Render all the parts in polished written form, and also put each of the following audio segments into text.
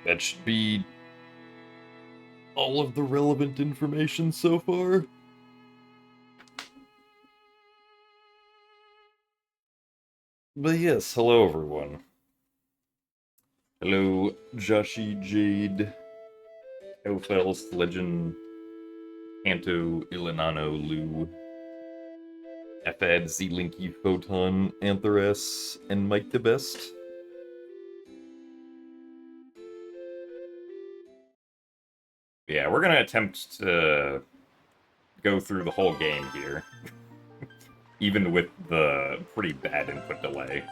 That should be all of the relevant information so far. But yes, hello everyone. Hello, Joshi Jade, Elfels, Legend, Kanto, Ilinano, Lu, Fad, Z-Linky, Photon, Anthras, and Mike the Best. Yeah, we're gonna attempt to go through the whole game here, even with the pretty bad input delay.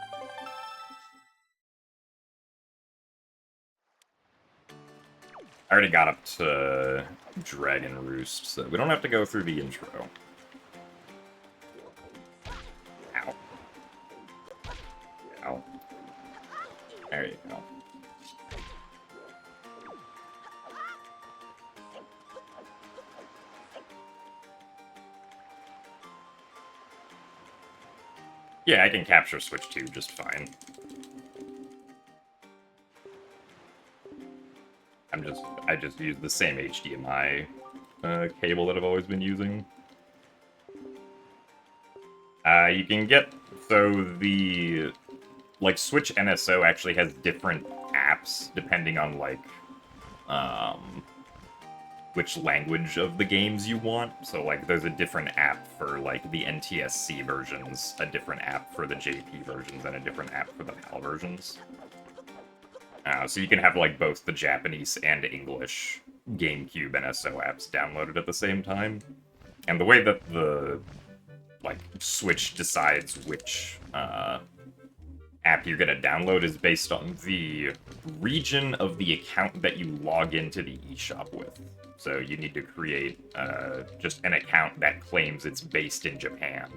I already got up to Dragon Roost, so we don't have to go through the intro. Ow. Ow. There you go. Yeah, I can capture Switch 2 just fine. I just use the same HDMI cable that I've always been using. You can get, so the, like, Switch NSO actually has different apps depending on, like, which language of the games you want. So, like, there's a different app for, like, the NTSC versions, a different app for the JP versions, and a different app for the PAL versions. So you can have, like, both the Japanese and English GameCube NSO apps downloaded at the same time. And the way that the, like, Switch decides which app you're gonna download is based on the region of the account that you log into the eShop with. So you need to create just an account that claims it's based in Japan.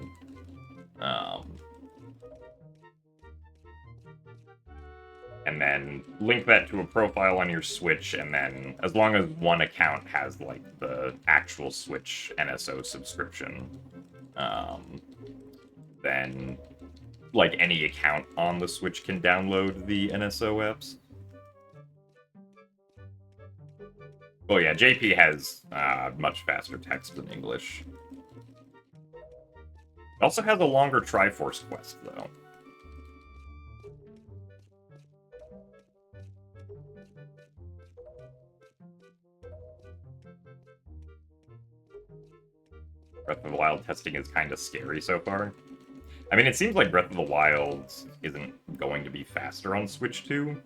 And then link that to a profile on your Switch, and then as long as one account has, like, the actual Switch NSO subscription, then, like, any account on the Switch can download the NSO apps. Well, yeah, JP has much faster text than English. It also has a longer Triforce quest, though. Breath of the Wild testing is kind of scary so far. I mean, it seems like Breath of the Wild isn't going to be faster on Switch 2.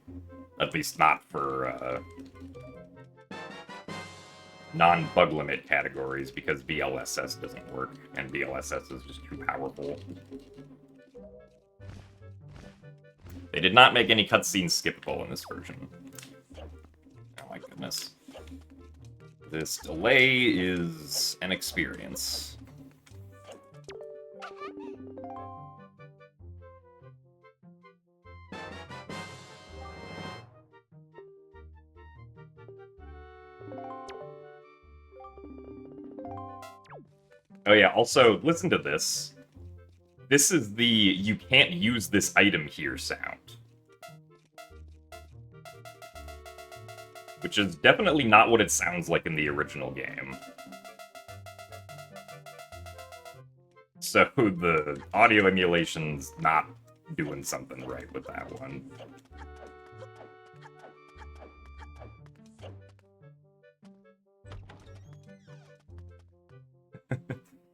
At least not for non-bug limit categories, because BLSS doesn't work, and BLSS is just too powerful. They did not make any cutscenes skippable in this version. Oh my goodness. This delay is an experience. Oh yeah, also, listen to this. This is the "you can't use this item here" sound. Which is definitely not what it sounds like in the original game. So the audio emulation's not doing something right with that one.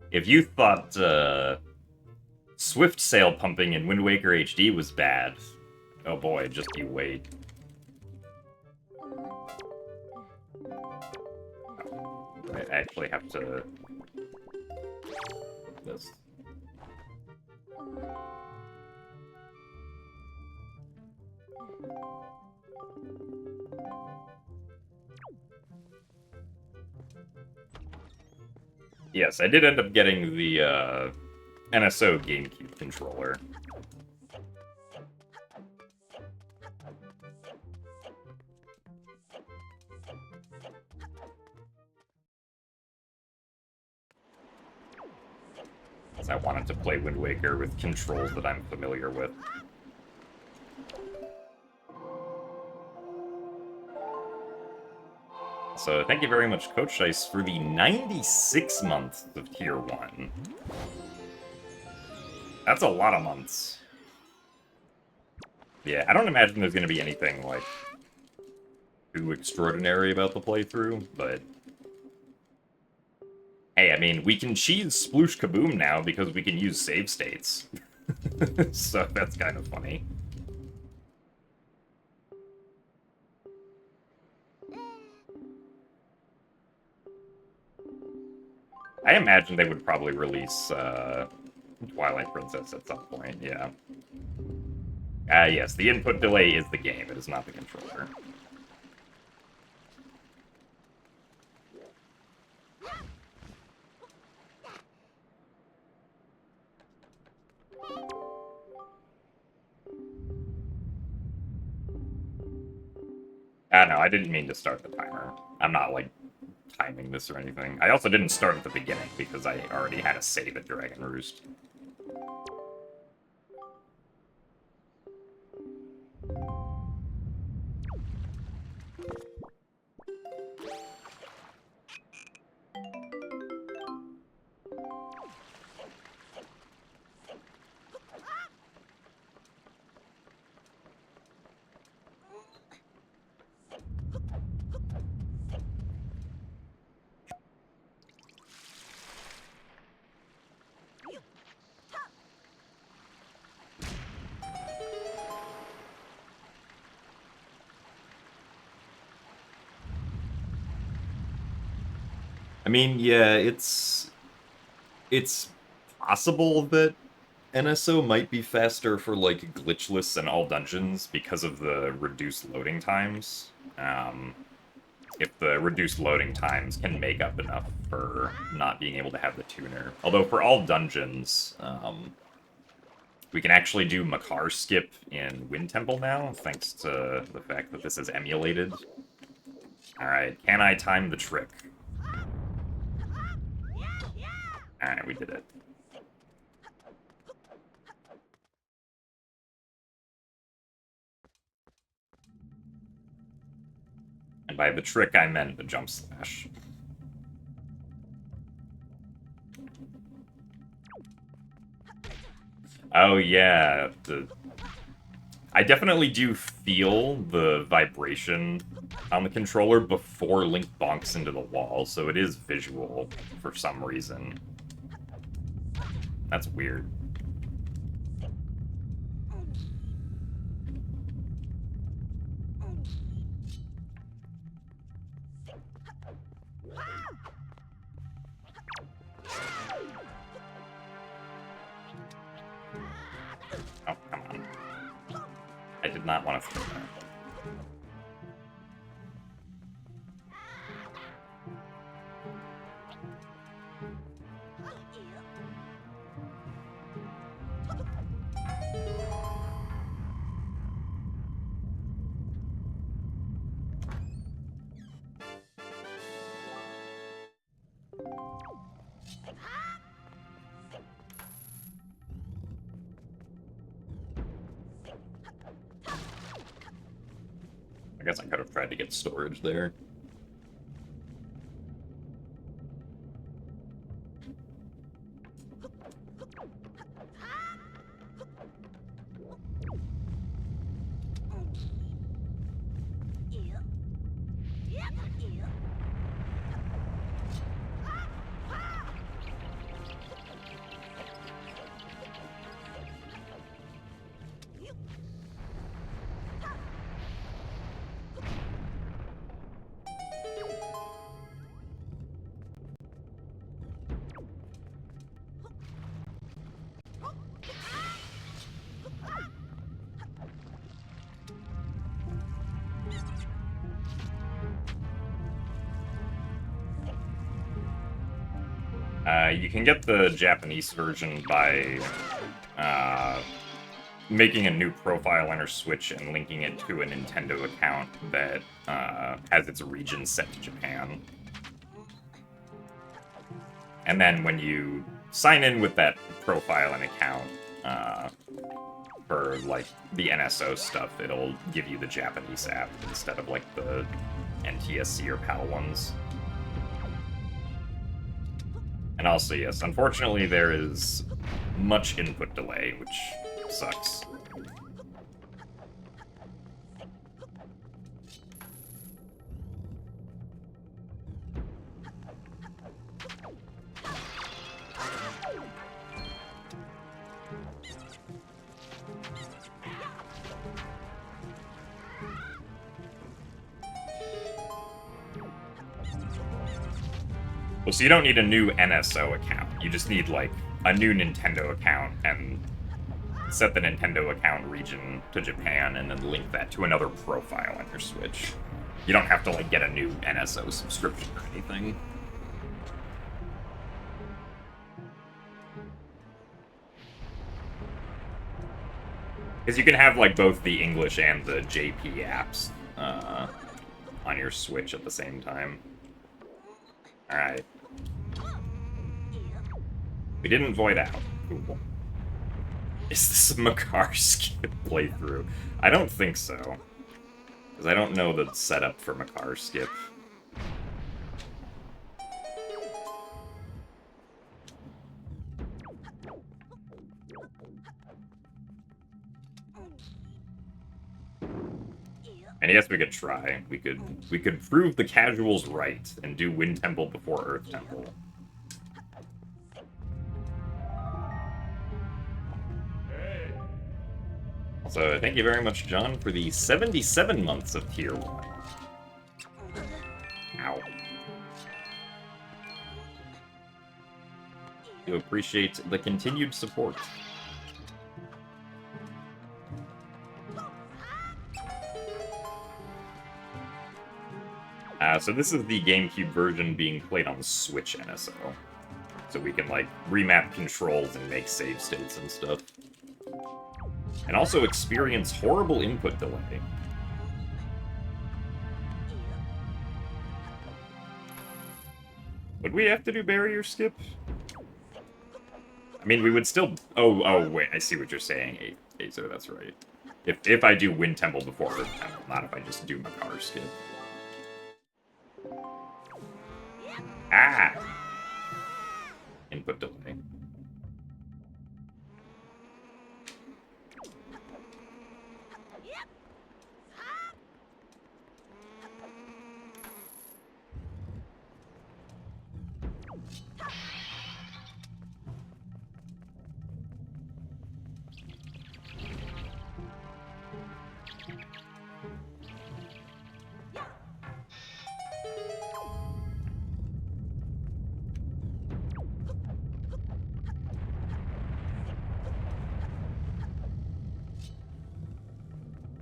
If you thought Swift sail pumping in Wind Waker HD was bad, oh boy, just you wait. I actually have to... this. Yes, I did end up getting the NSO GameCube controller. Because I wanted to play Wind Waker with controls that I'm familiar with. So thank you very much, Coach Dice, for the 96 months of Tier 1. That's a lot of months. Yeah, I don't imagine there's going to be anything, like, too extraordinary about the playthrough, but... Hey, I mean, we can cheese Sploosh Kaboom now because we can use save states. So that's kind of funny. I imagine they would probably release Twilight Princess at some point, yeah. Yes, the input delay is the game, it is not the controller. No, I didn't mean to start the timer. I'm not, like, timing this or anything. I also didn't start at the beginning because I already had a save at Dragon Roost. I mean, yeah, it's possible that NSO might be faster for, like, glitchless and all dungeons because of the reduced loading times. If the reduced loading times can make up enough for not being able to have the tuner. Although for all dungeons, we can actually do Makar skip in Wind Temple now, thanks to the fact that this is emulated. Alright, can I time the trick? Alright, we did it. And by the trick, I meant the jump slash. Oh yeah, I definitely do feel the vibration on the controller before Link bonks into the wall, so it is visual for some reason. That's weird. Oh, come on. I did not want to throw that. I guess I could have tried to get storage there. You can get the Japanese version by making a new profile on your Switch and linking it to a Nintendo account that has its region set to Japan. And then when you sign in with that profile and account, For, like, the NSO stuff, it'll give you the Japanese app instead of, like, the NTSC or PAL ones. And also, yes, unfortunately there is much input delay, which sucks. Well, so you don't need a new NSO account. You just need, like, a new Nintendo account and set the Nintendo account region to Japan and then link that to another profile on your Switch. You don't have to, like, get a new NSO subscription or anything. Because you can have, like, both the English and the JP apps on your Switch at the same time. Alright. We didn't void out. Cool. Is this a Makar skip playthrough? I don't think so. Because I don't know the setup for Makar skip. And yes, we could try. We could prove the casuals right and do Wind Temple before Earth Temple. So thank you very much, John, for the 77 months of Tier 1. Ow. Do appreciate the continued support. So this is the GameCube version being played on Switch NSO. So we can, like, remap controls and make save states and stuff. And also experience horrible input delay. Would we have to do barrier skip? I mean, we would still... Oh, wait, I see what you're saying, Azer, that's right. If I do Wind Temple before Earth Temple, not if I just do Makar skip. Ah! Input delay.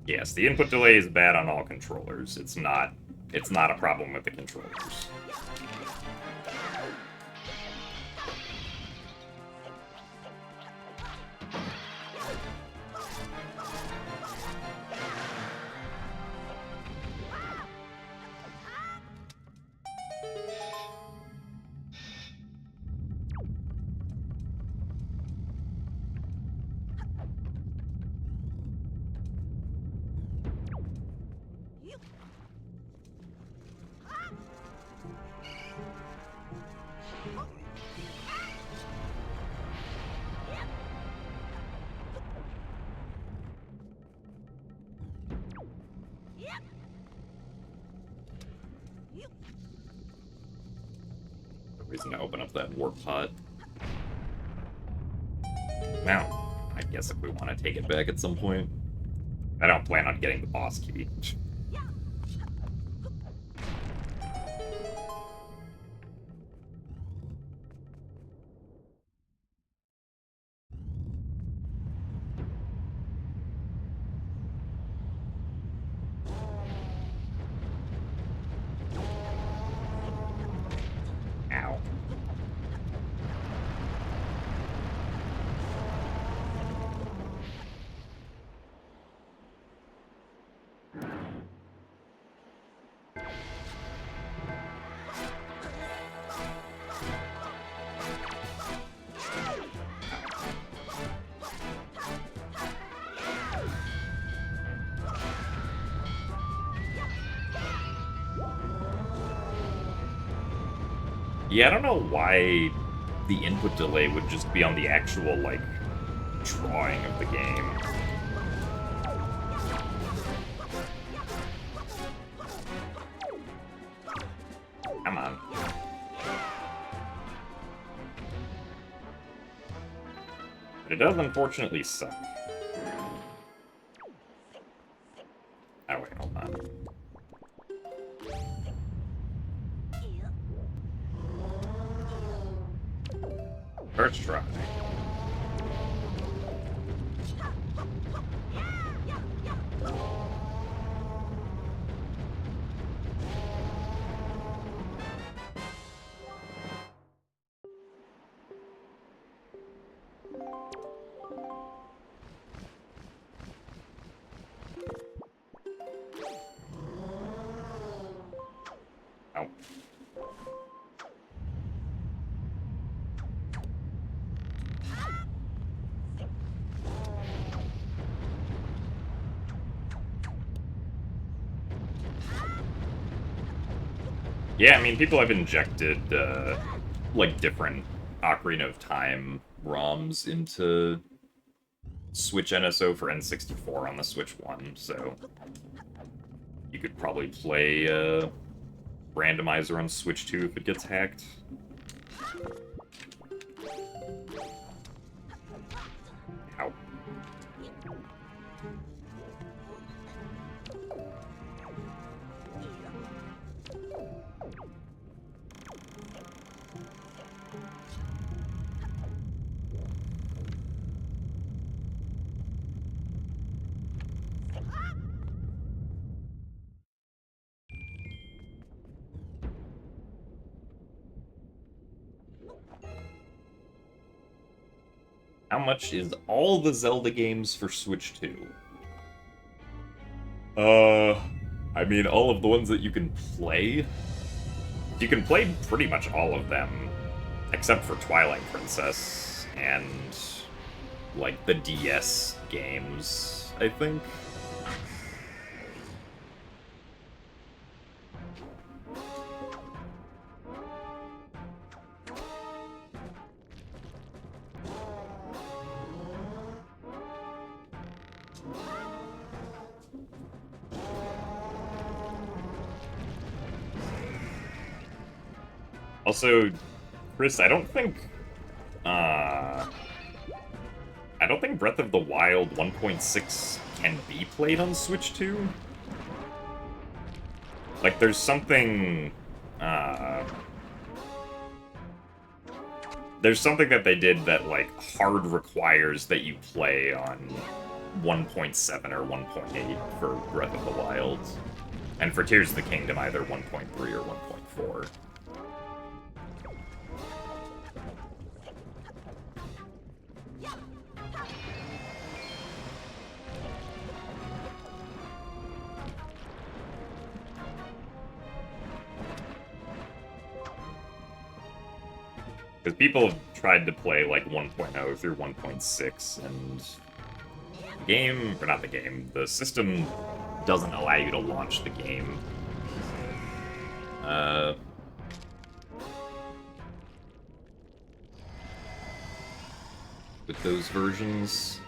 Yes, the input delay is bad on all controllers. It's not a problem with the controllers. Reason to open up that warp pod. Now, I guess if we want to take it back at some point. I don't plan on getting the boss key. Ow. Yeah, I don't know why the input delay would just be on the actual, like, drawing of the game. Come on. But it does unfortunately suck. Oh wait, hold on. First try. Oh. Yeah, I mean, people have injected, like, different Ocarina of Time ROMs into Switch NSO for N64 on the Switch 1, so you could probably play, randomizer on Switch 2 if it gets hacked. Ow. How much is all the Zelda games for Switch 2? I mean, all of the ones that you can play? You can play pretty much all of them, except for Twilight Princess and, like, the DS games, I think. Also, Chris, uh, I don't think Breath of the Wild 1.6 can be played on Switch 2. Like, there's something that they did that, like, hard requires that you play on 1.7 or 1.8 for Breath of the Wild. And for Tears of the Kingdom, either 1.3 or 1.4. Because people have tried to play, like, 1.0 through 1.6, and the game, or not the game, the system doesn't allow you to launch the game. With those versions.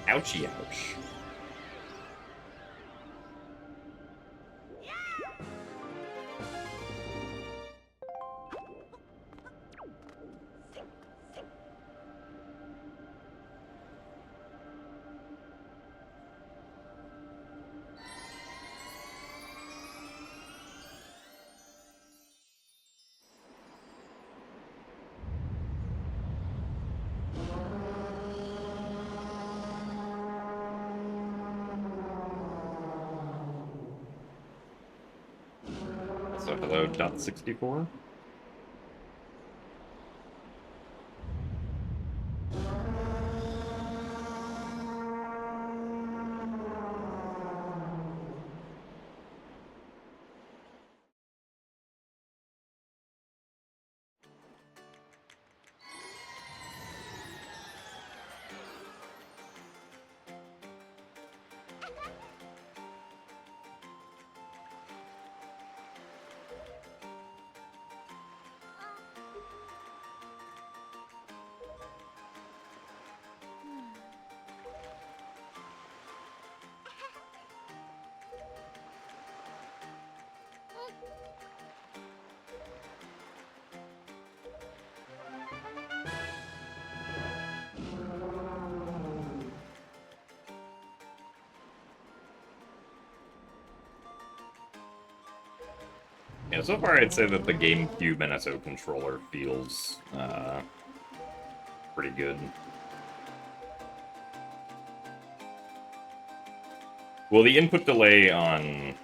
Ouchie ouch. So hello, .64. Yeah, so far I'd say that the GameCube NSO controller feels pretty good. Well, the input delay on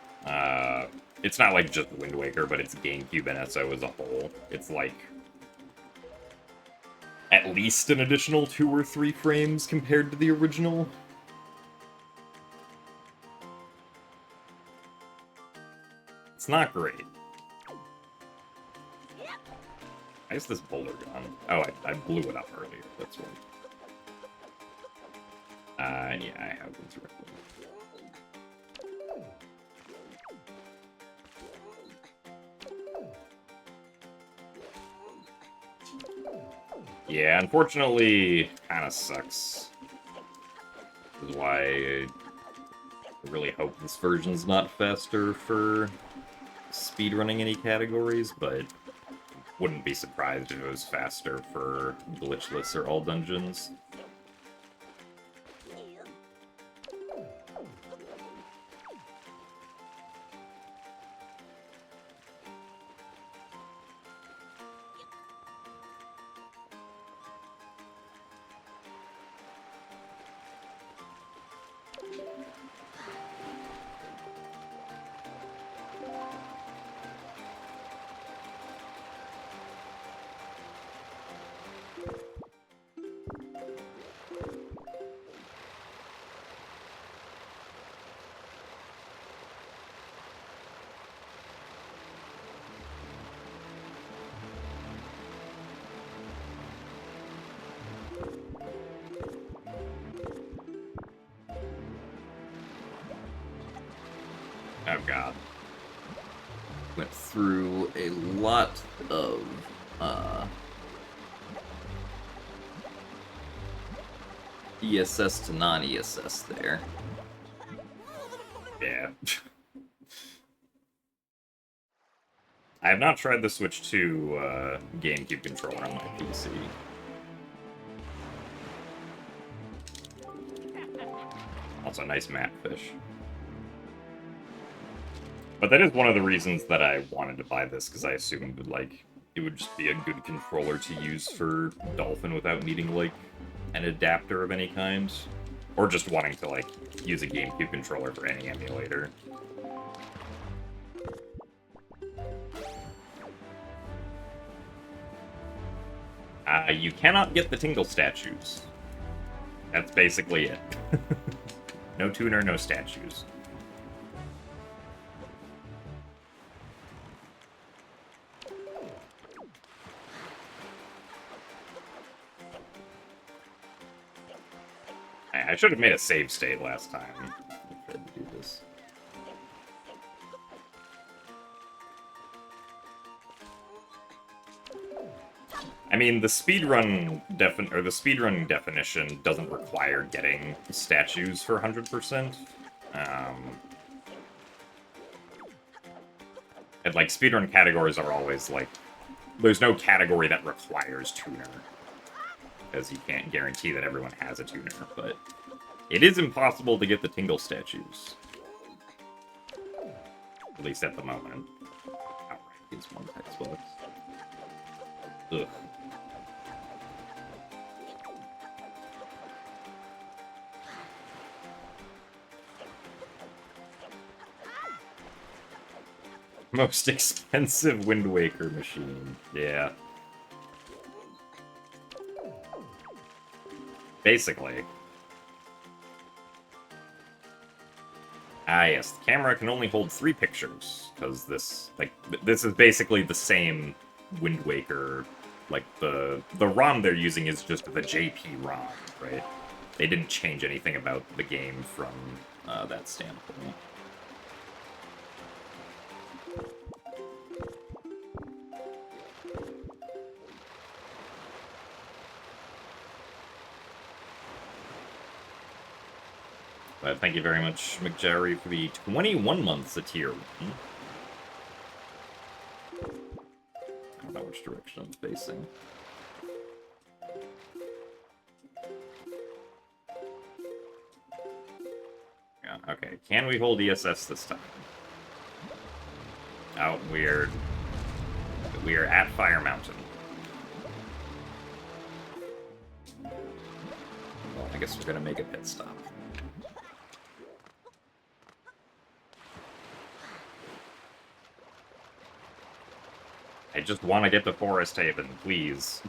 it's not like just Wind Waker, but it's GameCube NSO as a whole. It's like at least an additional 2 or 3 frames compared to the original. It's not great. Why is this boulder gone? Oh, I blew it up earlier, that's right. Yeah, I have interrupted. Yeah, unfortunately, kinda sucks. This is why I really hope this version's not faster for speedrunning any categories, but wouldn't be surprised if it was faster for glitchless or all dungeons. Oh god. Went through a lot of ESS to non-ESS there. Yeah. I have not tried the Switch 2 GameCube controller on my PC. Also, nice map fish. But that is one of the reasons that I wanted to buy this, because I assumed like it would just be a good controller to use for Dolphin without needing like an adapter of any kind, or just wanting to like use a GameCube controller for any emulator. You cannot get the Tingle statues. That's basically it. No tuner, no statues. I should have made a save state last time. I tried to do this. I mean, the speedrun definition doesn't require getting statues for 100%. And like speedrun categories are always like, there's no category that requires tuner, because you can't guarantee that everyone has a tuner, but it is impossible to get the Tingle statues. At least at the moment. Outright is one text box. Ugh. Most expensive Wind Waker machine. Yeah. Basically. Ah, yes. The camera can only hold 3 pictures, because this, like, this is basically the same Wind Waker. Like, the ROM they're using is just the JP ROM, right? They didn't change anything about the game from that standpoint. But thank you very much, McJerry, for the 21 months of tier 1. I don't know which direction I'm facing. Yeah, okay. Can we hold ESS this time? Oh, weird. We are at Fire Mountain. Well, I guess we're gonna make a pit stop. I just want to get to Forest Haven, please.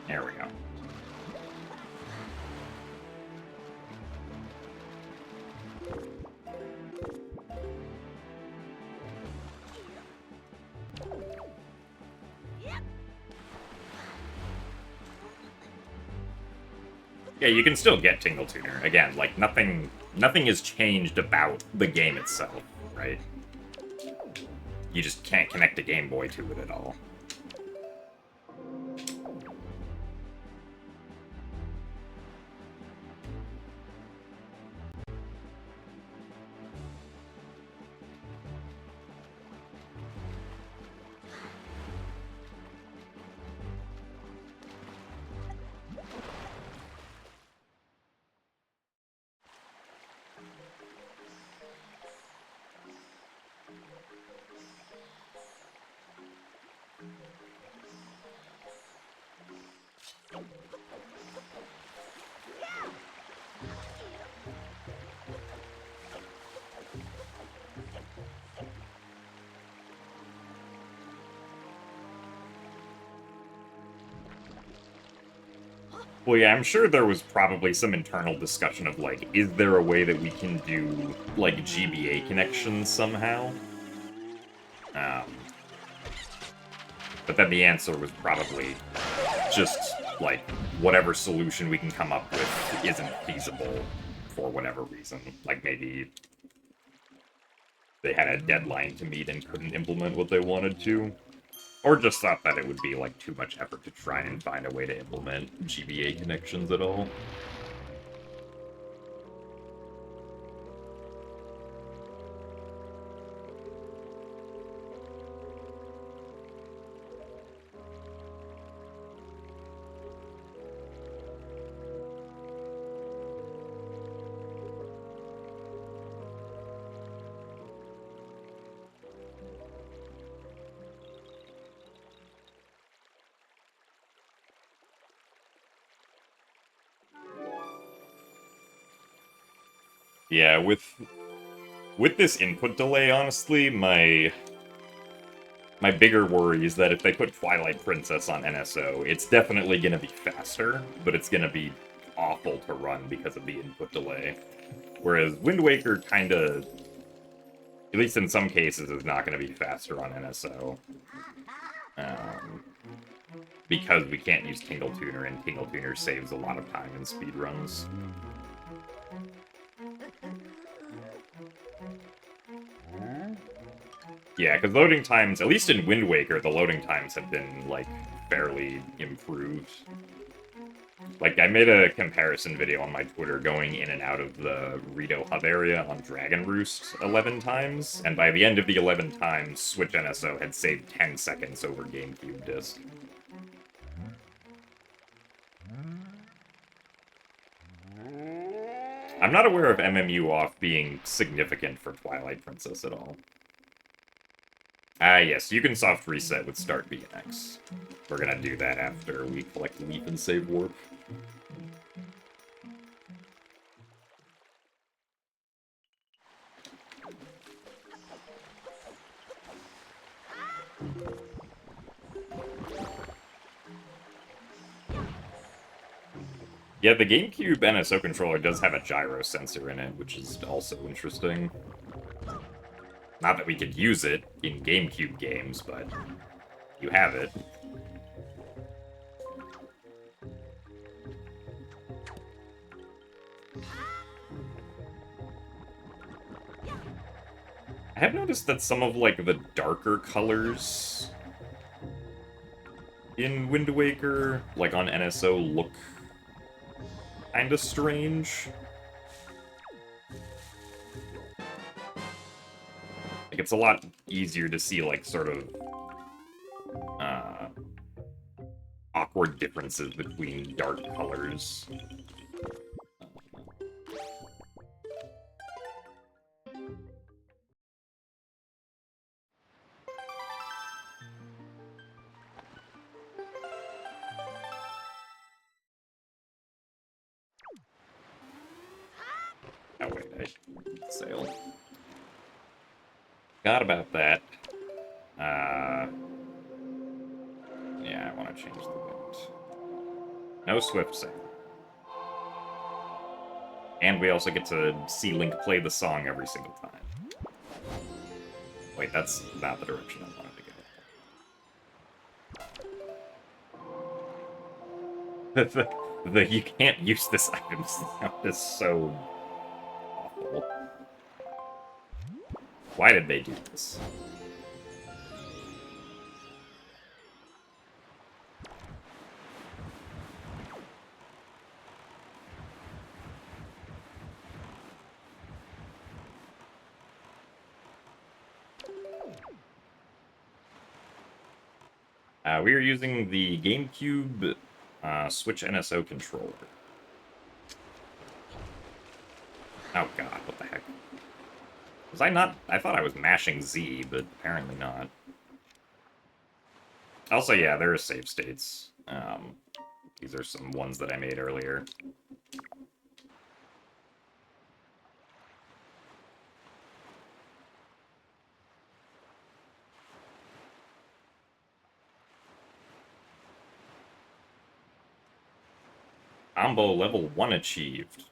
There we go. Yeah, you can still get Tingle Tuner. Again, like, nothing has changed about the game itself, right? You just can't connect a Game Boy to it at all. Well, yeah, I'm sure there was probably some internal discussion of, like, is there a way that we can do, like, GBA connections somehow? But then the answer was probably just, like, whatever solution we can come up with isn't feasible for whatever reason. Like, maybe they had a deadline to meet and couldn't implement what they wanted to. Or just thought that it would be, like, too much effort to try and find a way to implement GBA connections at all. Yeah, with this input delay, honestly, my bigger worry is that if they put Twilight Princess on NSO, it's definitely gonna be faster, but it's gonna be awful to run because of the input delay. Whereas Wind Waker kinda, at least in some cases, is not gonna be faster on NSO. Because we can't use Tingle Tuner, and Tingle Tuner saves a lot of time in speedruns. Yeah, because loading times, at least in Wind Waker, the loading times have been, like, fairly improved. Like, I made a comparison video on my Twitter going in and out of the Rito Hub area on Dragon Roost 11 times, and by the end of the 11 times, Switch NSO had saved 10 seconds over GameCube disc. I'm not aware of MMU off being significant for Twilight Princess at all. Ah, yes, you can soft reset with Start BNX. We're gonna do that after we collect Leaf and save Warp. Yeah, the GameCube NSO controller does have a gyro sensor in it, which is also interesting. Not that we could use it in GameCube games, but you have it. I have noticed that some of, like, the darker colors in Wind Waker, like on NSO, look kinda strange. Like, it's a lot easier to see, like, sort of, awkward differences between dark colors. Oh wait, I sailed. Forgot about that. Yeah, I want to change the wind. No swift sail. And we also get to see Link play the song every single time. Wait, that's not the direction I wanted to go. You can't use this item sound is so awful. Why did they do this? We are using the GameCube Switch NSO controller. Oh god, what the heck? Was I not? I thought I was mashing Z, but apparently not. Also, yeah, there are save states. These are some ones that I made earlier. Combo level 1 achieved.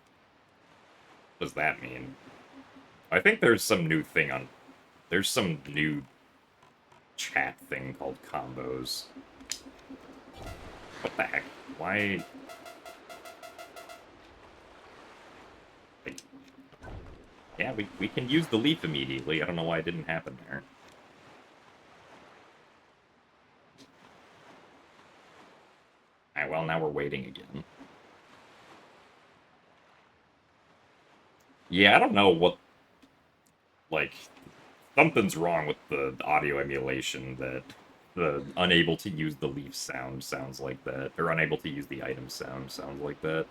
What does that mean? I think there's some new thing on... There's some new chat thing called combos. What the heck? Why... Yeah, we can use the leaf immediately. I don't know why it didn't happen there. Alright, well, now we're waiting again. Yeah, I don't know what... Like, something's wrong with the audio emulation that the unable to use the leaf sound sounds like that. Or unable to use the item sound sounds like that.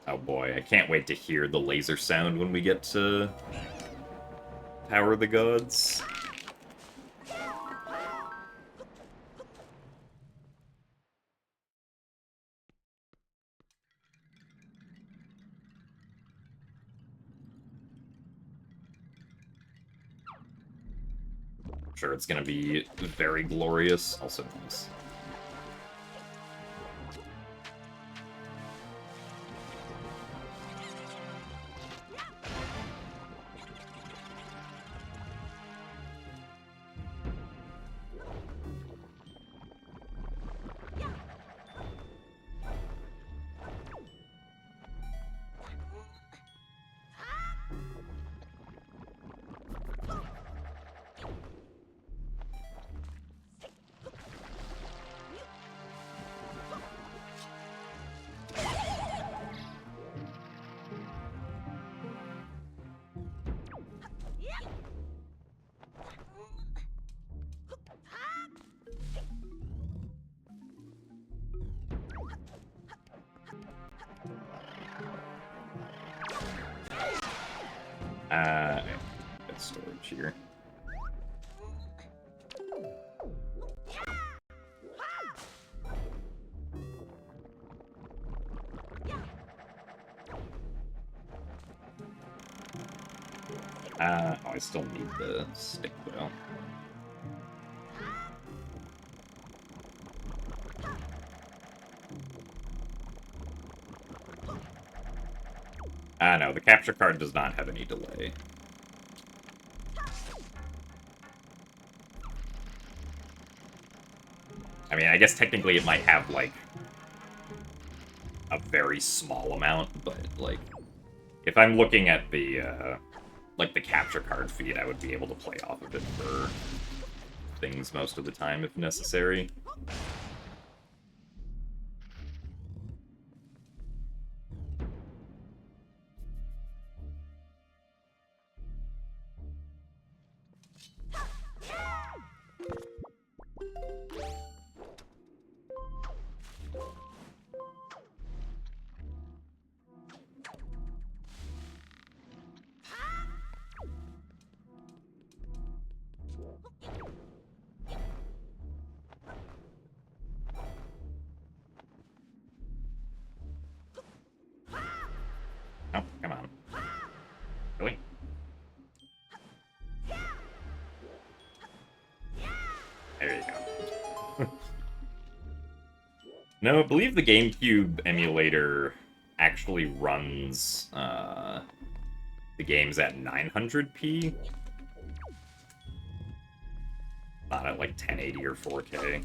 Oh boy, I can't wait to hear the laser sound when we get to Tower of the Gods. I'm sure it's gonna be very glorious. Also nice. get storage here. Oh, I still need the stick, though. No, the capture card does not have any delay. I mean, I guess technically it might have, like, a very small amount, but, like, if I'm looking at the, like, the capture card feed, I would be able to play off of it for things most of the time, if necessary. Oh, come on. Really? There you go. No, I believe the GameCube emulator actually runs the games at 900p. Not at like 1080 or 4K.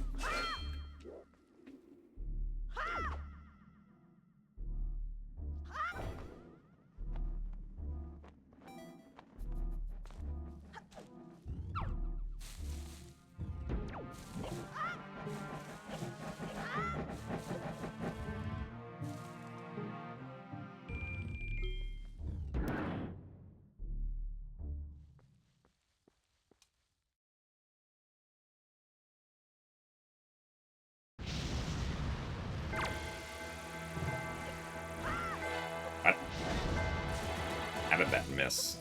What? How did that miss?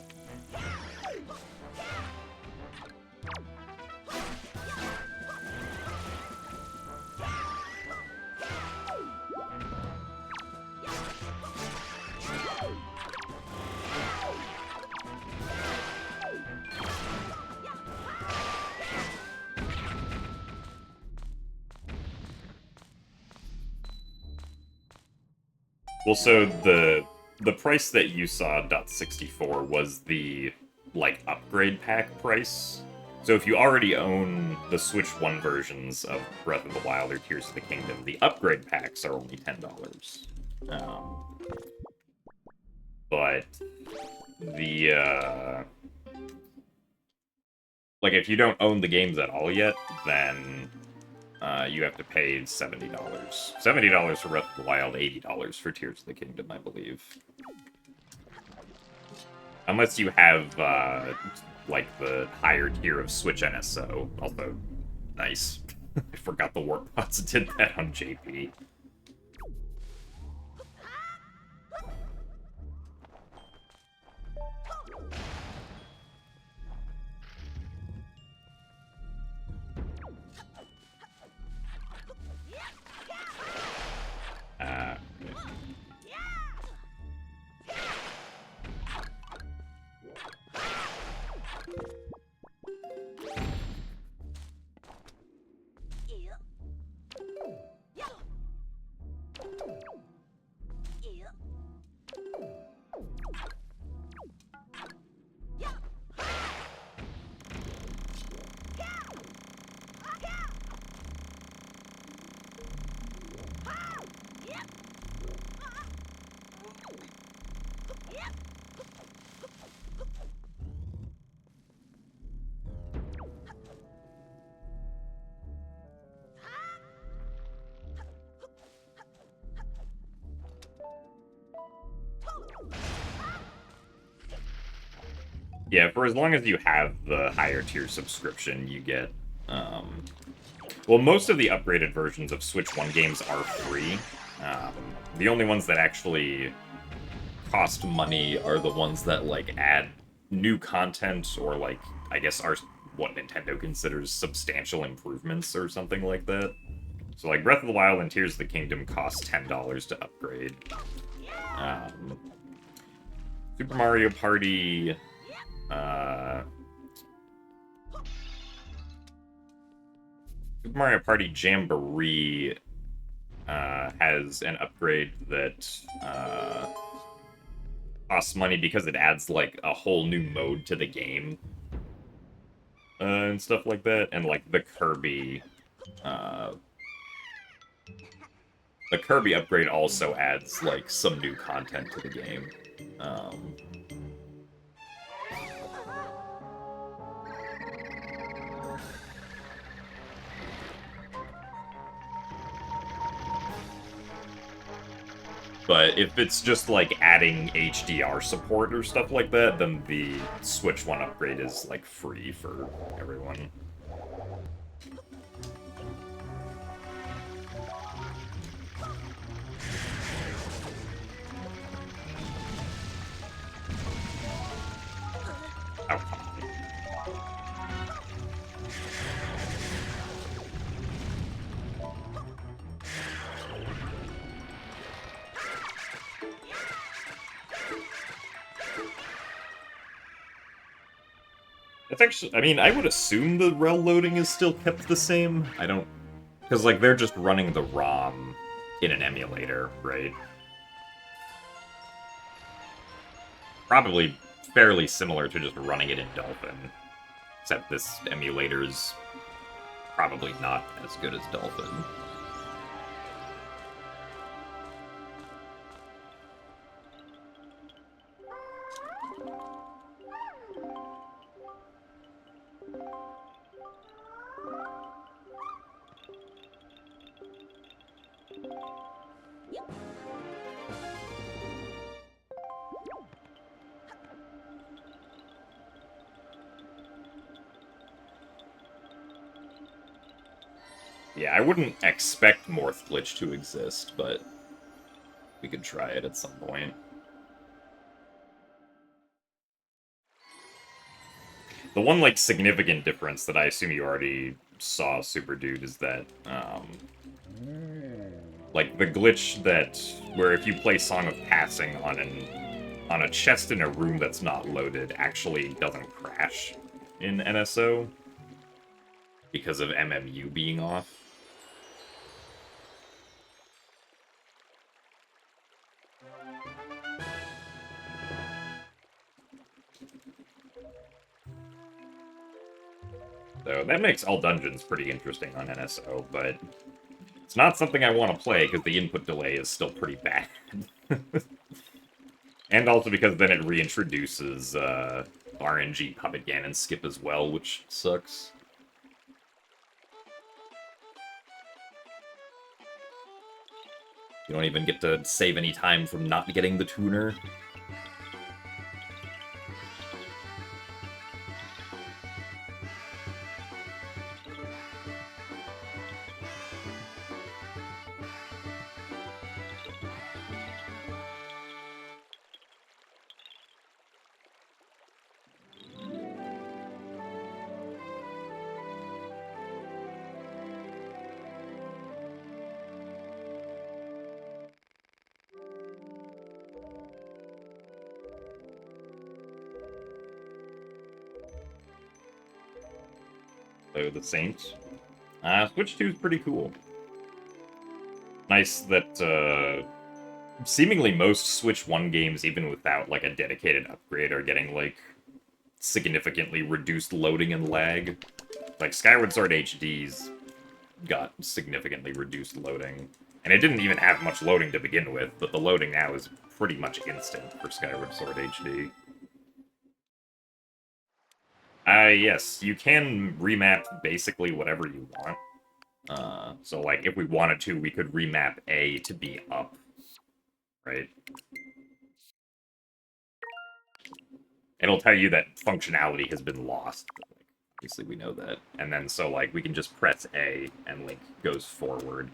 Well, so the price that you saw, .64, was the, like, upgrade pack price. So if you already own the Switch 1 versions of Breath of the Wild or Tears of the Kingdom, the upgrade packs are only $10. But the, like, if you don't own the games at all yet, then you have to pay $70. $70 for Breath of the Wild, $80 for Tears of the Kingdom, I believe. Unless you have, like, the higher tier of Switch NSO. Also, nice. I forgot the Warp Pods did that on JP. Yeah, for as long as you have the higher tier subscription, you get, well, most of the upgraded versions of Switch 1 games are free. The only ones that actually cost money are the ones that, like, add new content or, like, I guess what Nintendo considers substantial improvements or something like that. So, like, Breath of the Wild and Tears of the Kingdom cost $10 to upgrade. Um, Super Mario Party... Super Mario Party Jamboree has an upgrade that costs money because it adds, like, a whole new mode to the game. And stuff like that. And, like, uh, the Kirby upgrade also adds, like, some new content to the game. But if it's just, like, adding HDR support or stuff like that, then the Switch 1 upgrade is, like, free for everyone. Oh, come on. It's actually, I mean, I would assume the rel loading is still kept the same. I don't, because, like, they're just running the ROM in an emulator, right? Probably fairly similar to just running it in Dolphin, except this emulator's probably not as good as Dolphin. Yeah, I wouldn't expect Morph Glitch to exist, but we could try it at some point. The one, like, significant difference that I assume you already saw, Super Dude, is that, like, the glitch that, where if you play Song of Passing on a chest in a room that's not loaded actually doesn't crash in NSO because of MMU being off. So that makes all dungeons pretty interesting on NSO, but it's not something I want to play because the input delay is still pretty bad. And also because then it reintroduces RNG Puppet Ganon skip as well, which sucks. You don't even get to save any time from not getting the tuner. So the Saint. Switch 2 is pretty cool. Nice that seemingly most Switch 1 games, even without like a dedicated upgrade, are getting like significantly reduced loading and lag. Like Skyward Sword HD's got significantly reduced loading. And it didn't even have much loading to begin with, but the loading now is pretty much instant for Skyward Sword HD. Yes, you can remap basically whatever you want. So, like, if we wanted to, we could remap A to be up, right? It'll tell you that functionality has been lost. Like, obviously, we know that. And then, so, like, we can just press A, and Link goes forward.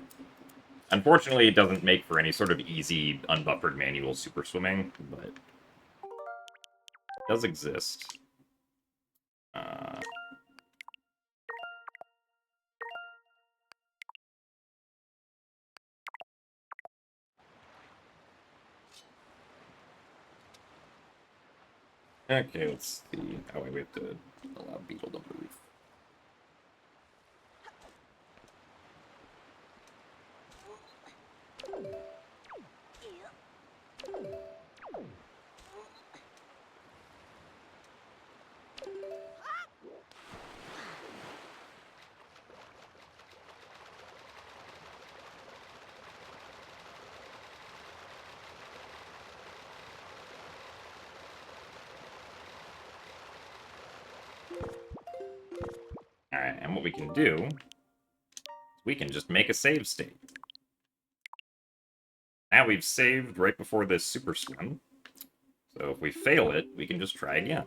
Unfortunately, it doesn't make for any sort of easy, unbuffered manual super swimming, but does exist. Okay, let's see. Oh wait, we have to allow Beetle to move. Alright, and what we can do, we can just make a save state. Now we've saved right before this super swim. So if we fail it, we can just try again.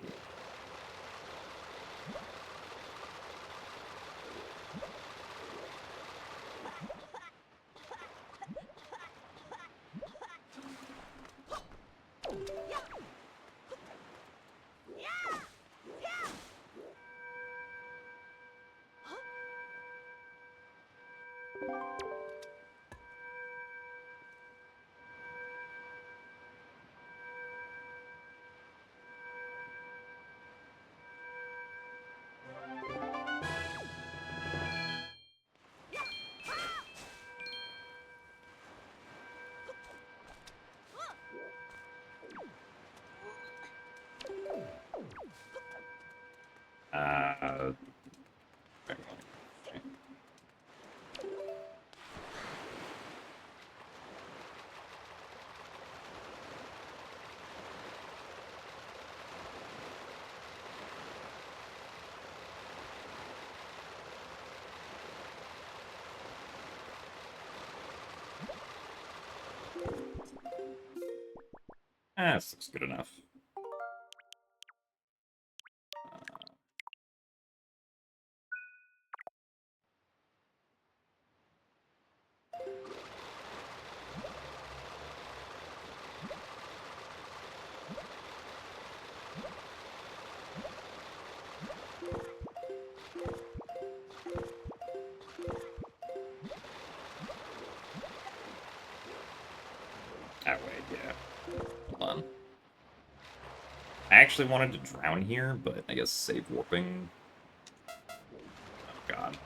Uh, this looks good enough. That way, yeah. Hold on. I actually wanted to drown here, but I guess save warping. Oh god.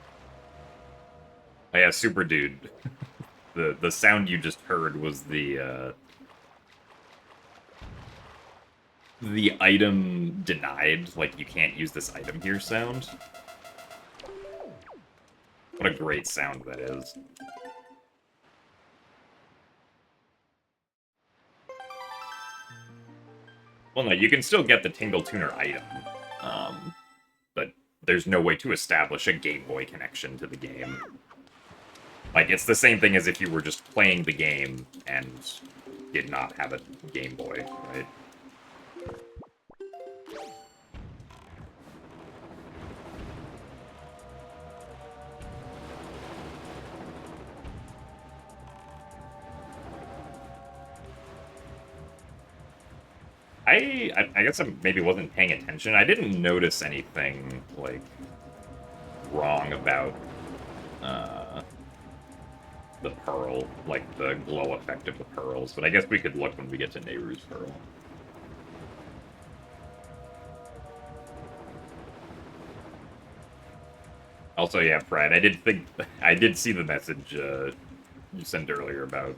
Oh yeah, Super Dude. The sound you just heard was the item denied, like you can't use this item here sound. What a great sound that is. Well, no, you can still get the Tingle Tuner item, but there's no way to establish a Game Boy connection to the game. Like, it's the same thing as if you were just playing the game and did not have a Game Boy, right? I guess I maybe wasn't paying attention. I didn't notice anything, like, wrong about, the pearl, like, the glow effect of the pearls, but I guess we could look when we get to Nehru's pearl. Also, yeah, Fred, I did see the message, you sent earlier about,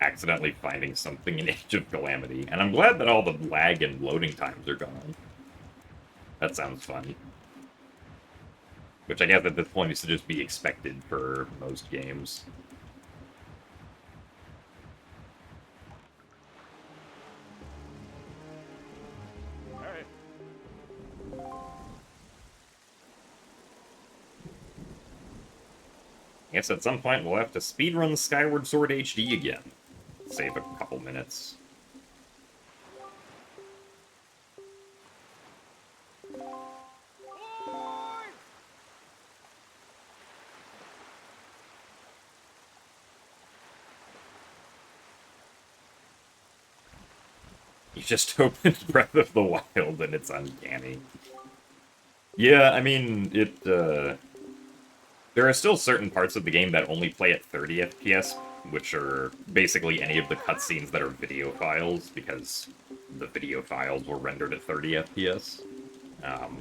accidentally finding something in Age of Calamity, and I'm glad that all the lag and loading times are gone. That sounds fun. Which I guess at this point used to just be expected for most games. Alright. I guess at some point we'll have to speedrun Skyward Sword HD again. Save a couple minutes. just opened Breath of the Wild and it's uncanny. Yeah, I mean, there are still certain parts of the game that only play at 30 FPS, which are basically any of the cutscenes that are video files, because the video files were rendered at 30 FPS. Um,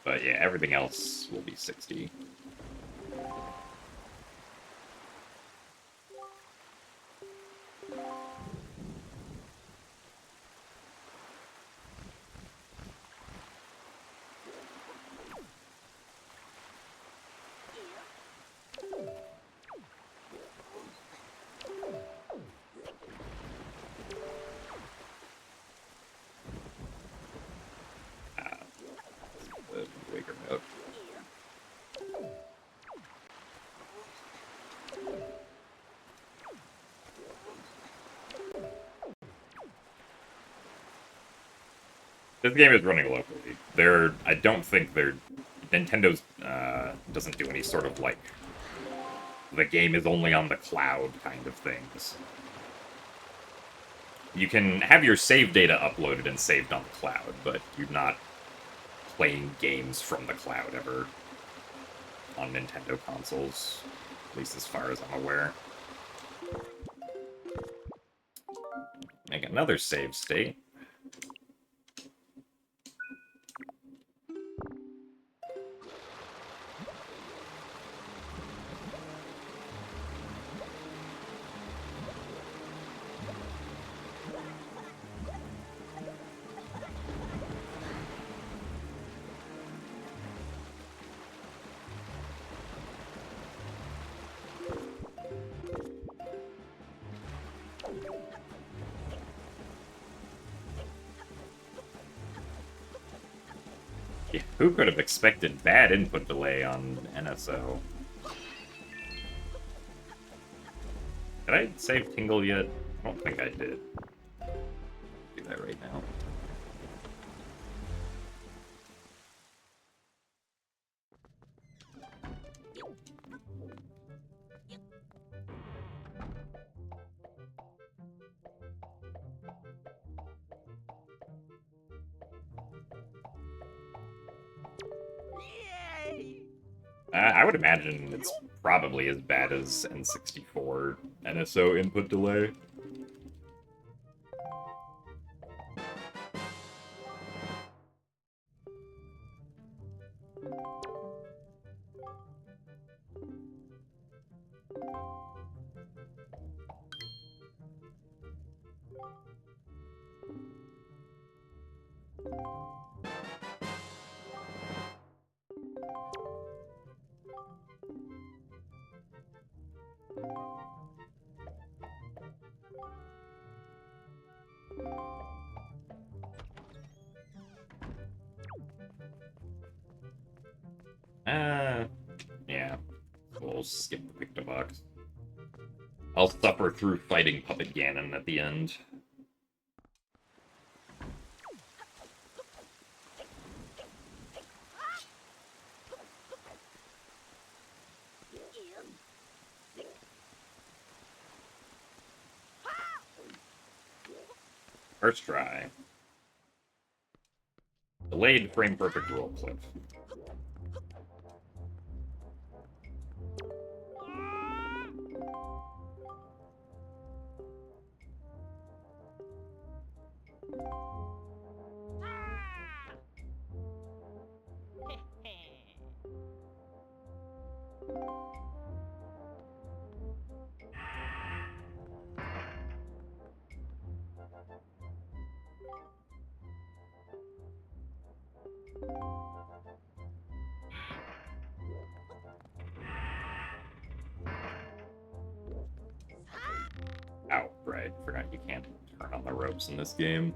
but yeah, everything else will be 60. Waker mode. This game is running locally. I don't think Nintendo's doesn't do any sort of like the game is only on the cloud kind of things. You can have your save data uploaded and saved on the cloud, but you're not playing games from the cloud ever on Nintendo consoles, at least as far as I'm aware. Make another save state. Yeah, who could have expected bad input delay on NSO? Did I save Tingle yet? I don't think I did. Do that right now. I would imagine it's probably as bad as N64 NSO input delay. Yeah. We'll skip the Picto Box. I'll suffer through fighting Puppet Ganon at the end. First try. Delayed frame perfect roll clip. Oh, right. Forgot you can't turn on the ropes in this game.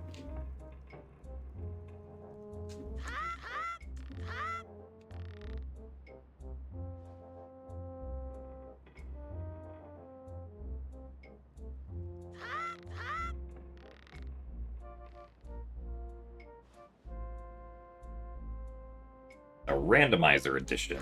A randomizer edition.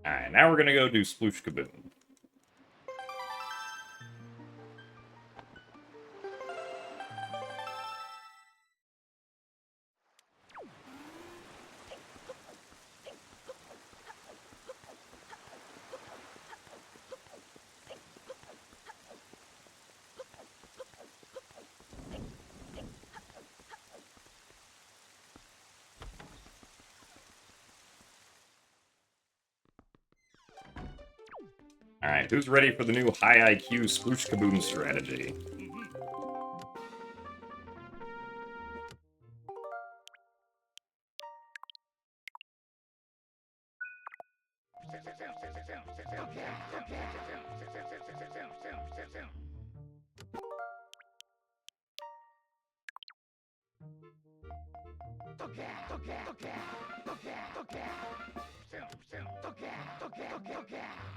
Alright, now we're gonna go do Sploosh Kaboom. Alright, who's ready for the new high IQ Sploosh Kaboom strategy?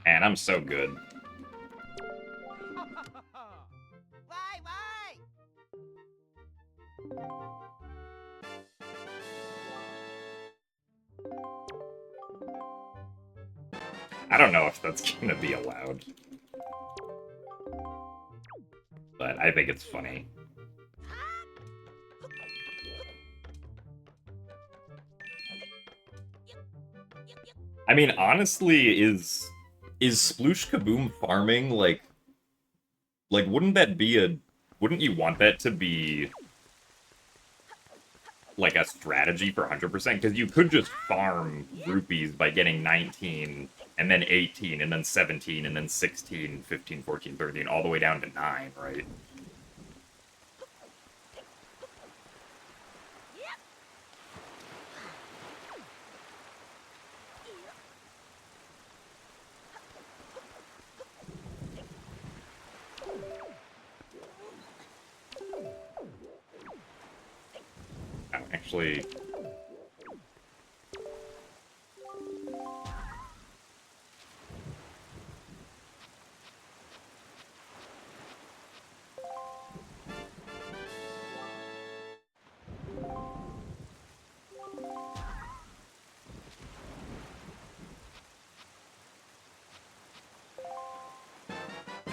Man, I'm so good. I don't know if that's gonna be allowed. But I think it's funny. I mean, honestly, is Sploosh Kaboom farming, like, wouldn't that be a... Wouldn't you want that to be, like, a strategy for 100%? Because you could just farm rupees by getting 19, and then 18, and then 17, and then 16, 15, 14, 13, all the way down to 9, right? Actually...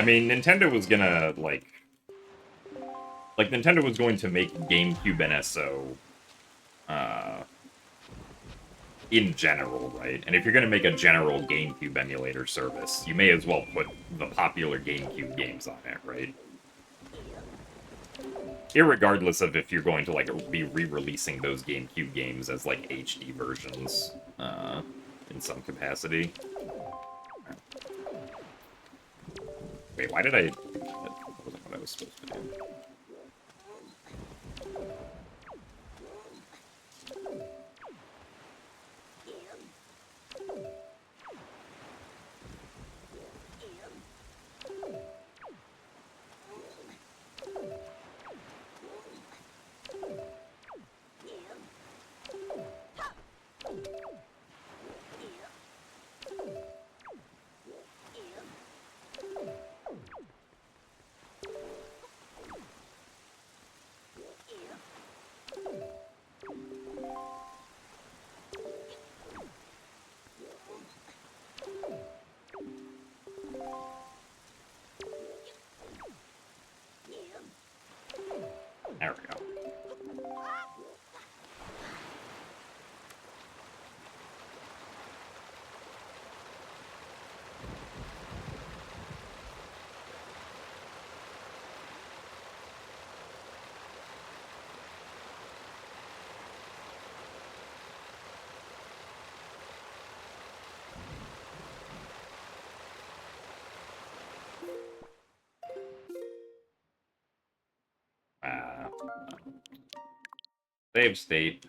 I mean, Nintendo was gonna, like, Nintendo was going to make GameCube NSO, in general, right? And if you're gonna make a general GameCube emulator service, you may as well put the popular GameCube games on it, right? Irregardless of if you're going to, like, be re-releasing those GameCube games as, like, HD versions, in some capacity. Wait, why did I... That wasn't what I was supposed to do. There we go. Save state.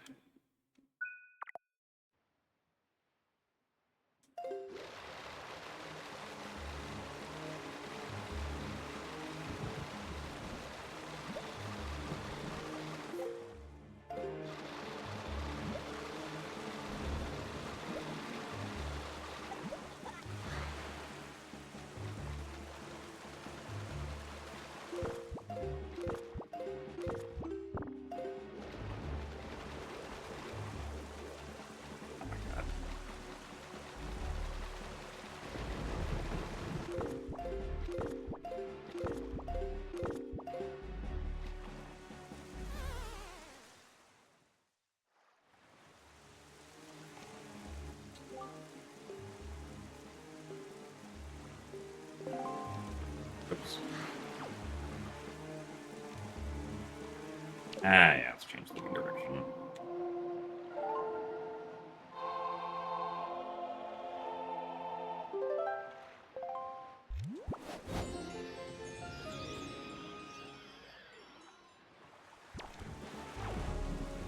Ah, yeah, let's change the direction.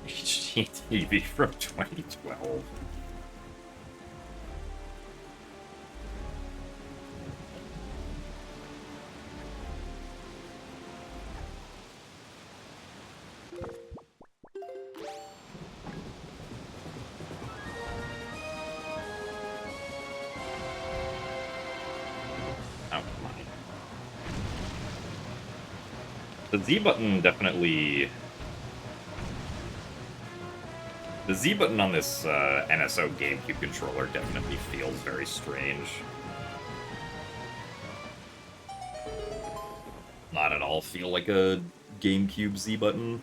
HGTV from 2012. Oh, come on. The Z button definitely... The Z button on this NSO GameCube controller definitely feels very strange. Not at all feel like a GameCube Z button.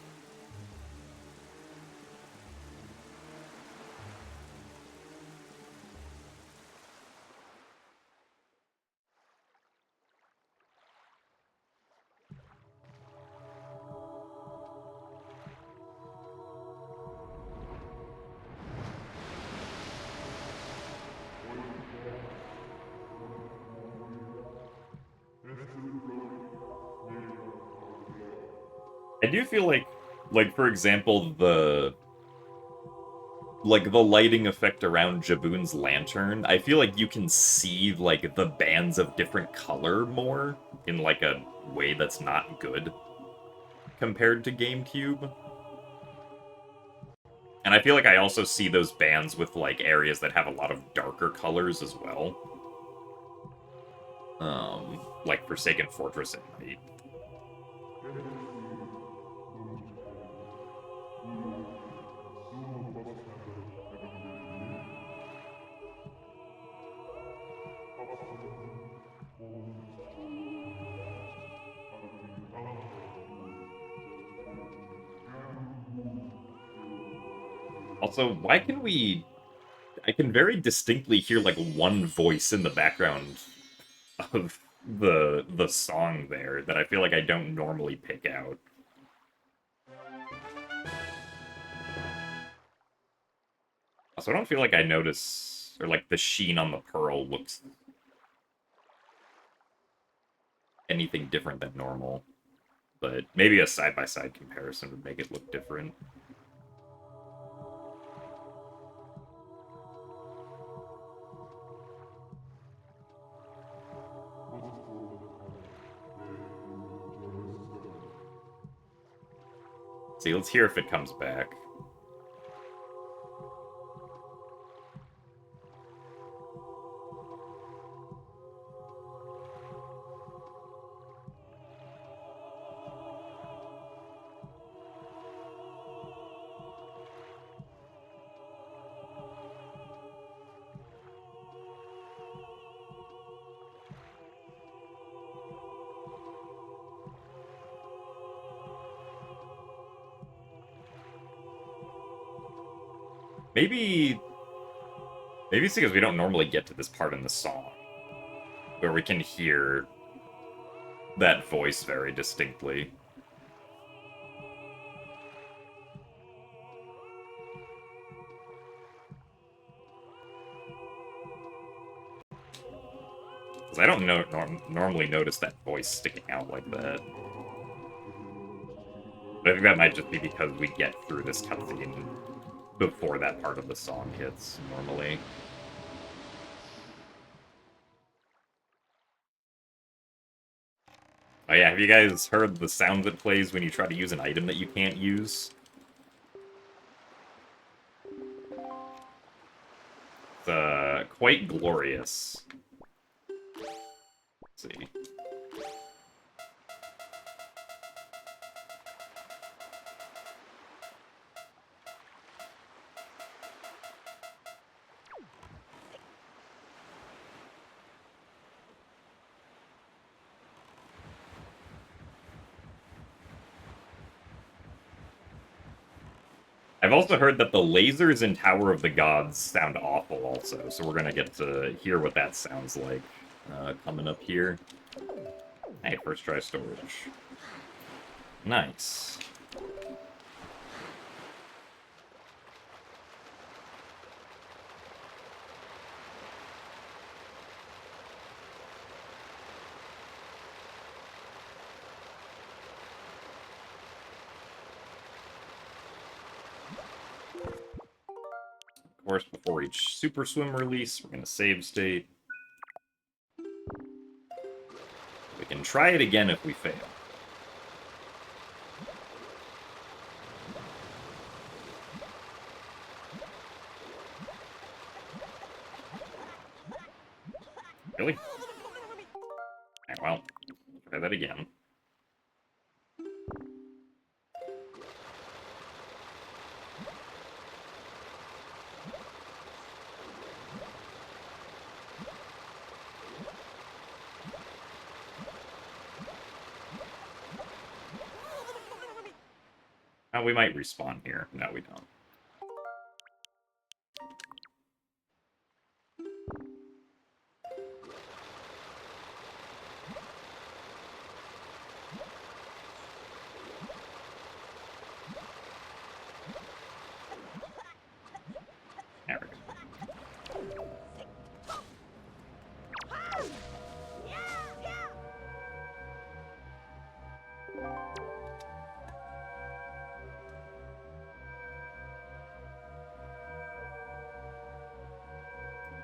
I do feel like for example, the lighting effect around Jaboon's lantern, I feel like you can see, like, the bands of different color more in, like, a way that's not good compared to GameCube. And I feel like I also see those bands with, like, areas that have a lot of darker colors as well. Like Forsaken Fortress at night. Also, why can we... I can very distinctly hear, like, one voice in the background of the song there that I feel like I don't normally pick out. So I don't feel like I notice, or like the sheen on the pearl looks anything different than normal. But maybe a side-by-side comparison would make it look different. See, let's hear if it comes back. Maybe... Maybe it's because we don't normally get to this part in the song, where we can hear that voice very distinctly. Because I don't normally notice that voice sticking out like that. But I think that might just be because we get through this cutscene before that part of the song hits, normally. Oh yeah, have you guys heard the sound that plays when you try to use an item that you can't use? It's, quite glorious. Let's see. I've also heard that the lasers in Tower of the Gods sound awful also, so we're gonna get to hear what that sounds like coming up here. Hey, first try storage. Nice. course, before each Super Swim release, we're going to save state. We can try it again if we fail. Really? Alright, well, try that again. Oh, we might respawn here. No, we don't. There we go.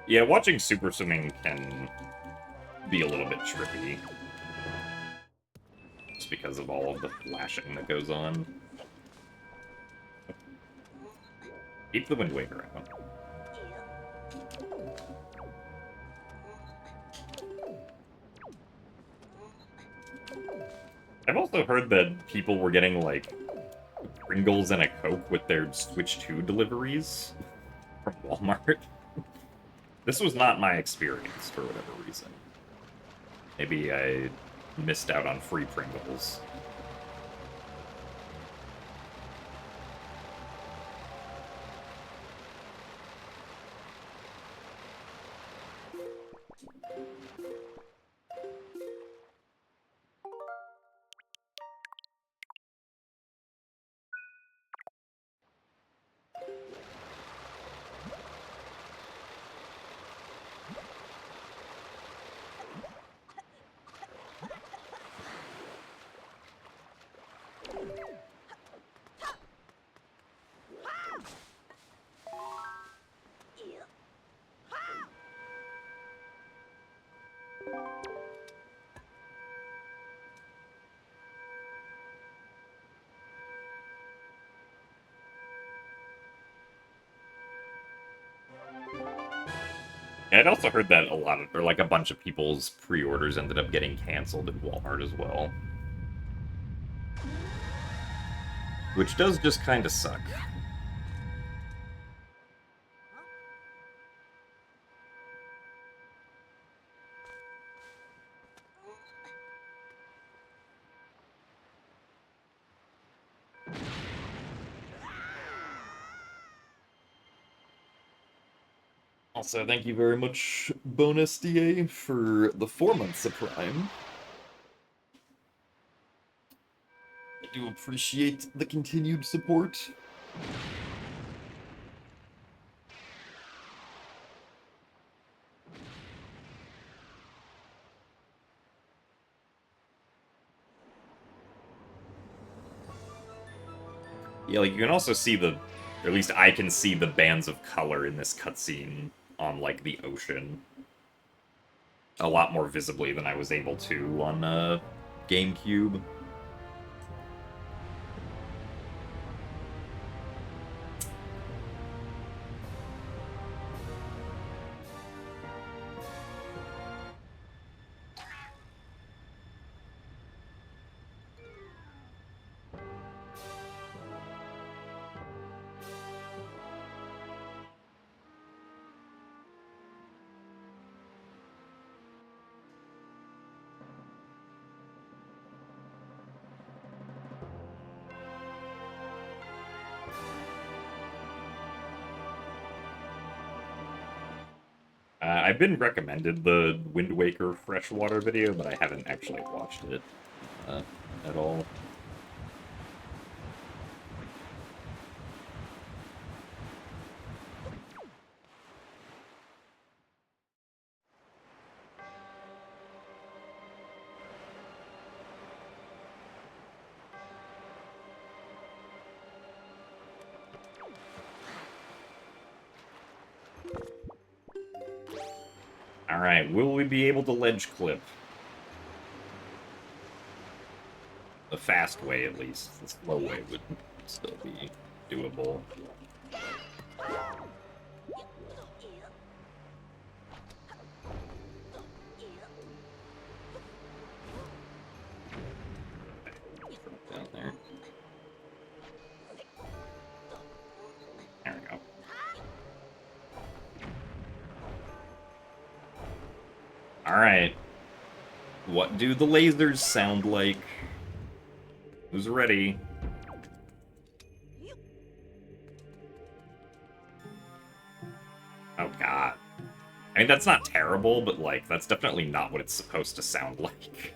Yeah, watching super swimming can be a little bit trippy. Just because of all of the flashing that goes on. Keep the Wind Waker out. I've also heard that people were getting, like, Pringles and a Coke with their Switch 2 deliveries from Walmart. This was not my experience, for whatever reason. Maybe I missed out on free Pringles. I'd also heard that a bunch of people's pre-orders ended up getting canceled at Walmart as well. Which does just kind of suck. Also, thank you very much, Bonus DA, for the 4 months of Prime. I do appreciate the continued support. Yeah, like, you can also see or at least I can see the bands of color in this cutscene on, like, the ocean. A lot more visibly than I was able to on, GameCube. I've been recommended the Wind Waker freshwater video, but I haven't actually watched it at all. Alright, will we be able to ledge clip? The fast way, at least. The slow way would still be doable. Down there. There we go. Alright. What do the lasers sound like? Who's ready? Oh god. I mean, that's not terrible, but, like, that's definitely not what it's supposed to sound like.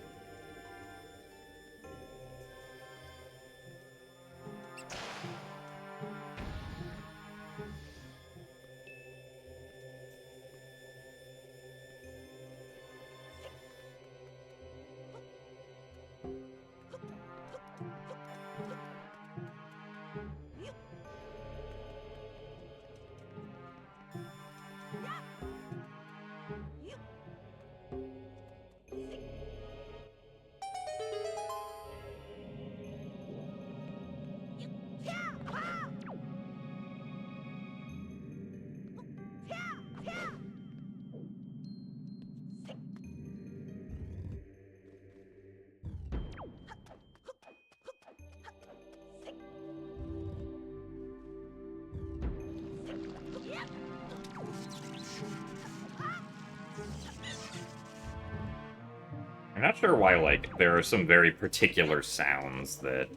I'm not sure why, like, there are some very particular sounds that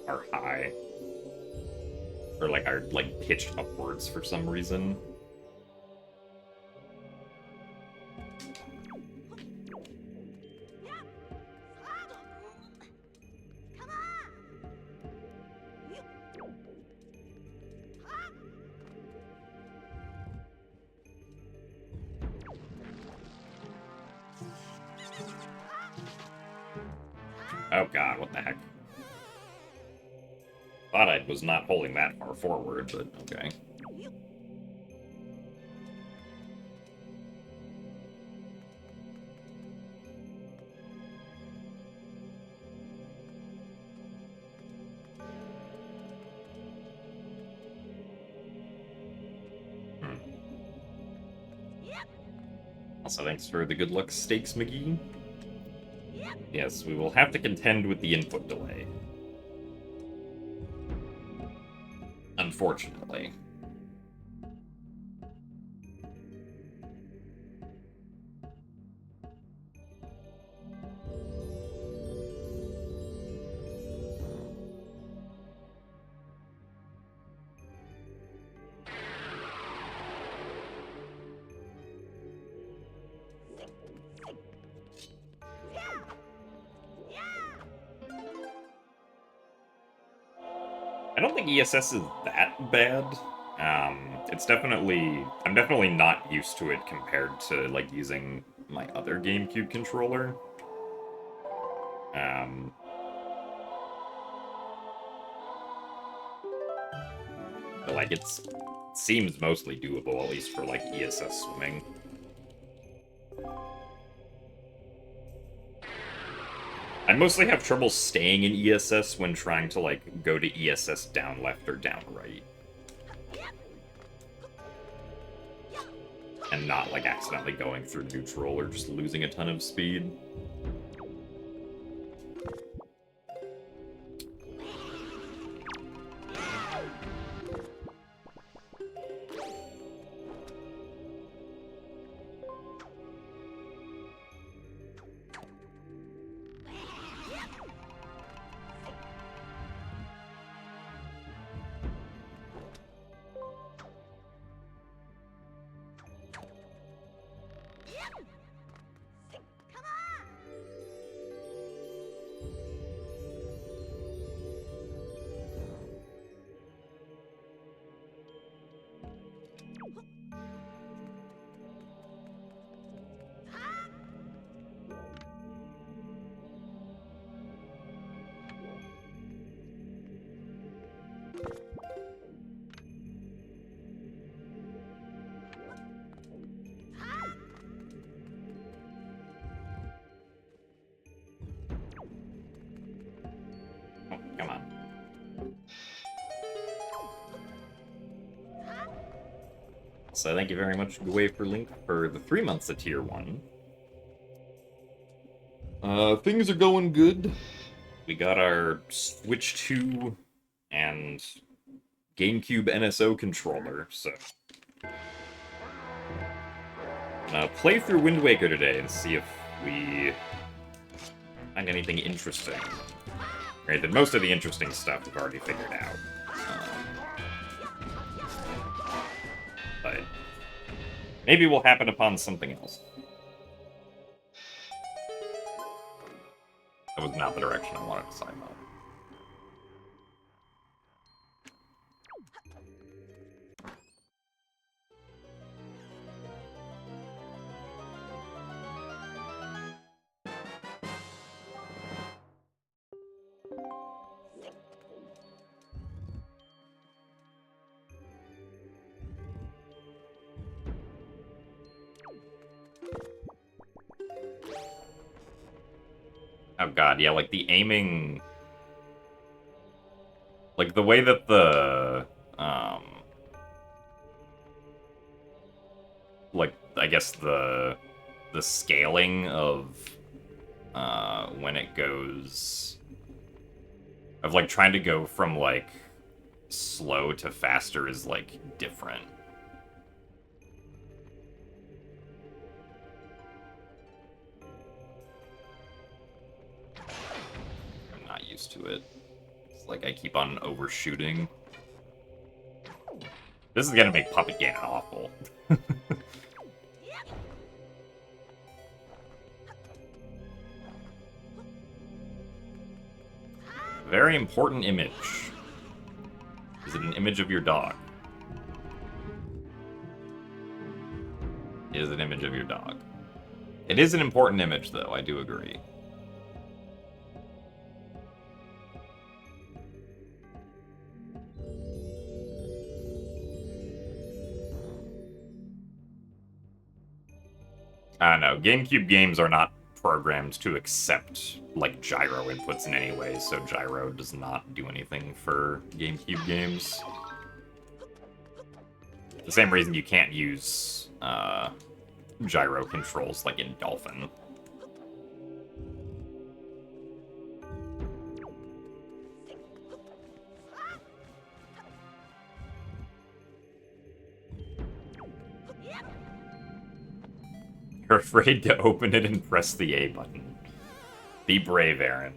are high. Or, like, are, like, pitched upwards for some reason. Oh god, what the heck. Thought I was not pulling that far forward, but okay. Also, thanks for the good luck stakes, McGee. Yes, we will have to contend with the input delay. Unfortunately. I don't think ESS is that bad. It's definitely... I'm definitely not used to it compared to, like, using my other GameCube controller. But, like, it seems mostly doable, at least for, like, ESS swimming. I mostly have trouble staying in ESS when trying to, like, go to ESS down left or down right. And not, like, accidentally going through neutral or just losing a ton of speed. So thank you very much, Gwei, for Link, for the 3 months of Tier 1. Things are going good. We got our Switch 2 and GameCube NSO controller, so... play through Wind Waker today and see if we find anything interesting. Granted, most of the interesting stuff we've already figured out. But maybe we'll happen upon something else. That was not the direction I wanted to sign on. Oh god, yeah, like the aiming... Like the way that the... like, I guess the scaling of... when it goes... Of, like, trying to go from, like, slow to faster is, like, different. I'm not used to it. It's like I keep on overshooting. This is gonna make Puppet Ganon awful. Very important image. Is it an image of your dog? It is an image of your dog. It is an important image, though, I do agree. I don't know. GameCube games are not programmed to accept, like, gyro inputs in any way, so gyro does not do anything for GameCube games. The same reason you can't use, gyro controls, like in Dolphin. You're afraid to open it and press the A button. Be brave, Aaron.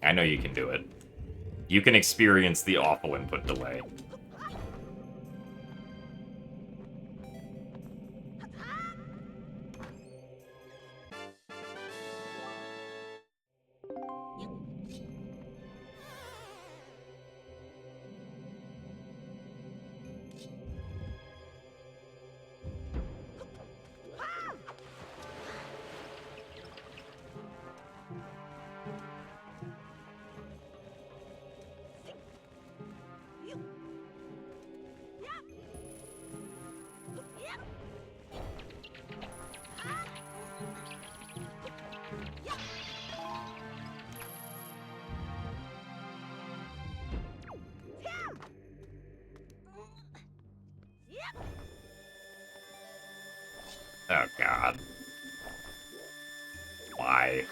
I know you can do it. You can experience the awful input delay. Oh, God. Why?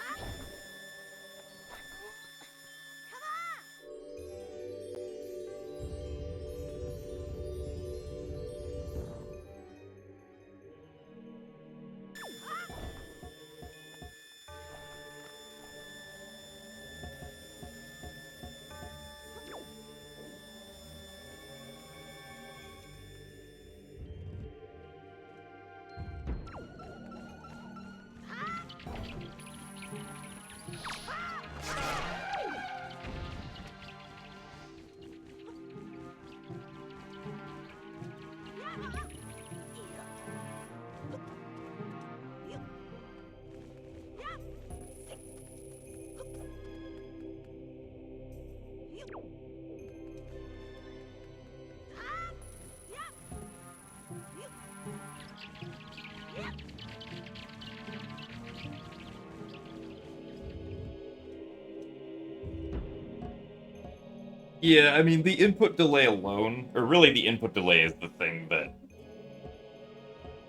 Yeah, I mean, the input delay alone, or really the input delay is the thing that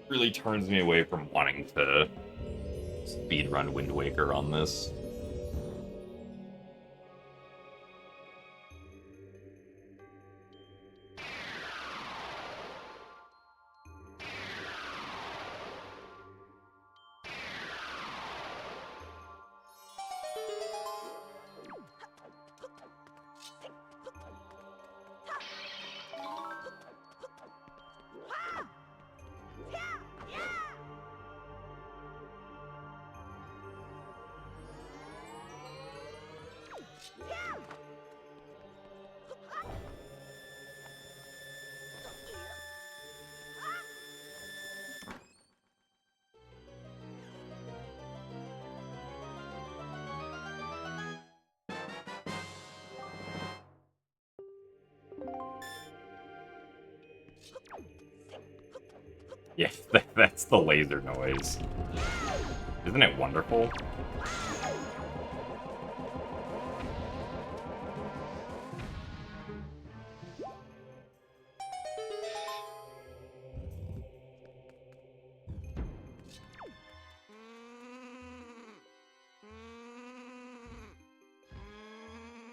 really turns me away from wanting to speedrun Wind Waker on this. Yeah, that's the laser noise. Isn't it wonderful?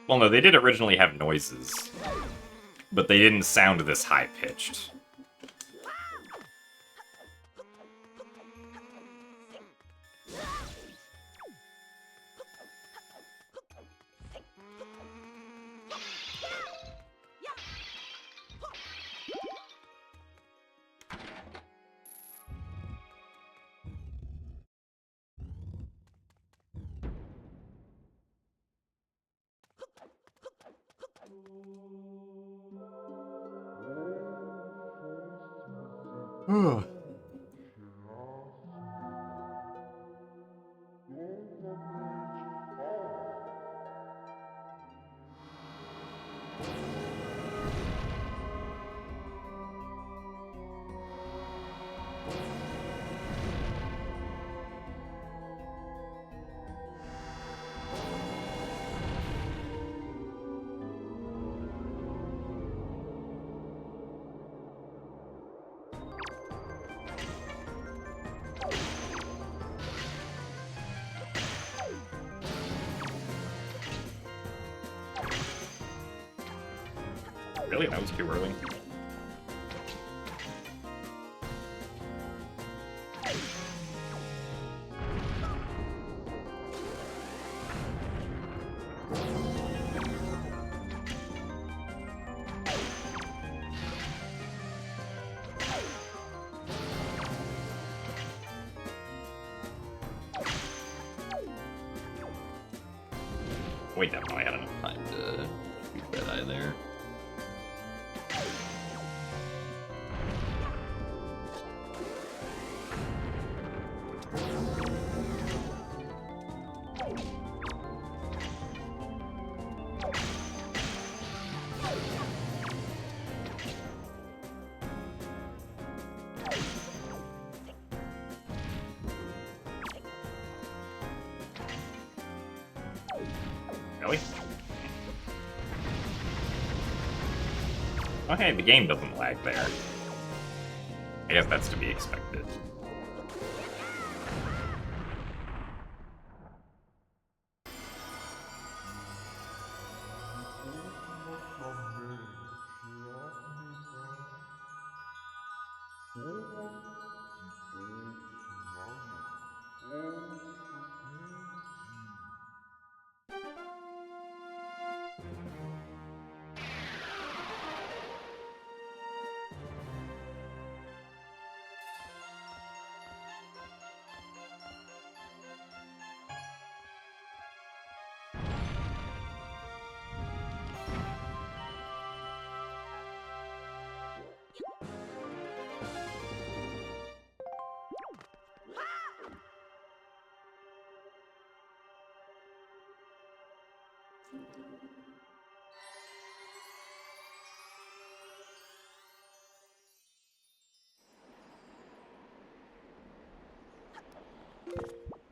Well, no, they did originally have noises, but they didn't sound this high-pitched. Really? That was too early? We definitely had enough time to shoot that eye there. Really? Okay, the game doesn't lag there. I guess that's to be expected.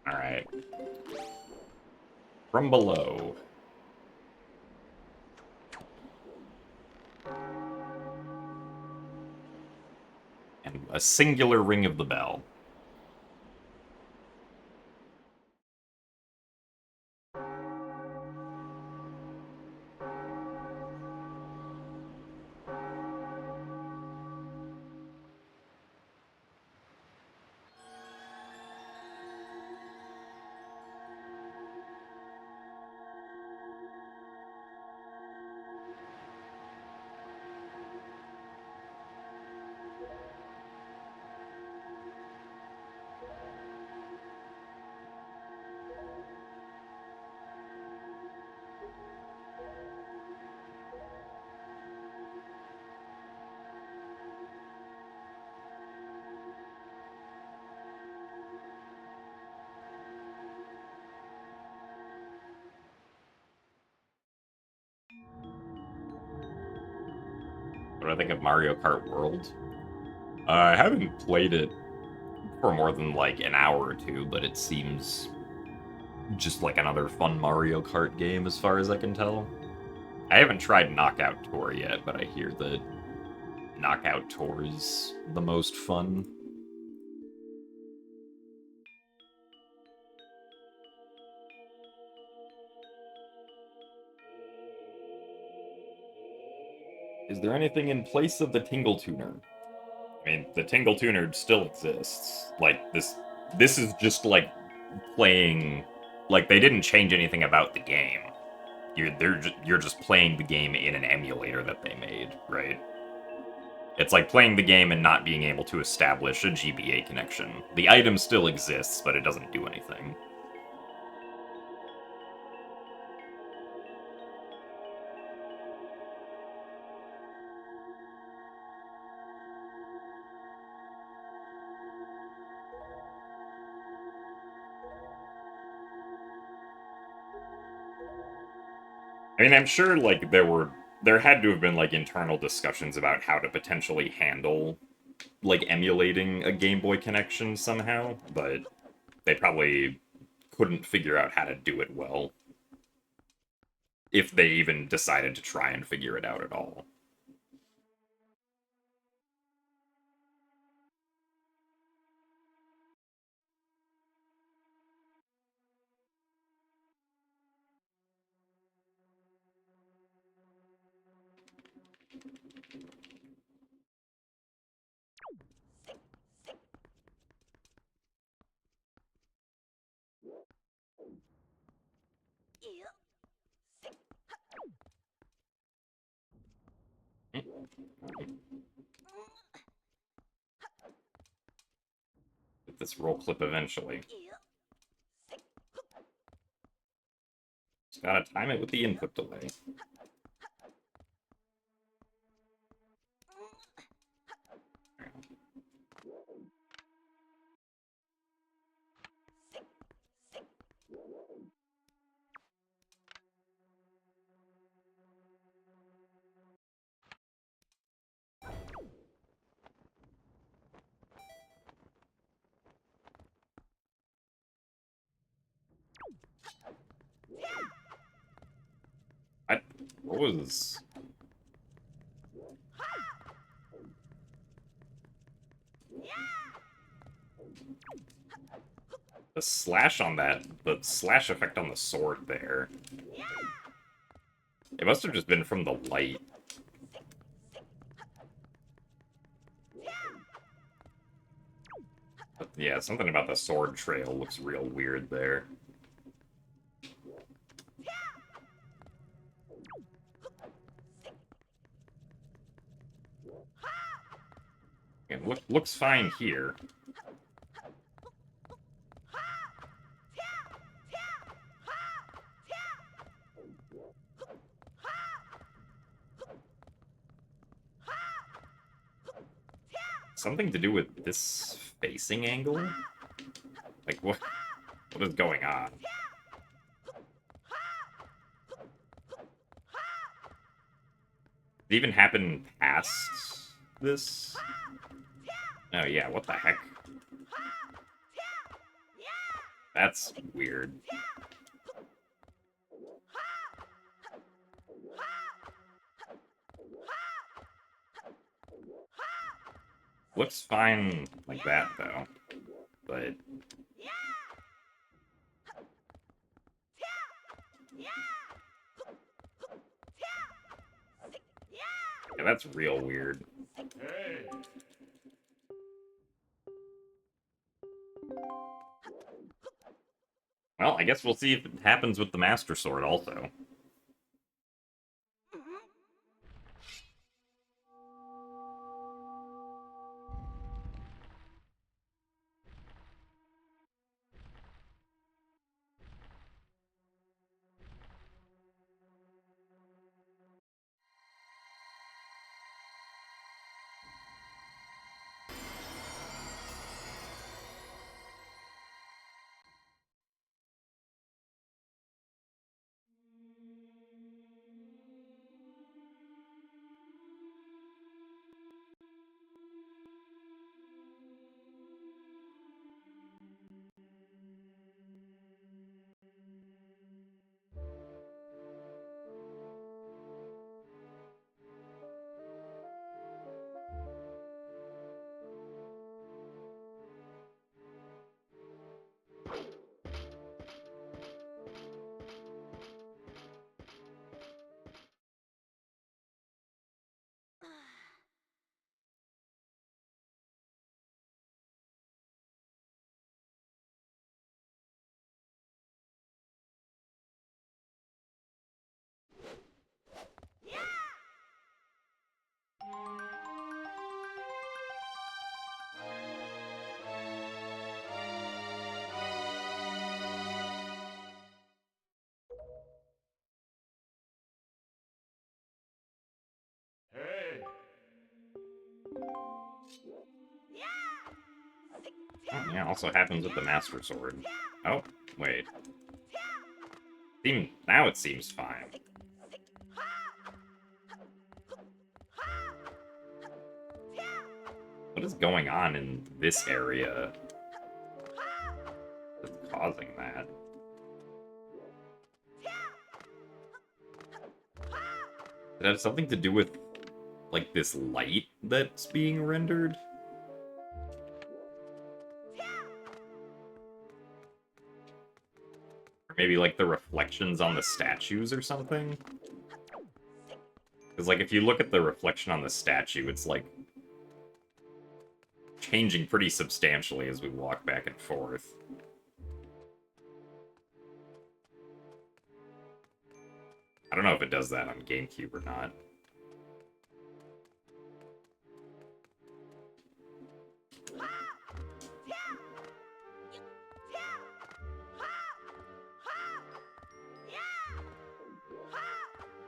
Alright. From below. A singular ring of the bell. What do I think of Mario Kart World? I haven't played it for more than like an hour or two, but it seems just like another fun Mario Kart game as far as I can tell. I haven't tried Knockout Tour yet, but I hear that Knockout Tour is the most fun. Is there anything in place of the Tingle Tuner? I mean, the Tingle Tuner still exists. Like this is just like playing. Like they didn't change anything about the game. You're just playing the game in an emulator that they made, right? It's like playing the game and not being able to establish a GBA connection. The item still exists, but it doesn't do anything. I mean, I'm sure like there had to have been like internal discussions about how to potentially handle like emulating a Game Boy connection somehow, but they probably couldn't figure out how to do it well, if they even decided to try and figure it out at all. Get this roll clip eventually. Just gotta time it with the input delay. What was... The slash on that, the slash effect on the sword there. It must have just been from the light. But yeah, something about the sword trail looks real weird there. It looks fine here. Something to do with this facing angle? Like, what is going on? Did it even happen past this? Oh yeah, what the heck? That's weird. Looks fine like that, though. But... yeah, that's real weird. Hey. Well, I guess we'll see if it happens with the Master Sword, also. Hey. Oh, yeah, also happens with the Master Sword. Oh, wait. Now it seems fine. What is going on in this area that's causing that? Did it have something to do with, like, this light that's being rendered? Or maybe, like, the reflections on the statues or something? Because, like, if you look at the reflection on the statue, it's, like, changing pretty substantially as we walk back and forth. I don't know if it does that on GameCube or not.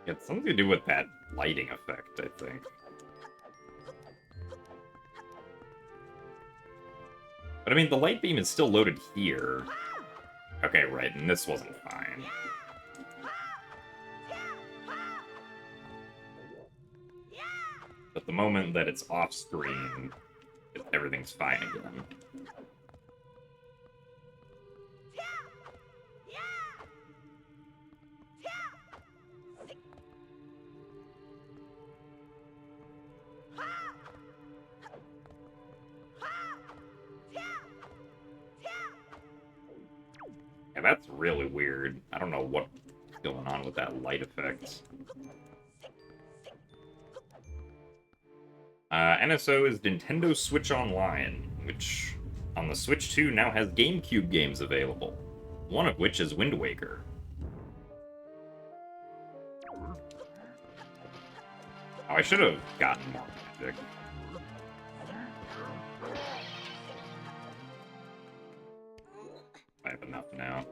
It's something to do with that lighting effect, I think. But I mean, the light beam is still loaded here. Okay, right, and this wasn't fine. But the moment that it's off screen, everything's fine again. Yeah, that's really weird. I don't know what's going on with that light effect. NSO is Nintendo Switch Online, which on the Switch 2 now has GameCube games available, one of which is Wind Waker. Oh, I should have gotten more magic. I have enough now.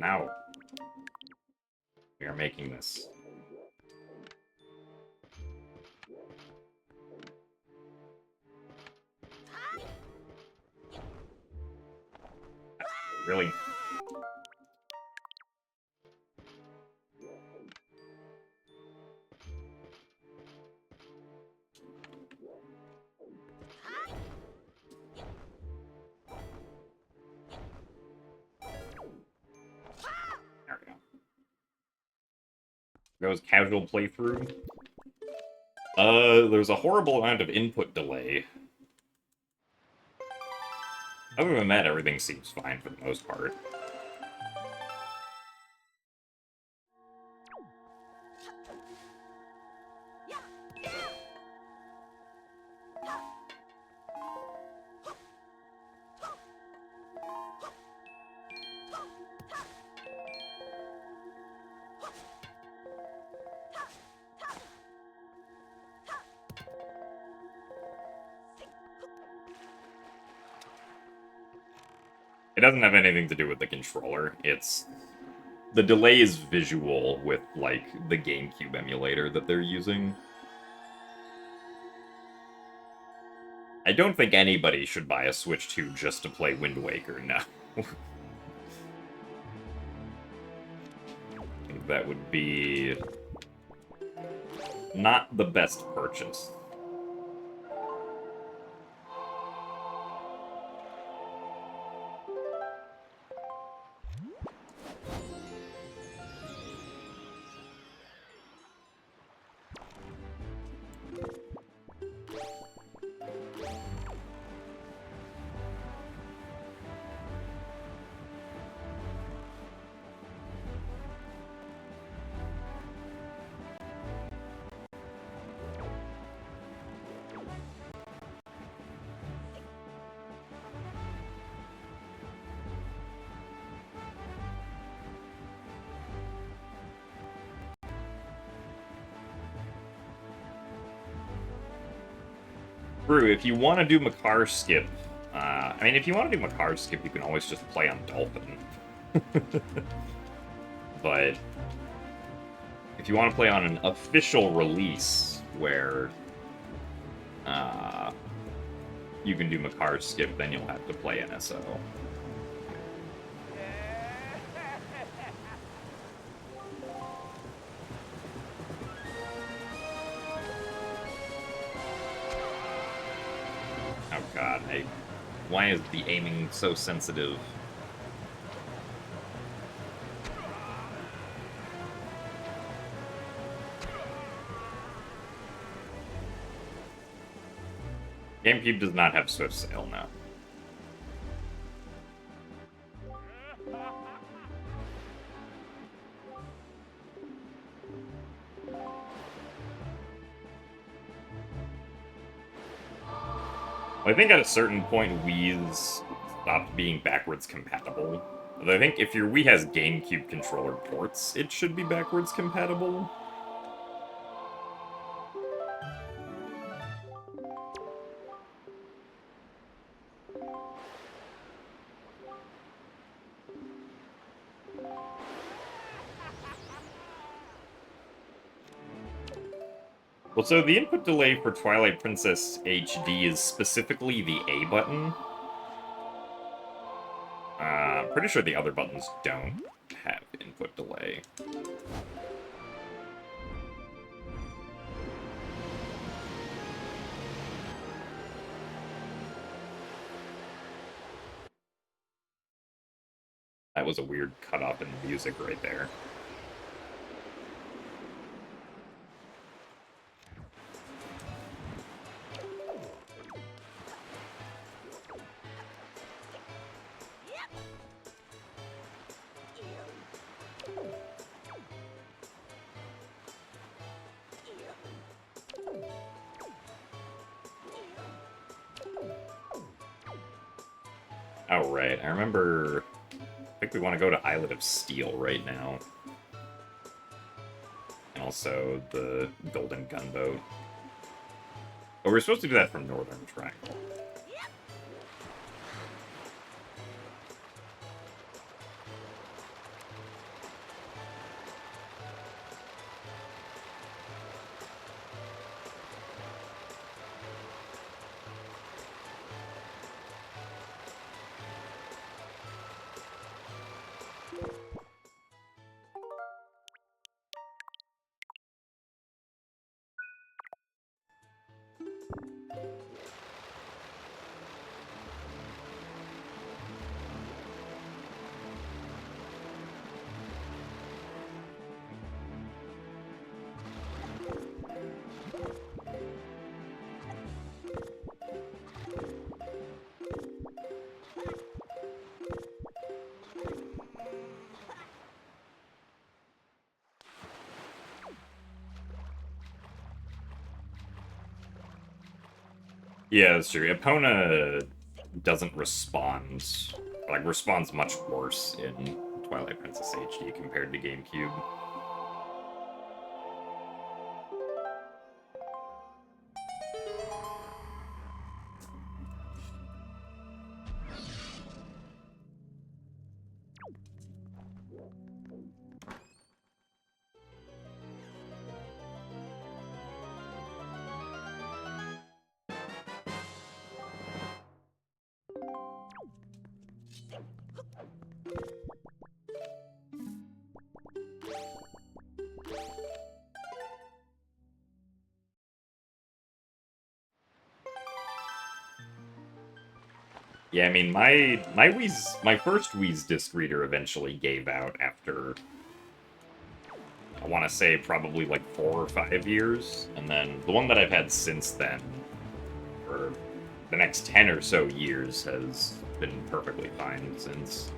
Now, we are making this. Really? That was casual playthrough. There's a horrible amount of input delay. Other than that, everything seems fine for the most part. It doesn't have anything to do with the controller. It's... The delay is visual with, like, the GameCube emulator that they're using. I don't think anybody should buy a Switch 2 just to play Wind Waker, no. That would be... not the best purchase. Brew, if you want to do Makar Skip, I mean, if you want to do Makar Skip, you can always just play on Dolphin. But if you want to play on an official release where you can do Makar Skip, then you'll have to play NSO. Oh god, why is the aiming so sensitive? GameCube does not have Swift Sail now. I think at a certain point Wii's stopped being backwards compatible. Although I think if your Wii has GameCube controller ports, it should be backwards compatible. Well, so the input delay for Twilight Princess HD is specifically the A button. Pretty sure the other buttons don't have input delay. That was a weird cutoff in the music right there. Oh, right. I remember... I think we want to go to Islet of Steel right now. And also the Golden Gunboat. But we're supposed to do that from Northern Triangle. Yeah, that's true. Epona doesn't respond, like, responds much worse in Twilight Princess HD compared to GameCube. Yeah, I mean, my first Wii's disc reader eventually gave out after, I want to say, probably like 4 or 5 years, and then the one that I've had since then, for the next 10 or so years, has been perfectly fine since.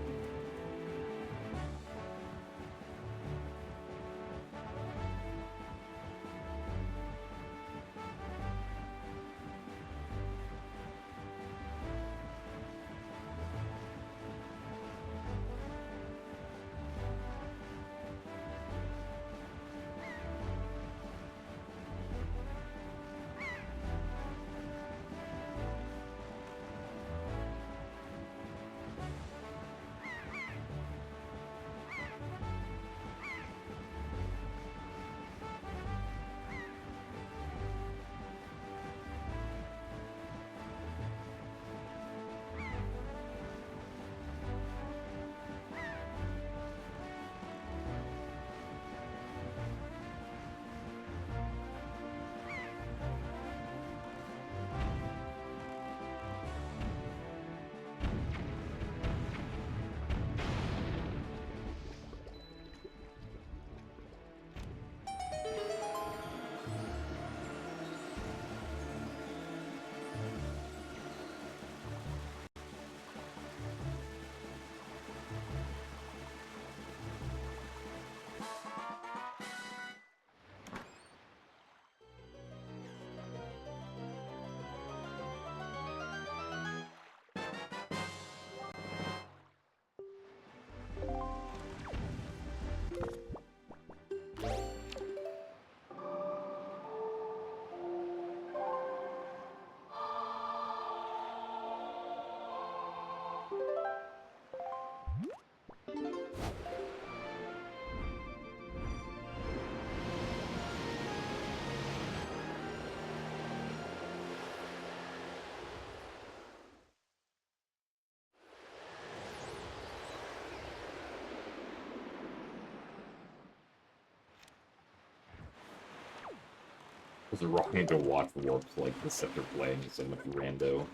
Was it wrong to watch warps like this after playing so much rando?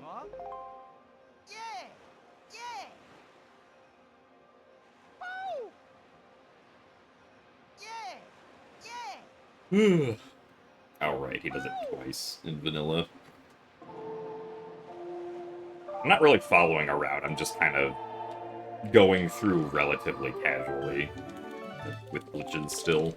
Huh? Yeah! Yeah! Woo! Yeah! Yeah! Oh, right, he does it twice in vanilla. I'm not really following a route, I'm just kind of going through relatively casually, with glitches still.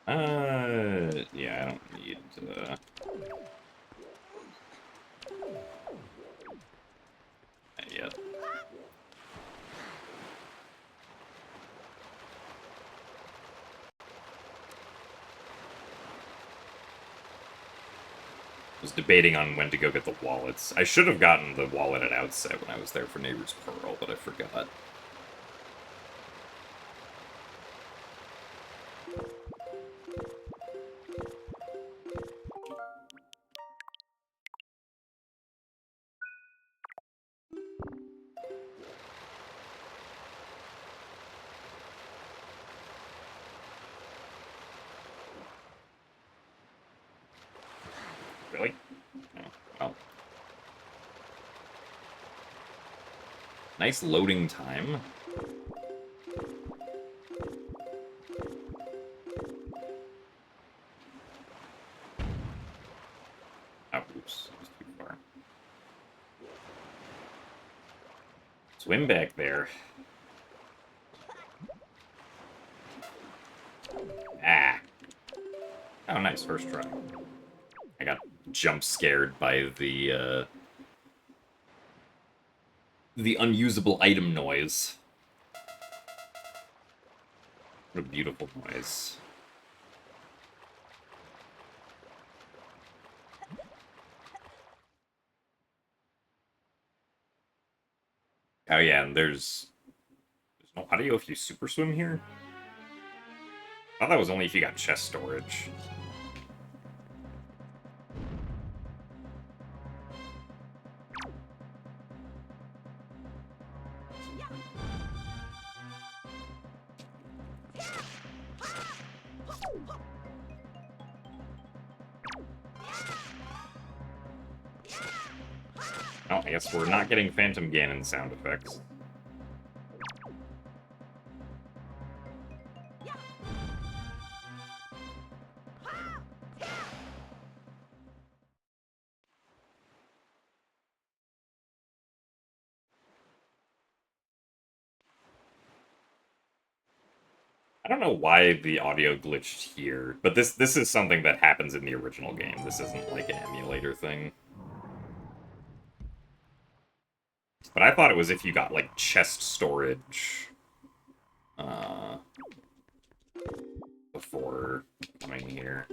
Yeah! Yeah, I don't need, that yet. Was debating on when to go get the wallets. I should have gotten the wallet at Outset when I was there for Neighbor's Pearl, but I forgot. Really? Oh, well. Nice loading time. Oh, oops. That was too far. Swim back there. Ah. Oh, nice. First try. I got jump scared by the unusable item noise. What a beautiful noise. Oh yeah, and there's no audio if you super swim here? I thought that was only if you got chest storage. Oh, I guess we're not getting Phantom Ganon sound effects. I don't know why the audio glitched here, but this is something that happens in the original game. This isn't like an emulator thing. But I thought it was if you got like chest storage uh, before coming here.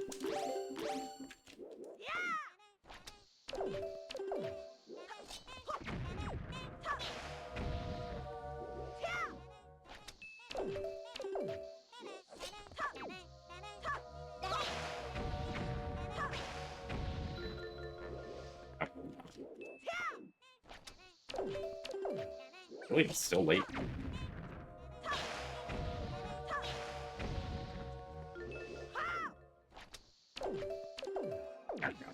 Really, it's still late. There we go.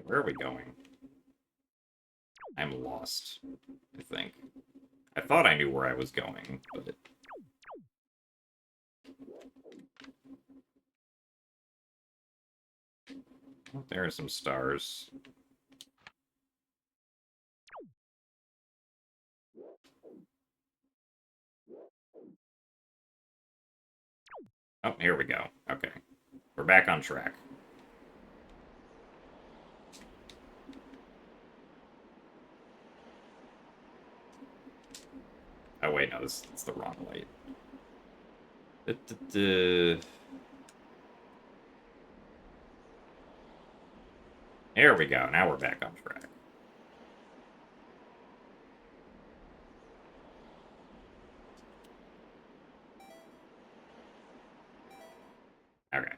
Where are we going? I'm lost, I think. I thought I knew where I was going, but... Oh, there are some stars. Oh, here we go. Okay. We're back on track. Oh, wait, no, it's the wrong light. There we go. Now we're back on track. Okay.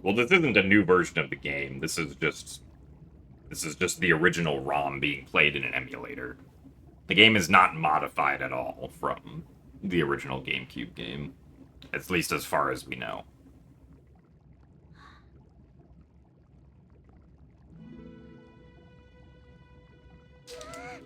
Well, this isn't a new version of the game. This is just the original ROM being played in an emulator. The game is not modified at all from the original GameCube game, at least as far as we know. Hi.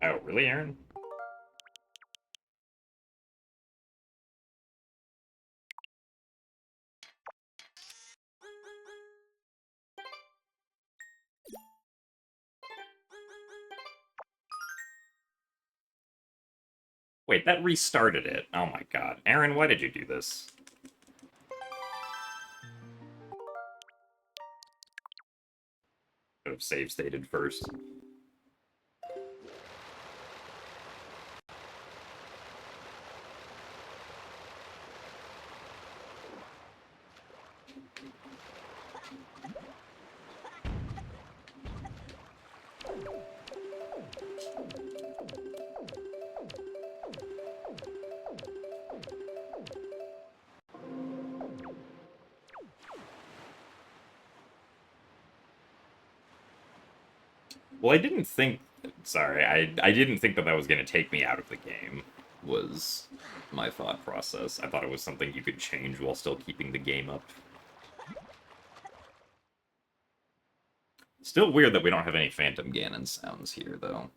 Oh, really, Aaron? Wait, that restarted it. Oh my god. Aaron, why did you do this? Should have save stated first. Well, I didn't think... Sorry, I didn't think that that was going to take me out of the game, was my thought process. I thought it was something you could change while still keeping the game up. Still weird that we don't have any Phantom Ganon sounds here, though.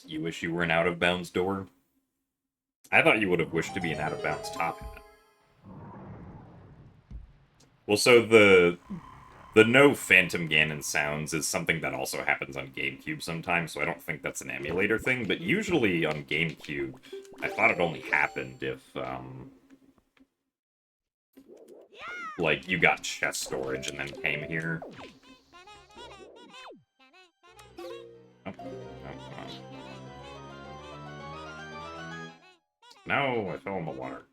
You wish you were an out-of-bounds door? I thought you would have wished to be an out-of-bounds top hat. Well, so the no Phantom Ganon sounds is something that also happens on GameCube sometimes, so I don't think that's an emulator thing, but usually on GameCube, I thought it only happened if, like, you got chest storage and then came here. Oh, come on. No, I fell in the water.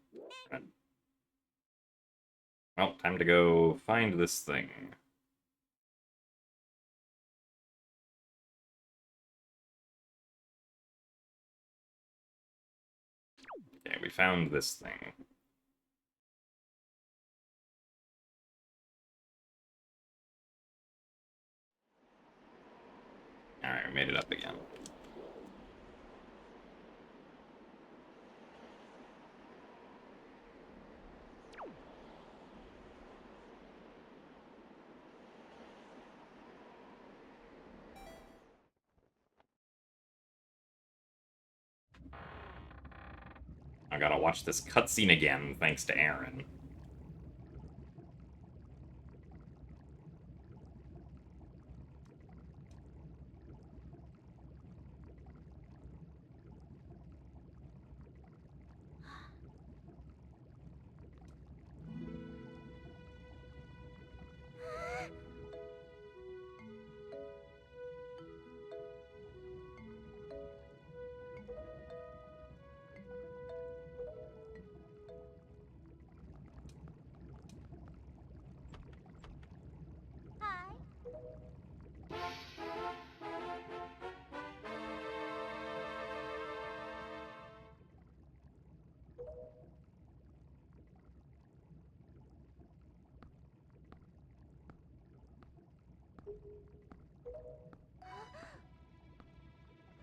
Well, time to go find this thing. Okay, we found this thing. Alright, we made it up again. I gotta watch this cutscene again, thanks to Aaron. Hi.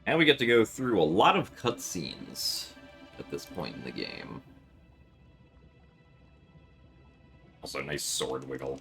And we get to go through a lot of cutscenes at this point in the game. Also, nice sword wiggle.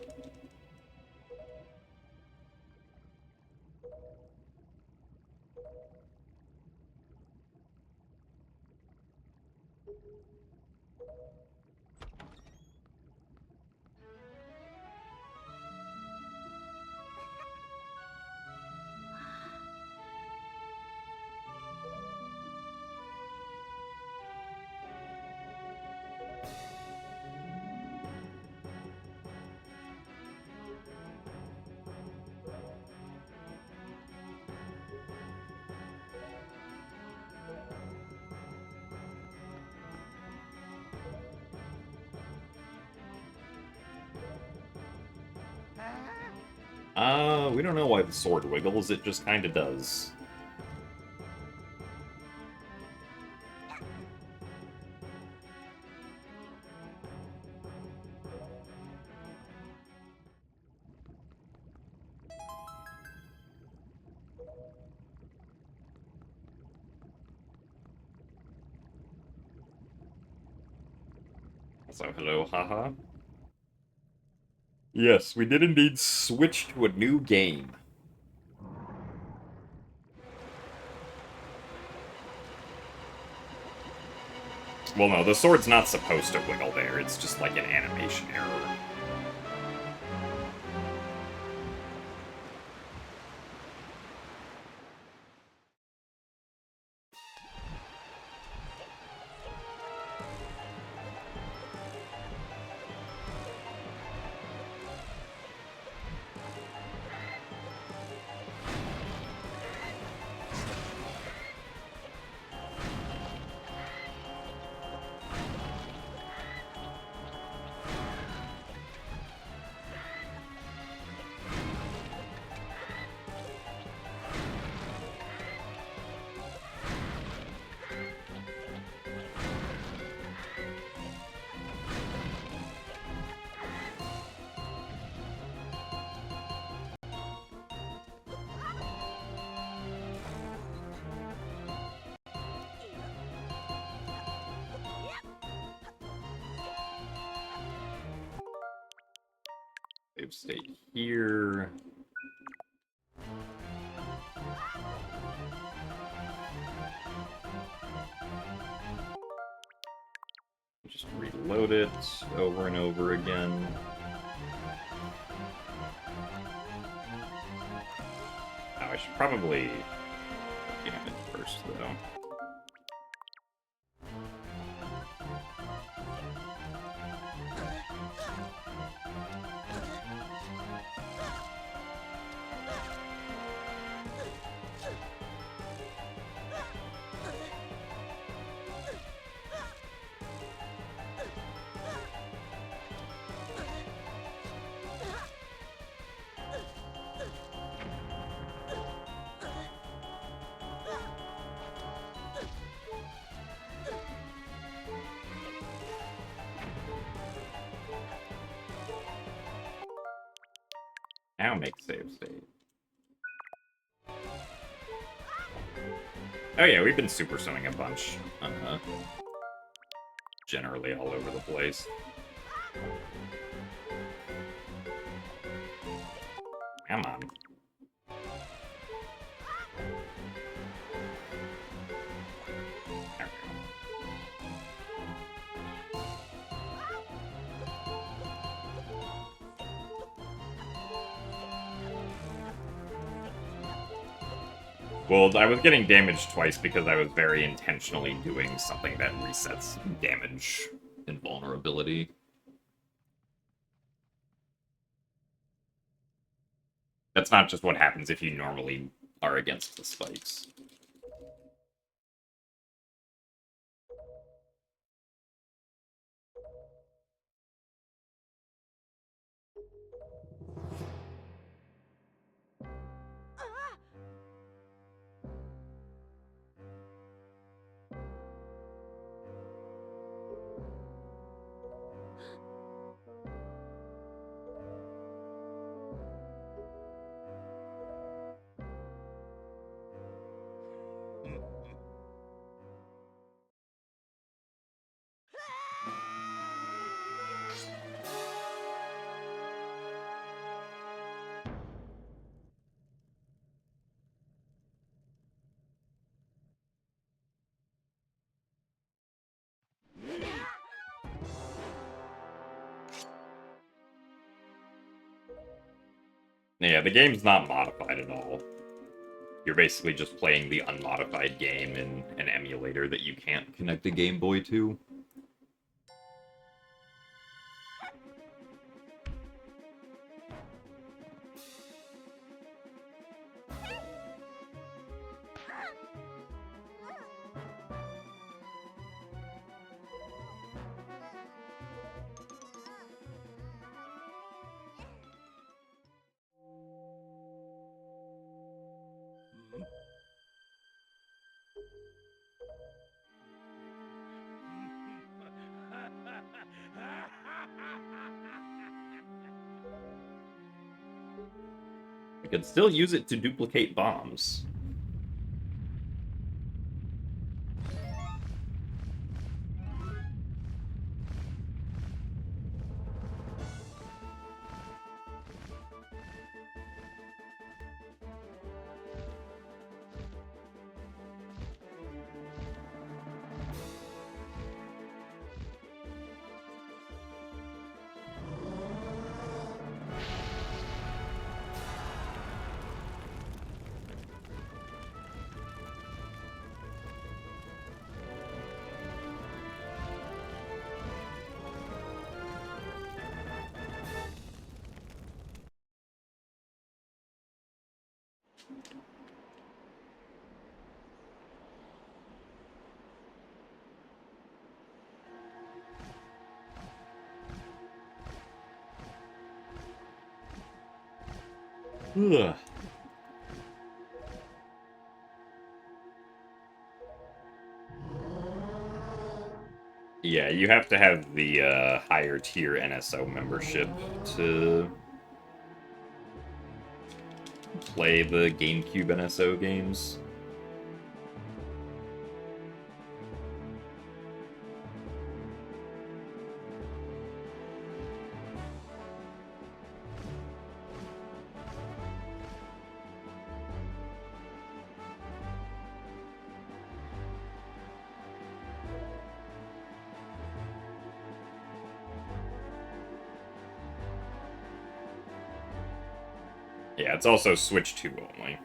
We don't know why the sword wiggles, it just kinda does. Also, hello, haha. Yes, we did indeed switch to a new game. Well, no, the sword's not supposed to wiggle there, it's just like an animation error. Save state here. Just reload it over and over again. Oh, I should probably get it first, though. Now make save state. Oh yeah, we've been super sewing a bunch. Generally all over the place. Come on. Well, I was getting damaged twice because I was very intentionally doing something that resets damage and vulnerability. That's not just what happens if you normally are against the spikes. Yeah, the game's not modified at all. You're basically just playing the unmodified game in an emulator that you can't connect a Game Boy to. You can still use it to duplicate bombs. Ugh. Yeah, you have to have the higher tier NSO membership to play the GameCube NSO games. Yeah, it's also Switch 2 only.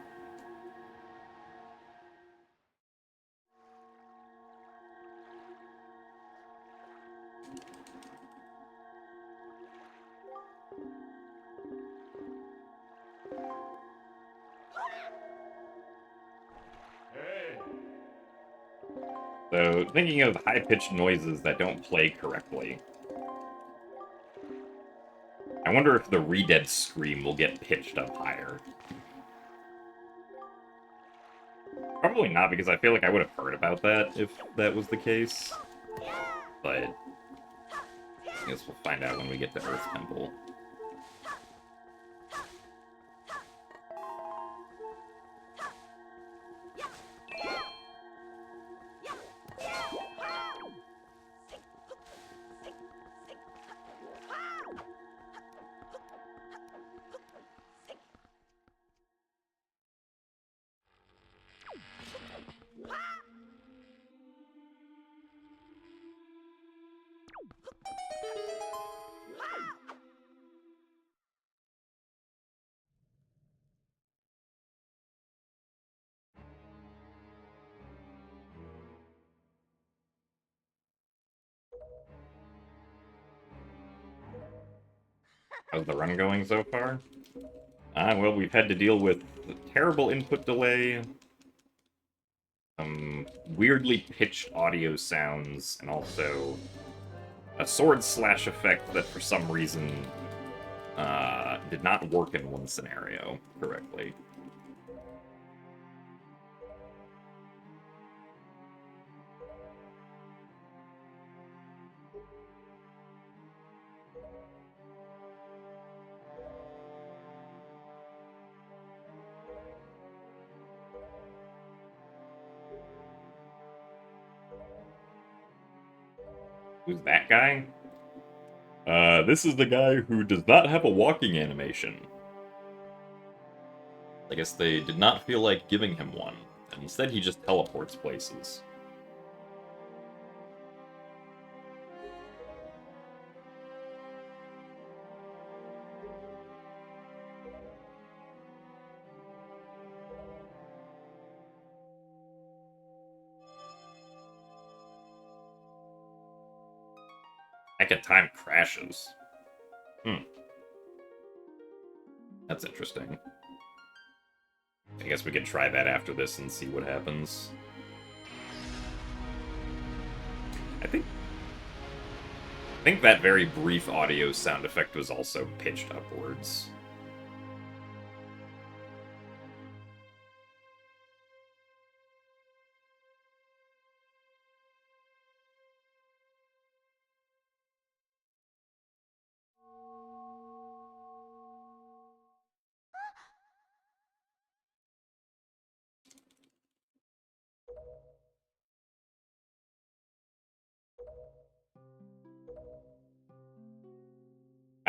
Hey. So, thinking of high-pitched noises that don't play correctly. I wonder if the Redead scream will get pitched up higher. Probably not, because I feel like I would have heard about that if that was the case. But I guess we'll find out when we get to Earth Temple. How's the run going so far? Well, we've had to deal with terrible input delay, weirdly pitched audio sounds, and also a sword slash effect that for some reason did not work in one scenario correctly. Who's that guy? This is the guy who does not have a walking animation. I guess they did not feel like giving him one, and instead he just teleports places. Heck of time crashes. Hmm. That's interesting. I guess we could try that after this and see what happens. I think that very brief audio sound effect was also pitched upwards.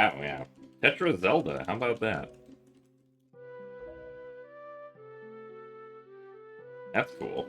Oh yeah. Tetra Zelda, how about that? That's cool.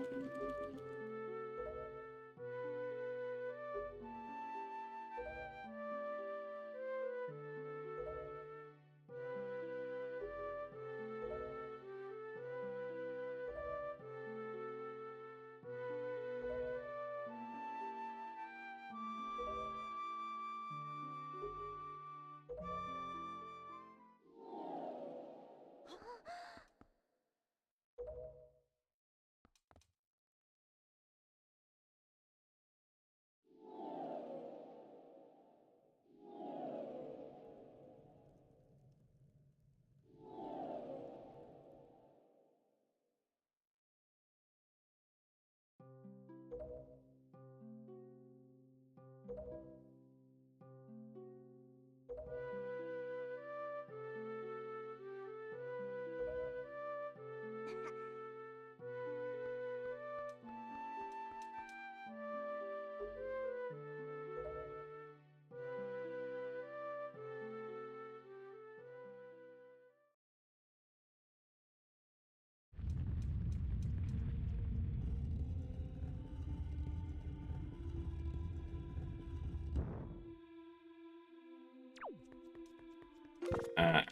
Alright,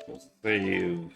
we'll save.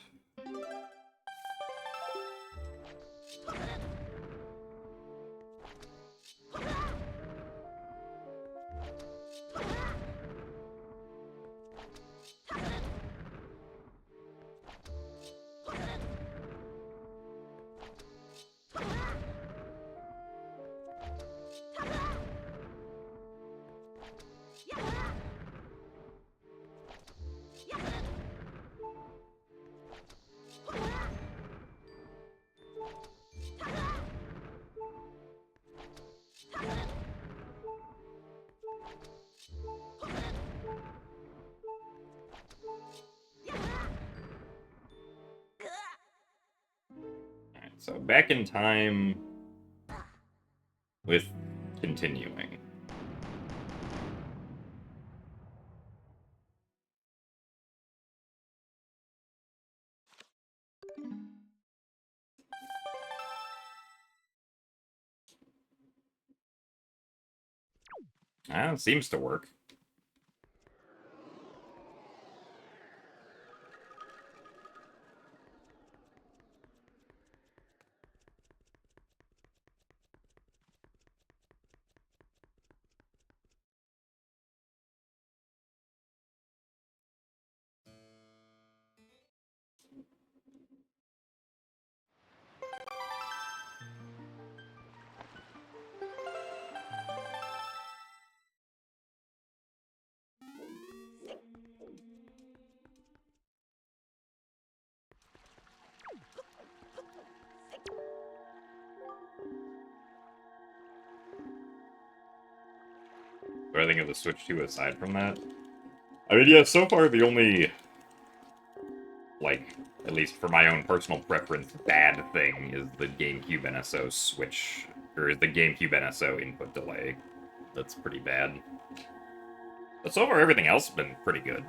Alright, so back in time with continuing. Ah, seems to work. Do I think of the Switch 2 aside from that? I mean, yeah, so far the only, like, at least for my own personal preference, bad thing is the GameCube NSO switch, or the GameCube NSO input delay. That's pretty bad. But so far everything else has been pretty good.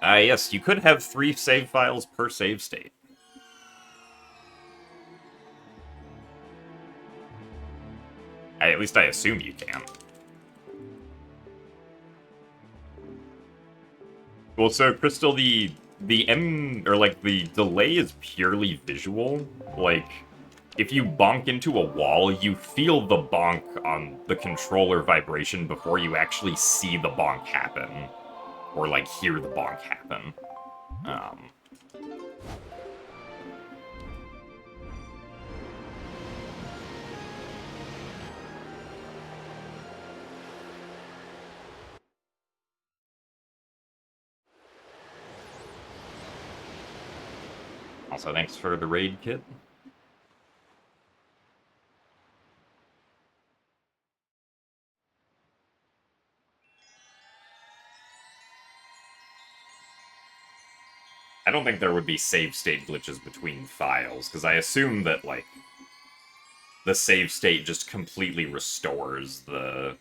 Yes, you could have 3 save files per save state. At least I assume you can. Well, so Crystal, the delay is purely visual. Like, if you bonk into a wall, you feel the bonk on the controller vibration before you actually see the bonk happen, or like hear the bonk happen. Also, thanks for the raid kit. I don't think there would be save state glitches between files, because I assume that, like, the save state just completely restores the,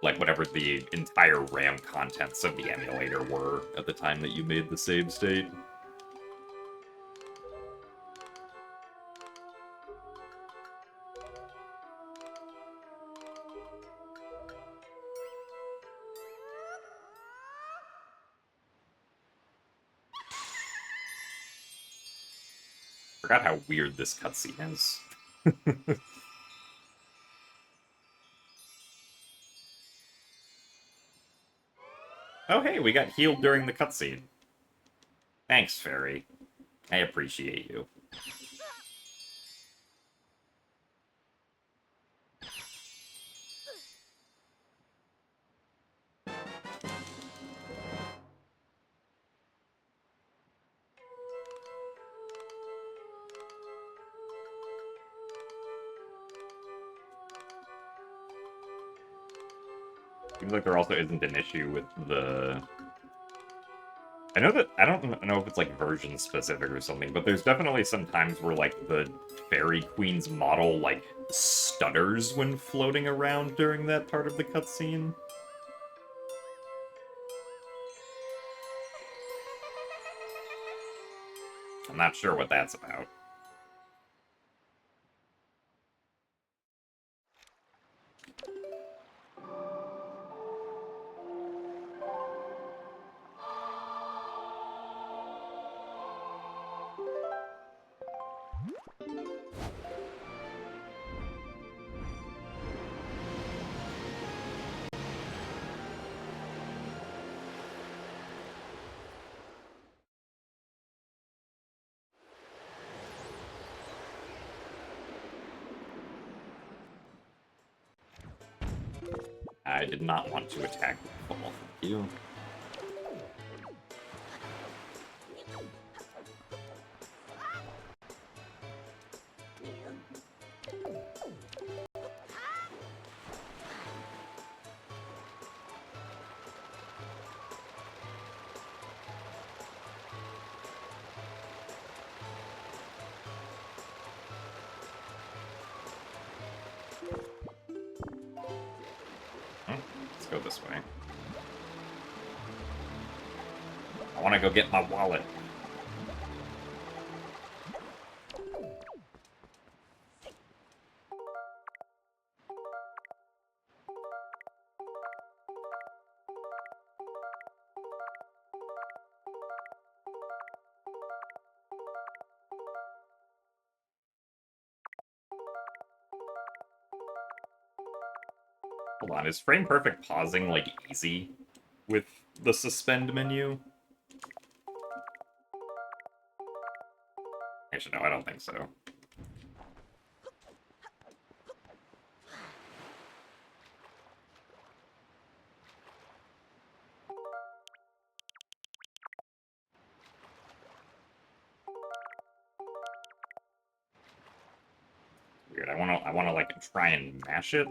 like, whatever the entire RAM contents of the emulator were at the time that you made the save state. Forgot how weird this cutscene is. Oh hey, we got healed during the cutscene. Thanks, Fairy. I appreciate you. Seems like there also isn't an issue with the... I know that, I don't know if it's like version specific or something, but there's definitely some times where like the Fairy Queen's model like stutters when floating around during that part of the cutscene. I'm not sure what that's about. I did not want to attack the ball. Thank you. Let's go this way. I want to go get my wallet. Hold on, is frame perfect pausing like easy with the suspend menu? Actually, no, I don't think so. Weird. I wanna like try and mash it.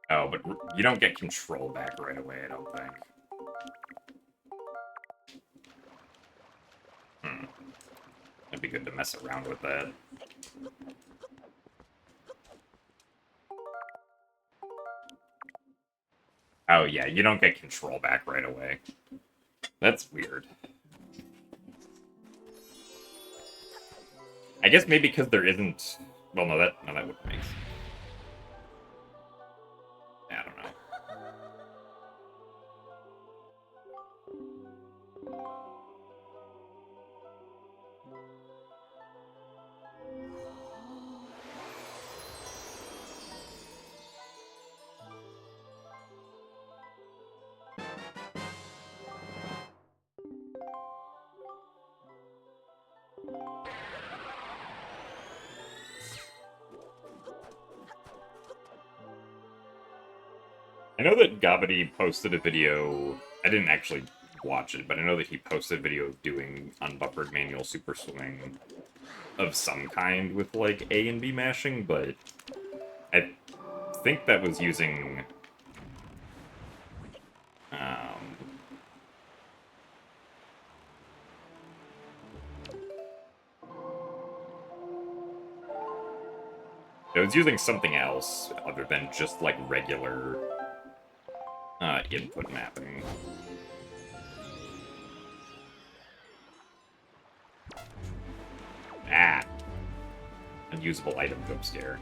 Oh, but you don't get control back right away, I don't think. It'd be good to mess around with that. Oh yeah, you don't get control back right away. That's weird. I guess maybe because there isn't... Well, no, that wouldn't make sense. I don't know. I know that Gavity posted a video... I didn't actually watch it, but I know that he posted a video of doing unbuffered manual super swing of some kind with, like, A and B mashing, but I think that was using... It was using something else other than just, like, regular input mapping. Ah! Unusable item jump scare.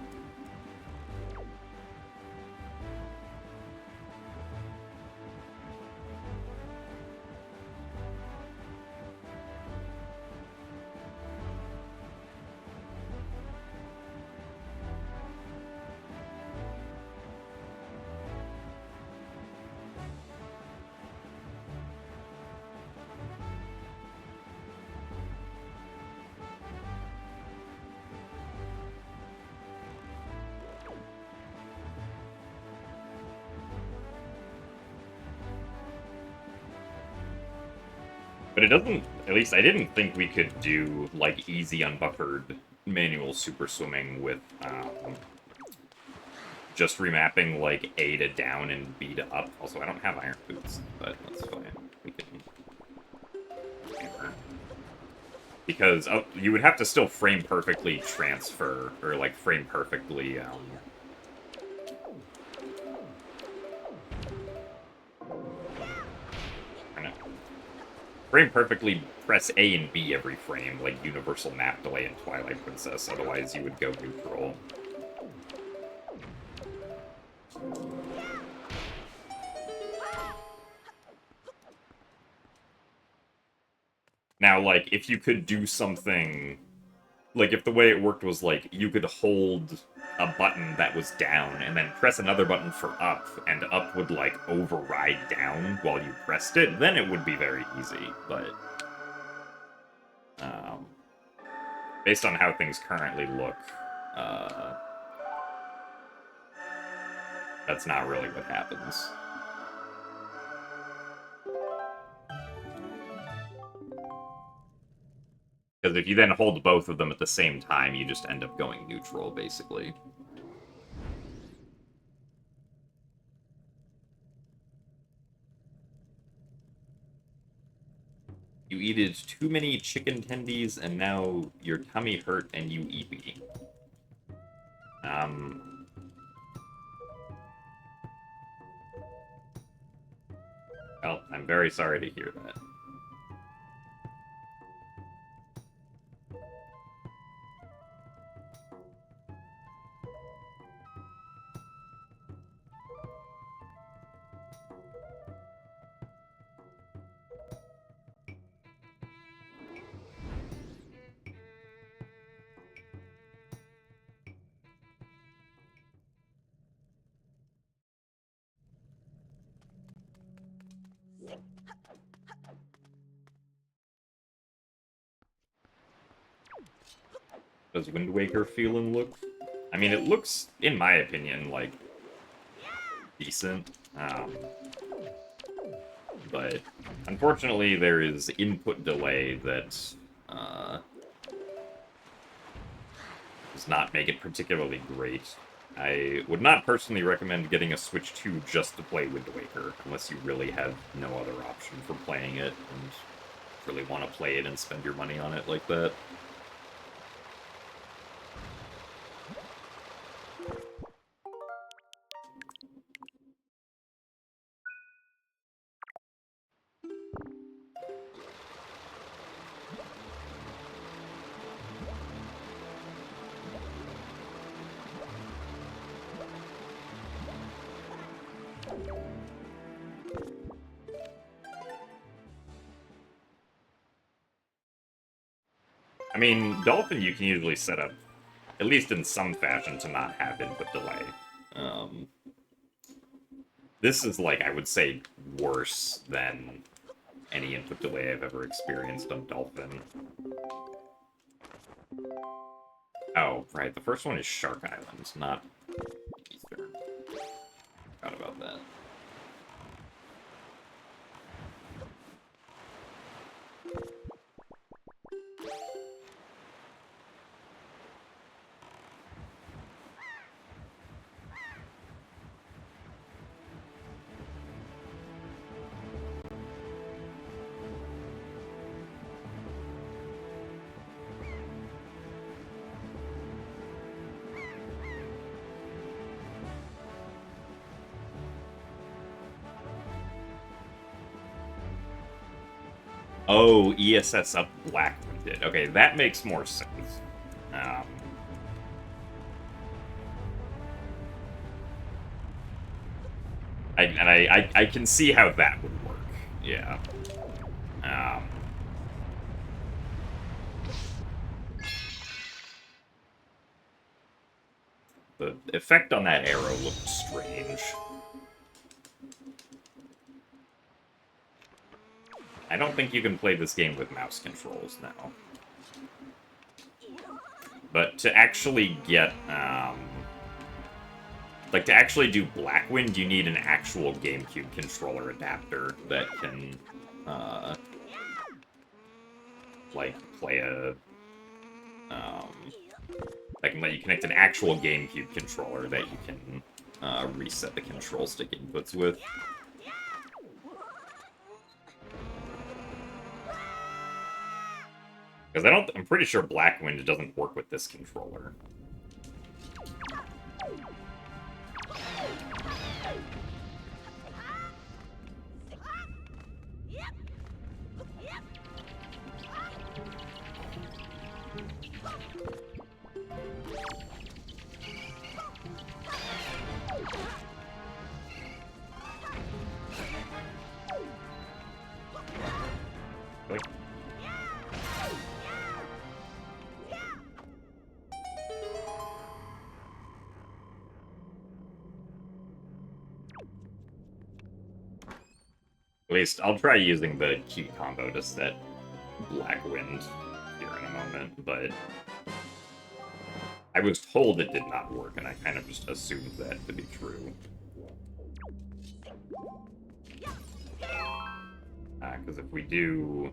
But it doesn't, at least I didn't think we could do, like, easy unbuffered manual super swimming with, just remapping, like, A to down and B to up. Also, I don't have iron boots, but that's fine. We can... Because you would have to still frame perfectly transfer, or, like, frame perfectly, I don't know. Frame perfectly press A and B every frame, like universal map delay in Twilight Princess, otherwise you would go neutral. Now, like, if you could do something... Like, if the way it worked was, like, you could hold a button that was down, and then press another button for up, and up would, like, override down while you pressed it, then it would be very easy, but... based on how things currently look, that's not really what happens. Because if you then hold both of them at the same time, you just end up going neutral, basically. You eated too many chicken tendies, and now your tummy hurt and you eat me. Well, I'm very sorry to hear that. Does Wind Waker feel and look? I mean, it looks, in my opinion, like, decent. But unfortunately, there is input delay that does not make it particularly great. I would not personally recommend getting a Switch 2 just to play Wind Waker, unless you really have no other option for playing it and really want to play it and spend your money on it like that. I mean, Dolphin you can usually set up, at least in some fashion, to not have input delay. This is, like, I would say, worse than any input delay I've ever experienced on Dolphin. Oh, right, the first one is Shark Island, not Eastern. Forgot about that. Oh, ESS up Blackwood did. Okay, that makes more sense. I can see how that would work. Yeah. The effect on that arrow looked strange. I don't think you can play this game with mouse controls now. But to actually get, like, to actually do Blackwind, you need an actual GameCube controller adapter that can, like, play a, that can let you connect an actual GameCube controller that you can reset the control stick inputs with. Because I'm pretty sure Blackwind doesn't work with this controller. Really? At least I'll try using the key combo to set Blackwind here in a moment, but I was told it did not work, and I kind of just assumed that to be true. Because if we do...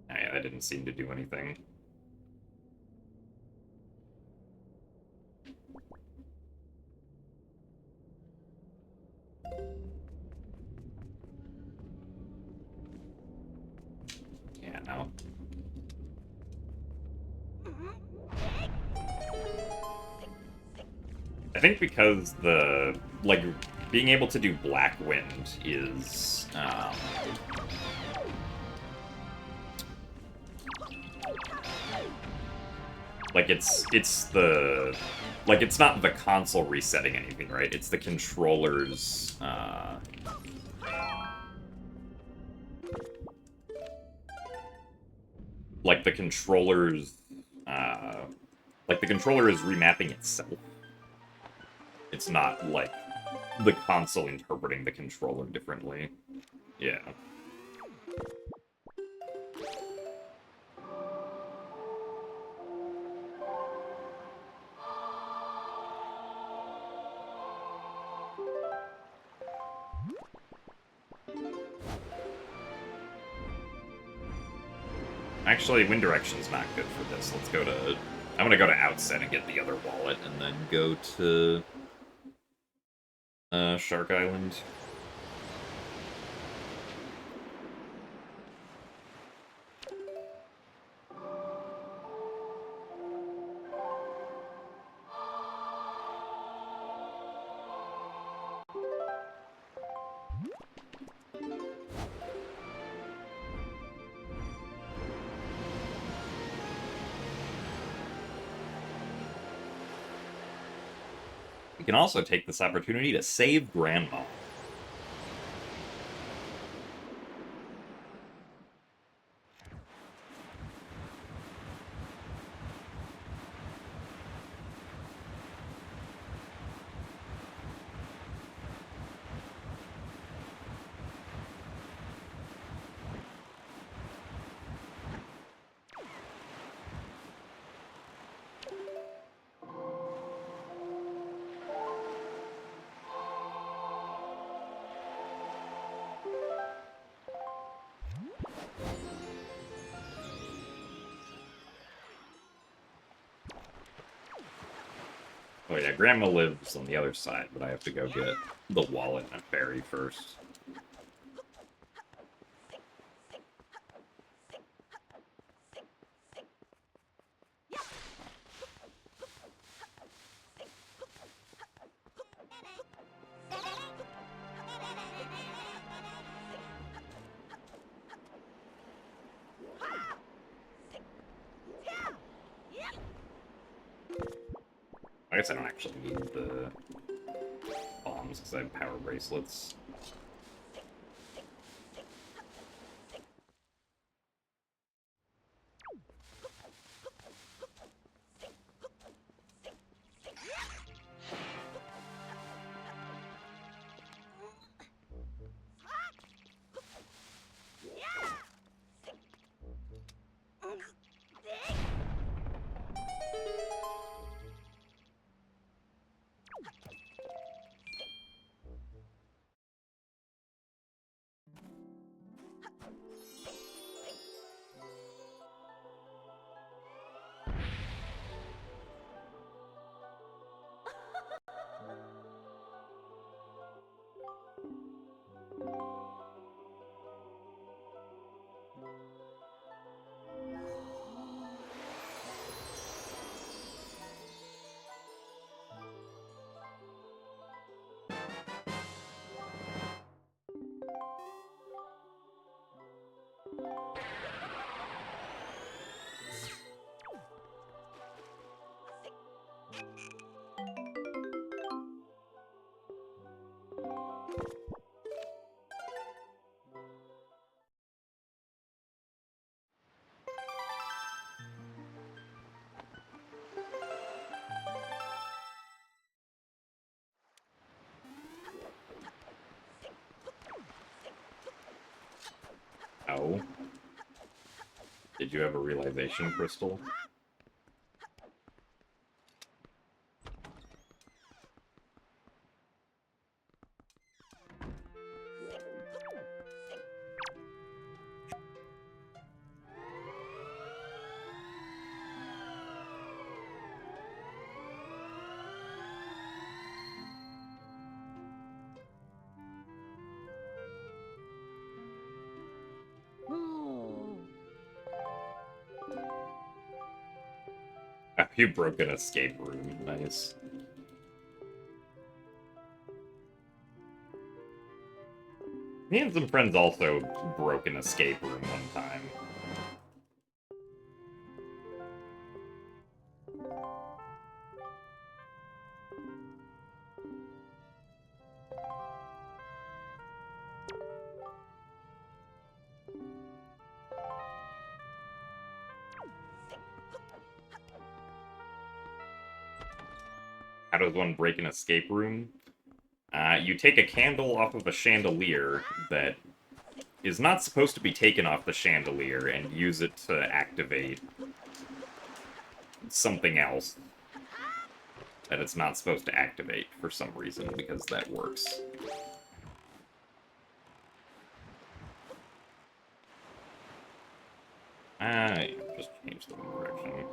Oh, yeah, that didn't seem to do anything. Yeah, no. I think because like, being able to do Blackwind is, like, it's not the console resetting anything, right? It's the controller's, like, the controller's, like, the controller is remapping itself. It's not, like, the console interpreting the controller differently. Yeah. Actually, Wind Direction's not good for this. Let's go to... I'm gonna go to Outset and get the other wallet, and then go to... Shark Island. We can also take this opportunity to save Grandma. Oh yeah, Grandma lives on the other side, but I have to go get the wallet and a ferry first. I guess I don't actually need the bombs because I have power bracelets. No. Did you have a realization, Crystal? Oh. Ah, you broke an escape room. Nice. Me and some friends also broke an escape room one time. How does one break an escape room? You take a candle off of a chandelier that is not supposed to be taken off the chandelier and use it to activate something else that it's not supposed to activate for some reason, because that works. Just change the direction.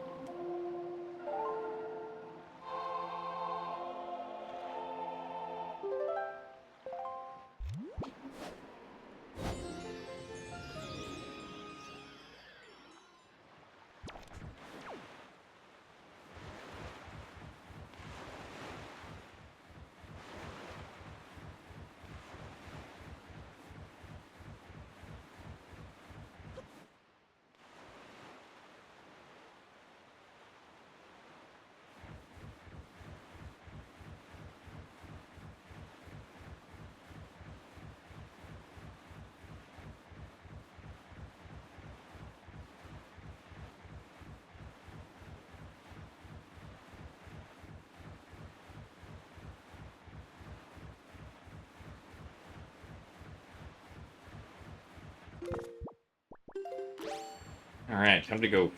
Alright, time to go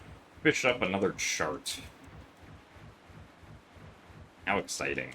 fish up another chart. How exciting.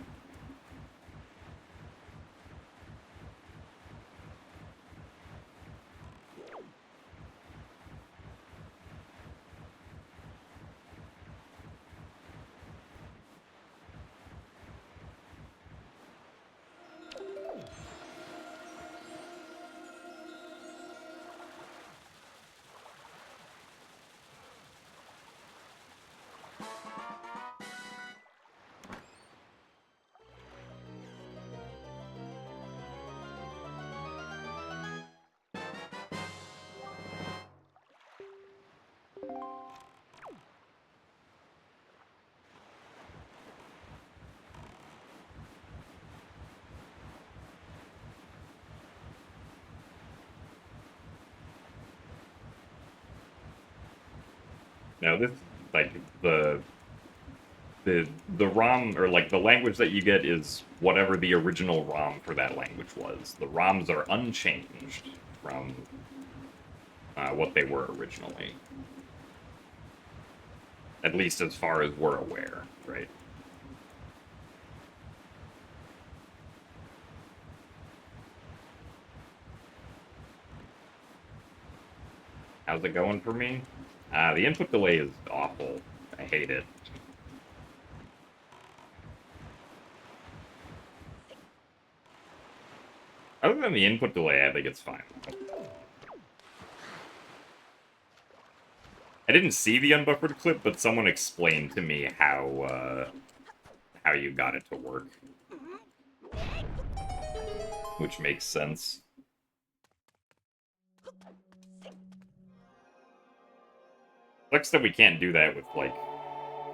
Now this, like, the ROM, or like the language that you get is whatever the original ROM for that language was. The ROMs are unchanged from what they were originally. At least as far as we're aware, right? How's it going for me? The input delay is awful. I hate it. Other than the input delay, I think it's fine. I didn't see the unbuffered clip, but someone explained to me how you got it to work. Which makes sense. Sucks that we can't do that with, like,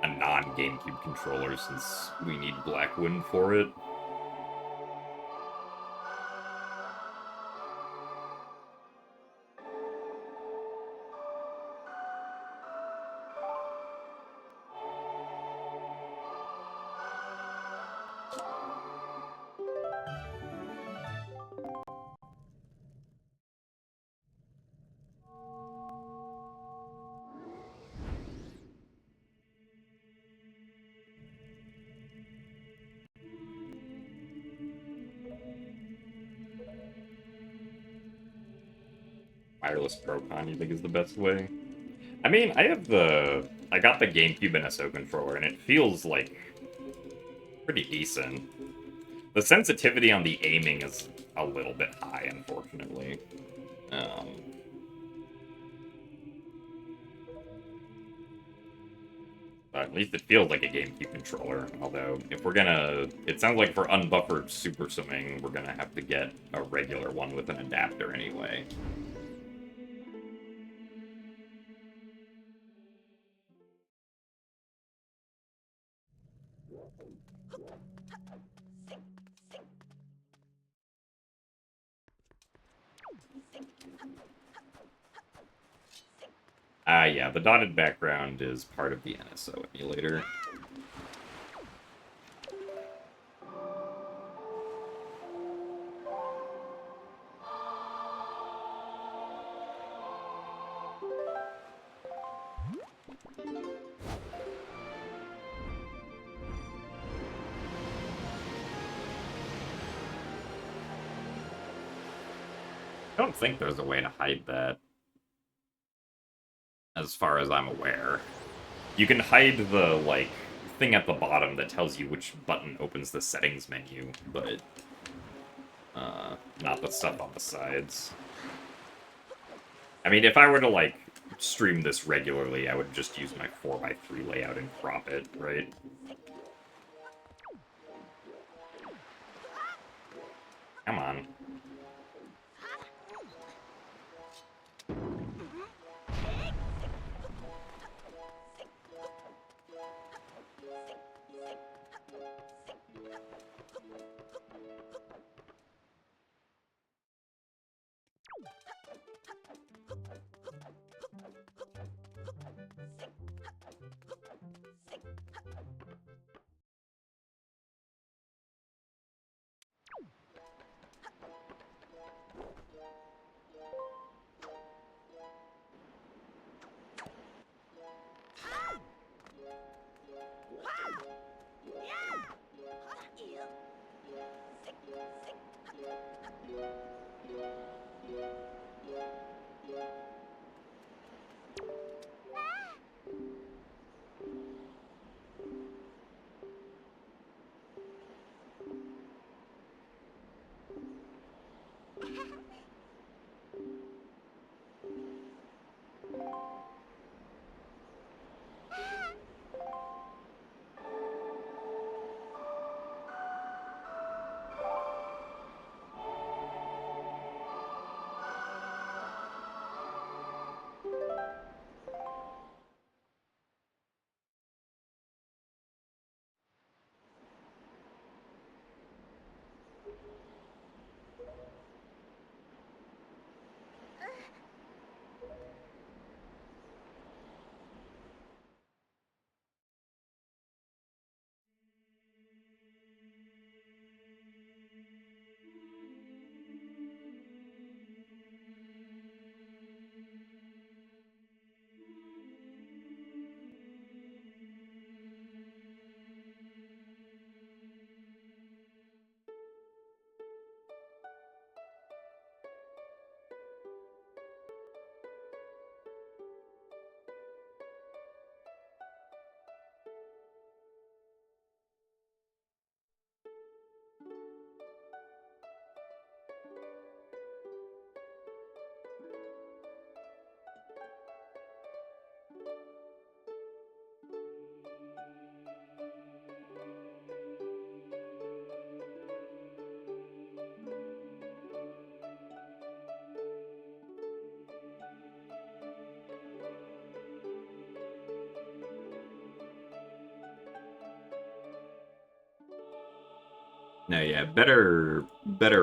a non-GameCube controller, since we need Blackwind for it. Wireless Pro-Con, you think is the best way? I mean, I got the GameCube NSO controller, and it feels, like, pretty decent. The sensitivity on the aiming is a little bit high, unfortunately. Um, but at least it feels like a GameCube controller. Although, if we're gonna... It sounds like for unbuffered Super Swimming, we're gonna have to get a regular one with an adapter anyway. Yeah, the dotted background is part of the NSO emulator. I don't think there's a way to hide that, as far as I'm aware. You can hide the, like, thing at the bottom that tells you which button opens the settings menu, but not the stuff on the sides. I mean, if I were to, like, stream this regularly, I would just use my 4x3 layout and crop it, right? Come on. No, yeah, better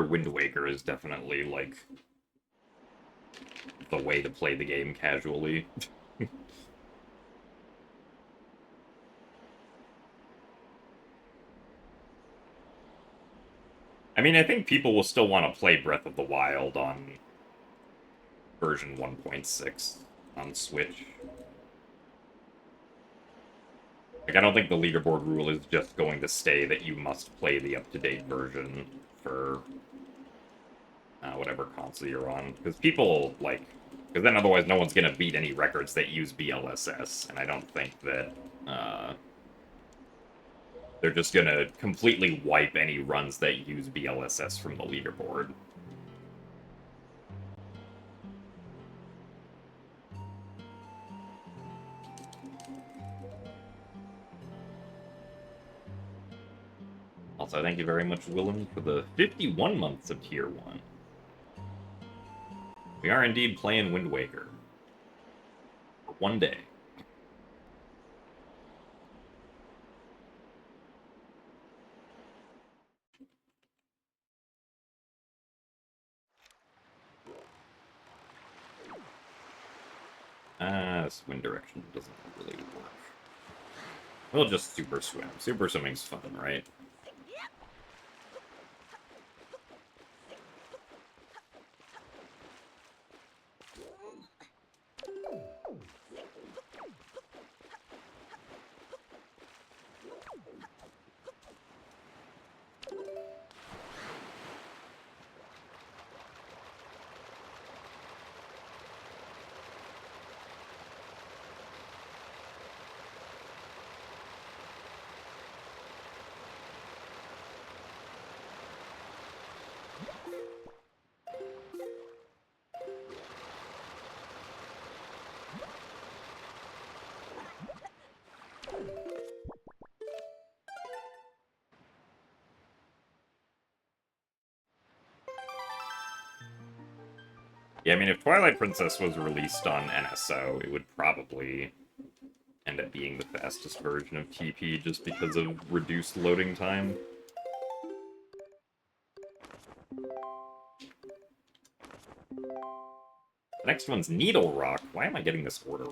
Wind Waker is definitely, like, the way to play the game casually. I mean, I think people will still want to play Breath of the Wild on version 1.6 on Switch. Like, I don't think the leaderboard rule is just going to stay that you must play the up-to-date version for whatever console you're on. Because people, like, Because then otherwise no one's going to beat any records that use BLSS, and I don't think that they're just going to completely wipe any runs that use BLSS from the leaderboard. Also, thank you very much, Willem, for the 51 months of Tier 1. We are indeed playing Wind Waker. For one day. This wind direction doesn't really work. We'll just super swim. Super swimming's fun, right? Yeah, I mean, if Twilight Princess was released on NSO, it would probably end up being the fastest version of TP just because of reduced loading time. The next one's Needle Rock. Why am I getting this order?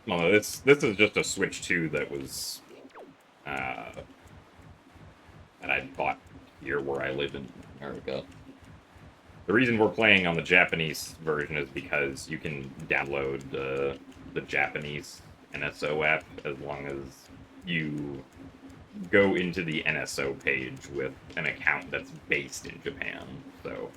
Well, this is just a Switch 2 that was that I bought here where I live in America. The reason we're playing on the Japanese version is because you can download the Japanese NSO app as long as you go into the NSO page with an account that's based in Japan. So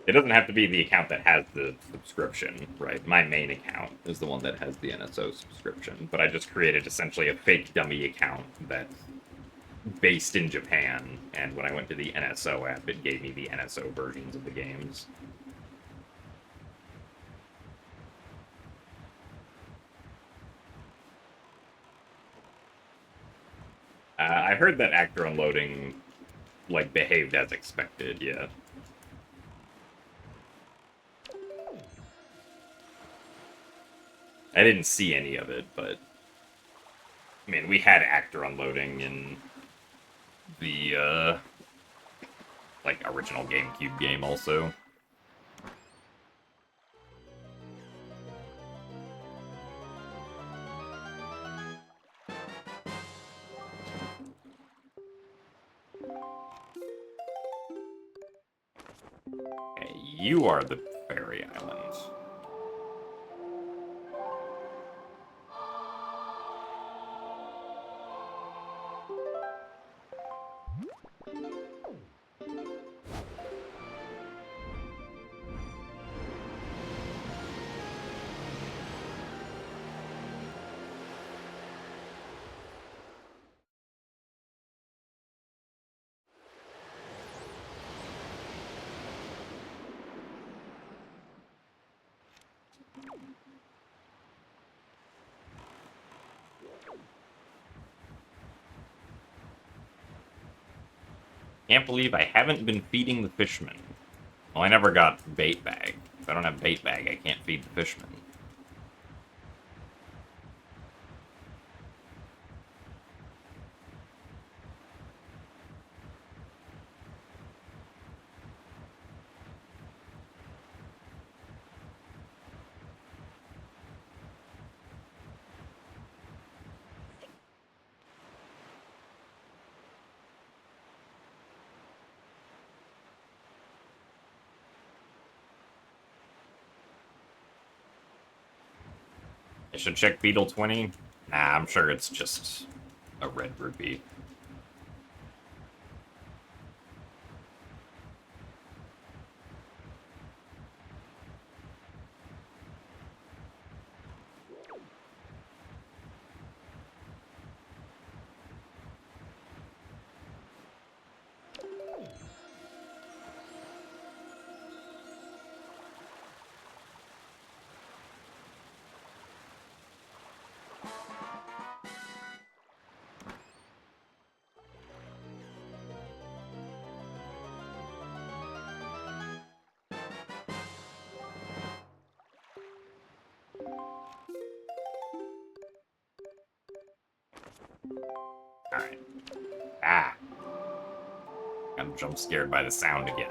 it doesn't have to be the account that has the subscription, right? My main account is the one that has the NSO subscription, but I just created essentially a fake dummy account that's based in Japan, and when I went to the NSO app, it gave me the NSO versions of the games. I heard that actor unloading, like, behaved as expected, yeah. I didn't see any of it, but I mean, we had actor unloading in the like original GameCube game also. Okay, you are the fairy island. Can't believe I haven't been feeding the fishmen. Well, I never got bait bag. If I don't have bait bag, I can't feed the fishmen. I should check Beetle 20? Nah, I'm sure it's just a red rupee. Alright. Ah. I'm jump scared by the sound again.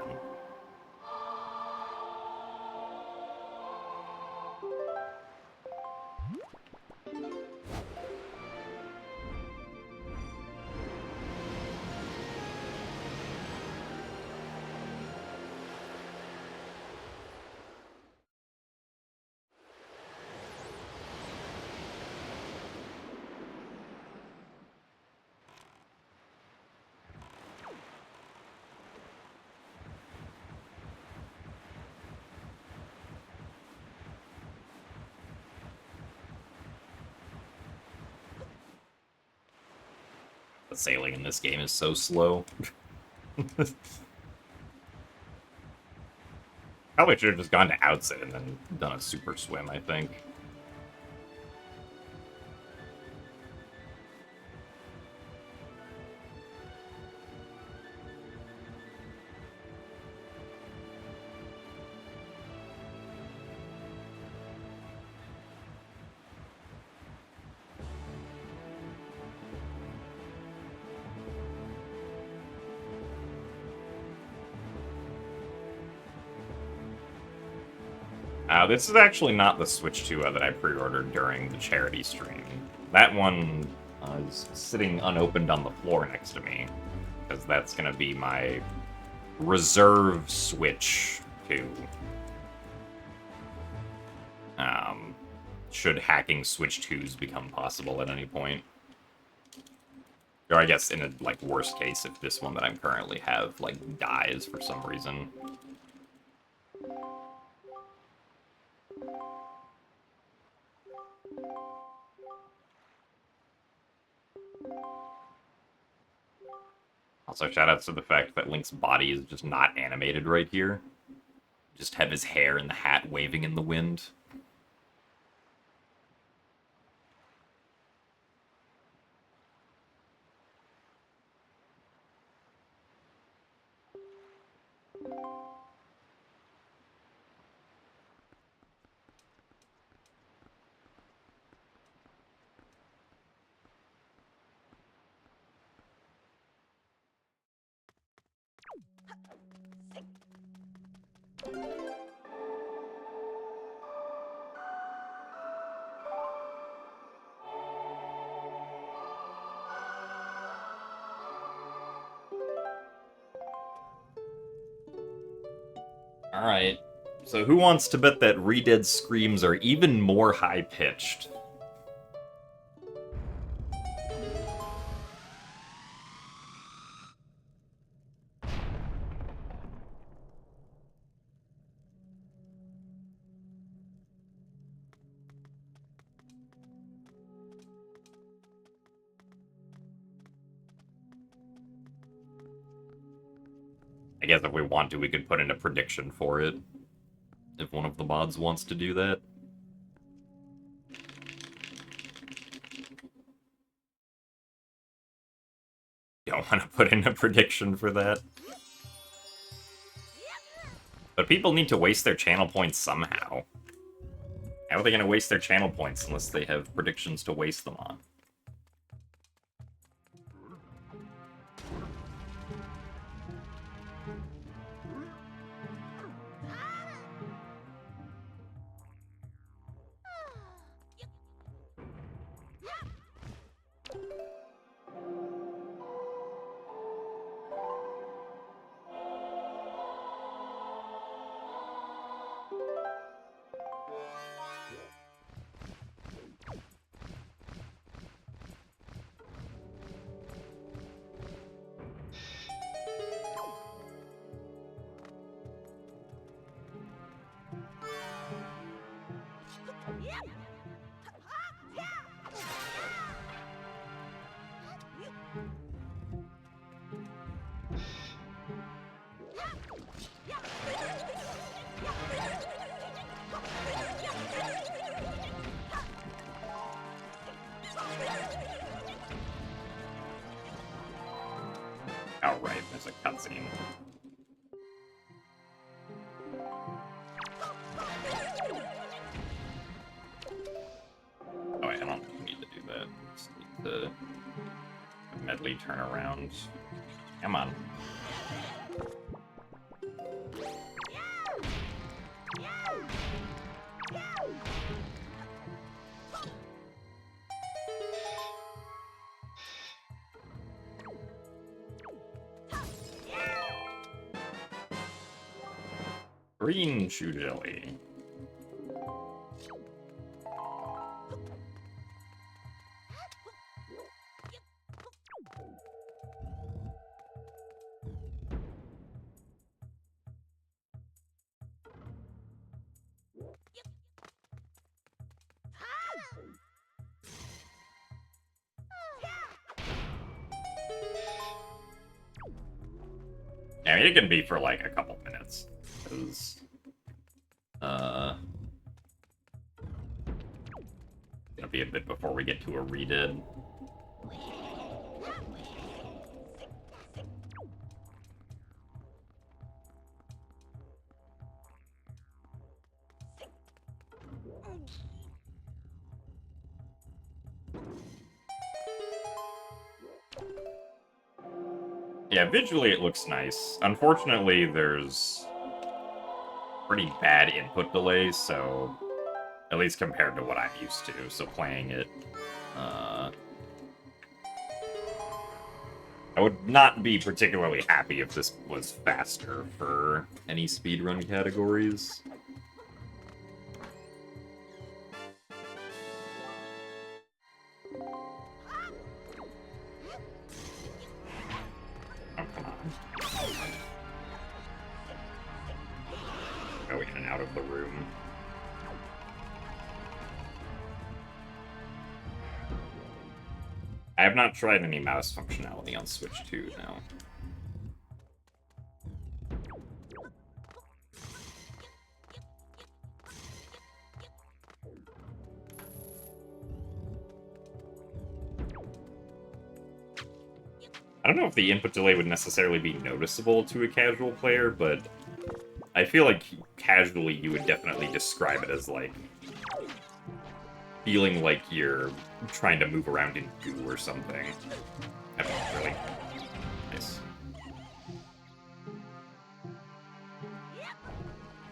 The sailing in this game is so slow. Probably should have just gone to outset and then done a super swim, I think. This is actually not the Switch 2 that I pre-ordered during the charity stream. That one is sitting unopened on the floor next to me, because that's going to be my reserve Switch 2. Should hacking Switch 2s become possible at any point. Or I guess in a, like, worst case, if this one that I currently have, like, dies for some reason. Also, shoutouts to the fact that Link's body is just not animated right here. Just have his hair and the hat waving in the wind. Alright. So who wants to bet that Redead's screams are even more high-pitched? I guess if we want to, we could put in a prediction for it. If one of the mods wants to do that. don't want to put in a prediction for that. But people need to waste their channel points somehow. How are they going to waste their channel points unless they have predictions to waste them on? Oh, right, there's a cutscene. Oh, wait, I don't need to do that. Just need to medley turn around. Come on. Green shoe jelly. I mean, it can be for like a couple minutes. Because, it'll be a bit before we get to a redid. Yeah, visually it looks nice. Unfortunately, there's pretty bad input delays, so at least compared to what I'm used to, so playing it, I would not be particularly happy if this was faster for any speedrun categories. Oh, come on. Go in and out of the room. I have not tried any mouse functionality on Switch 2 now. I don't know if the input delay would necessarily be noticeable to a casual player, but I feel like casually you would definitely describe it as, like, feeling like you're trying to move around in goo or something. That's really nice.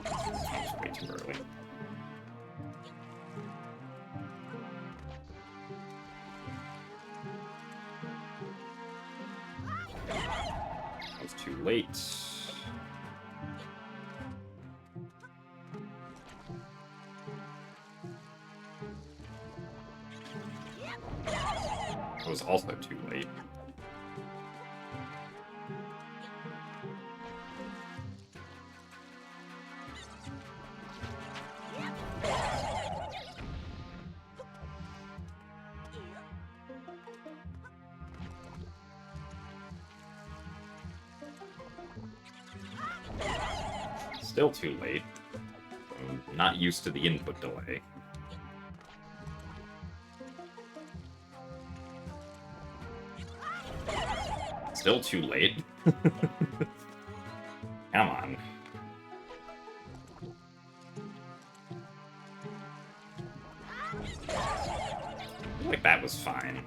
It's way too early. That was too late. It was also too late. Still too late. I'm not used to the input delay. Still too late? Come on. I feel like that was fine.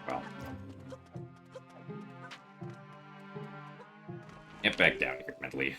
Well. Get back down here, Medley.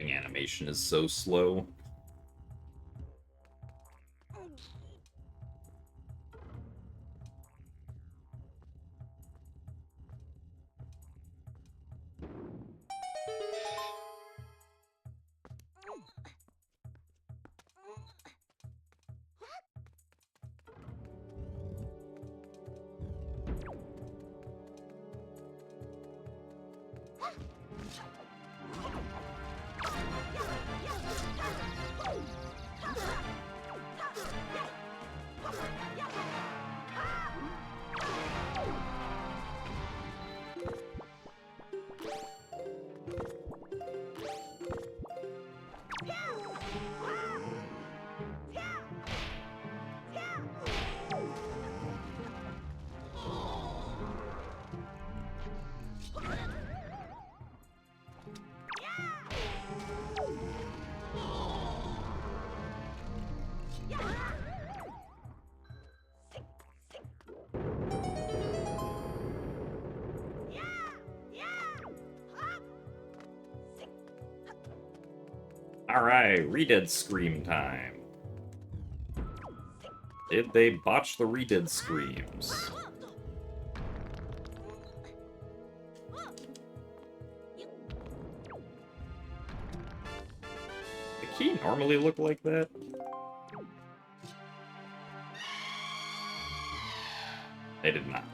The animation is so slow. Alright, Redead Scream time. Did they botch the Redead Screams? The key normally look like that? They did not.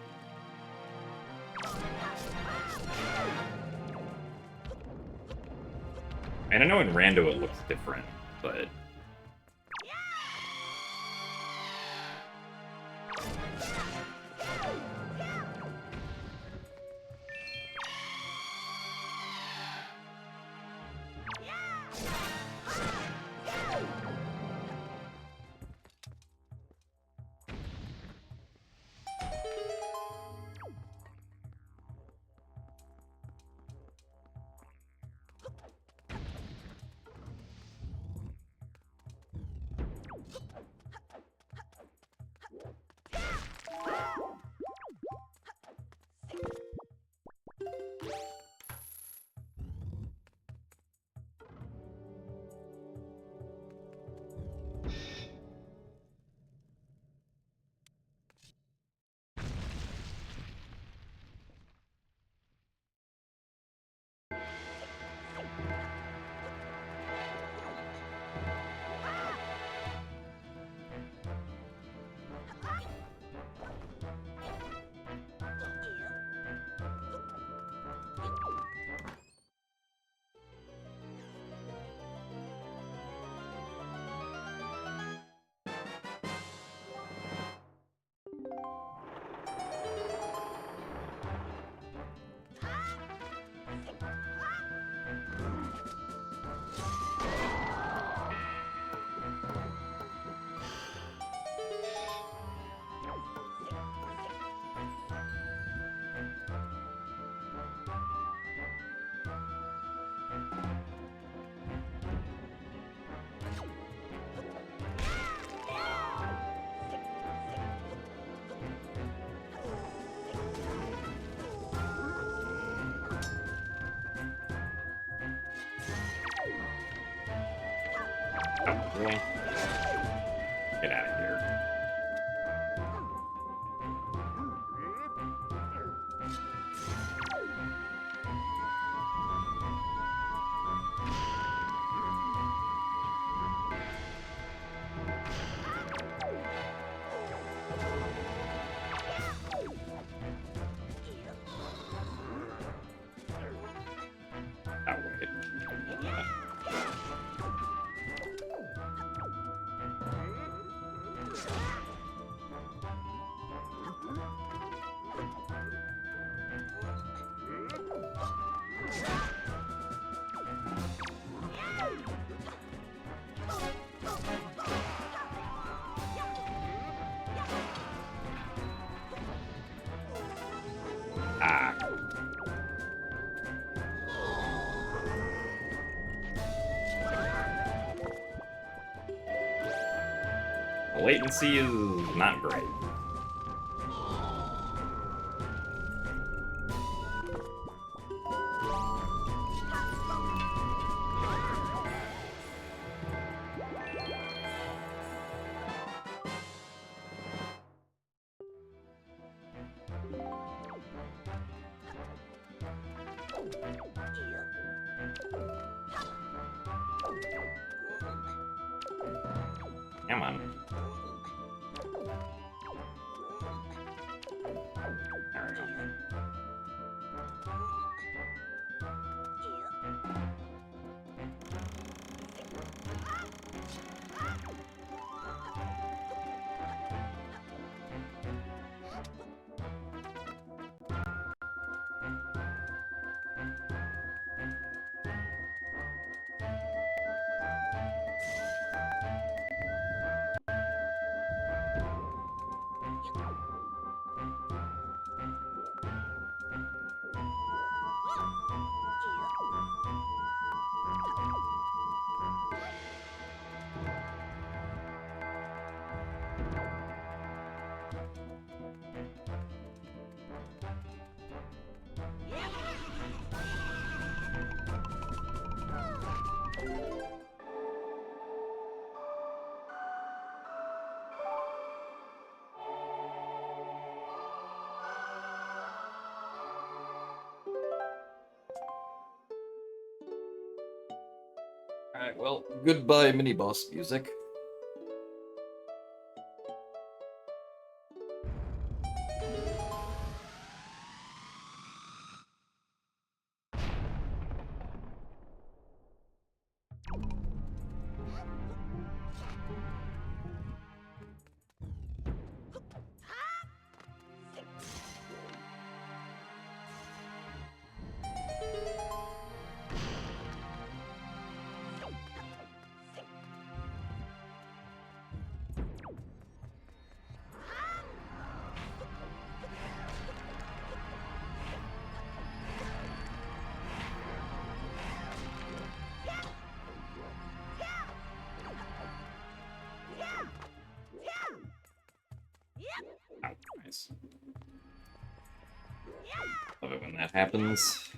And I know in Rando it looks different, but... Oh, really? Get out of here. Oh, wait. Ah. The latency is not great. Come on. There we go. Alright, well, goodbye mini boss music. Oh, nice. Love it when that happens.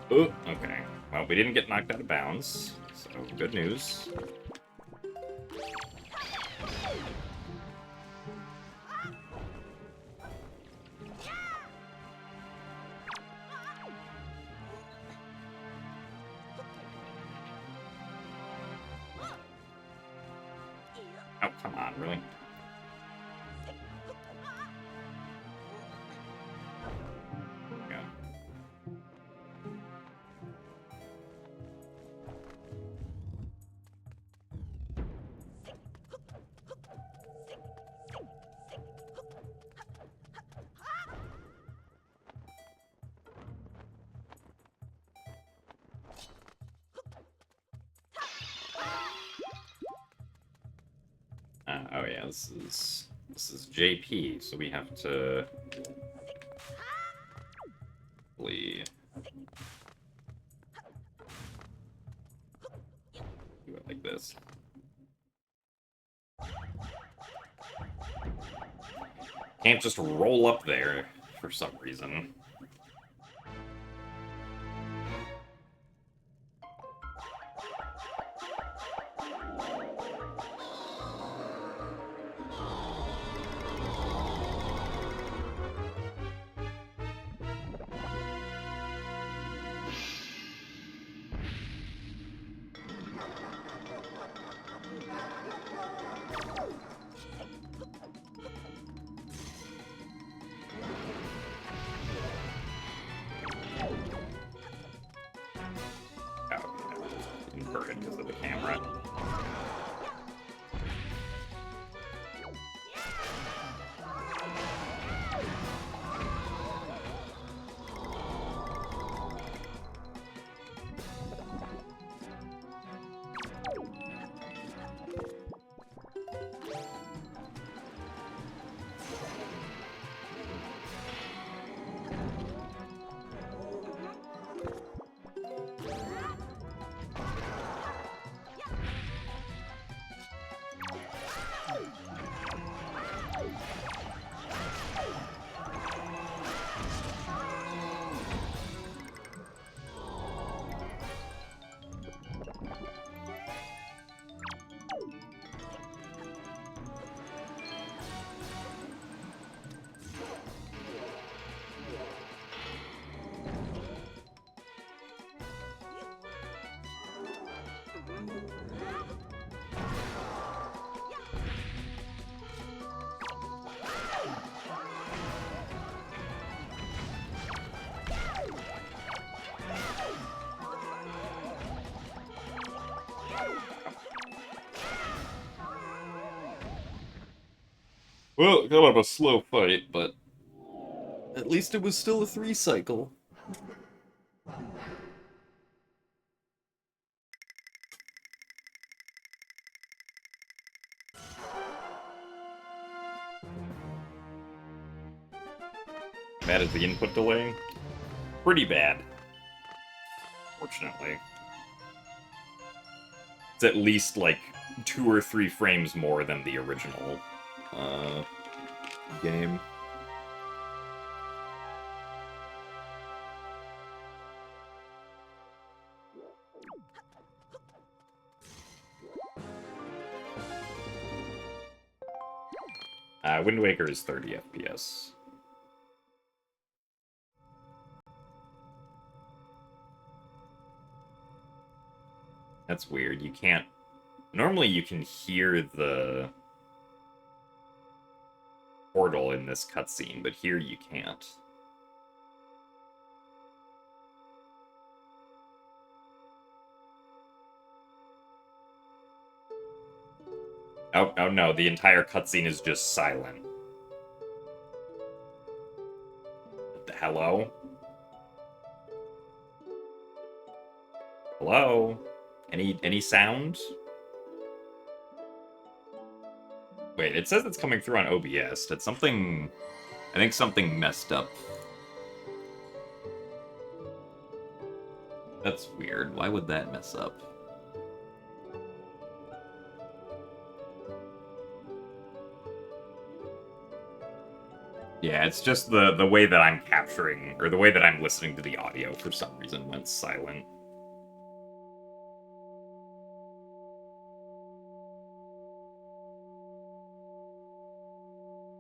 Oh, okay. Well, we didn't get knocked out of bounds, so good news. Oh, come on, really? Yeah. this is JP, so we have to do it like this. Can't just roll up there for some reason. Inverted because of the camera. Well, kind of a slow fight, but at least it was still a 3-cycle. Bad as the input delay? Pretty bad. Fortunately. It's at least, like, 2 or 3 frames more than the original, game. Wind Waker is 30 FPS. That's weird. You can't... Normally you can hear the portal in this cutscene, but here you can't. Oh no, the entire cutscene is just silent. Hello? Hello? Any sound? Wait, it says it's coming through on OBS. Did something... I think something messed up. That's weird. Why would that mess up? Yeah, it's just the way that I'm capturing, or the way that I'm listening to the audio for some reason went silent.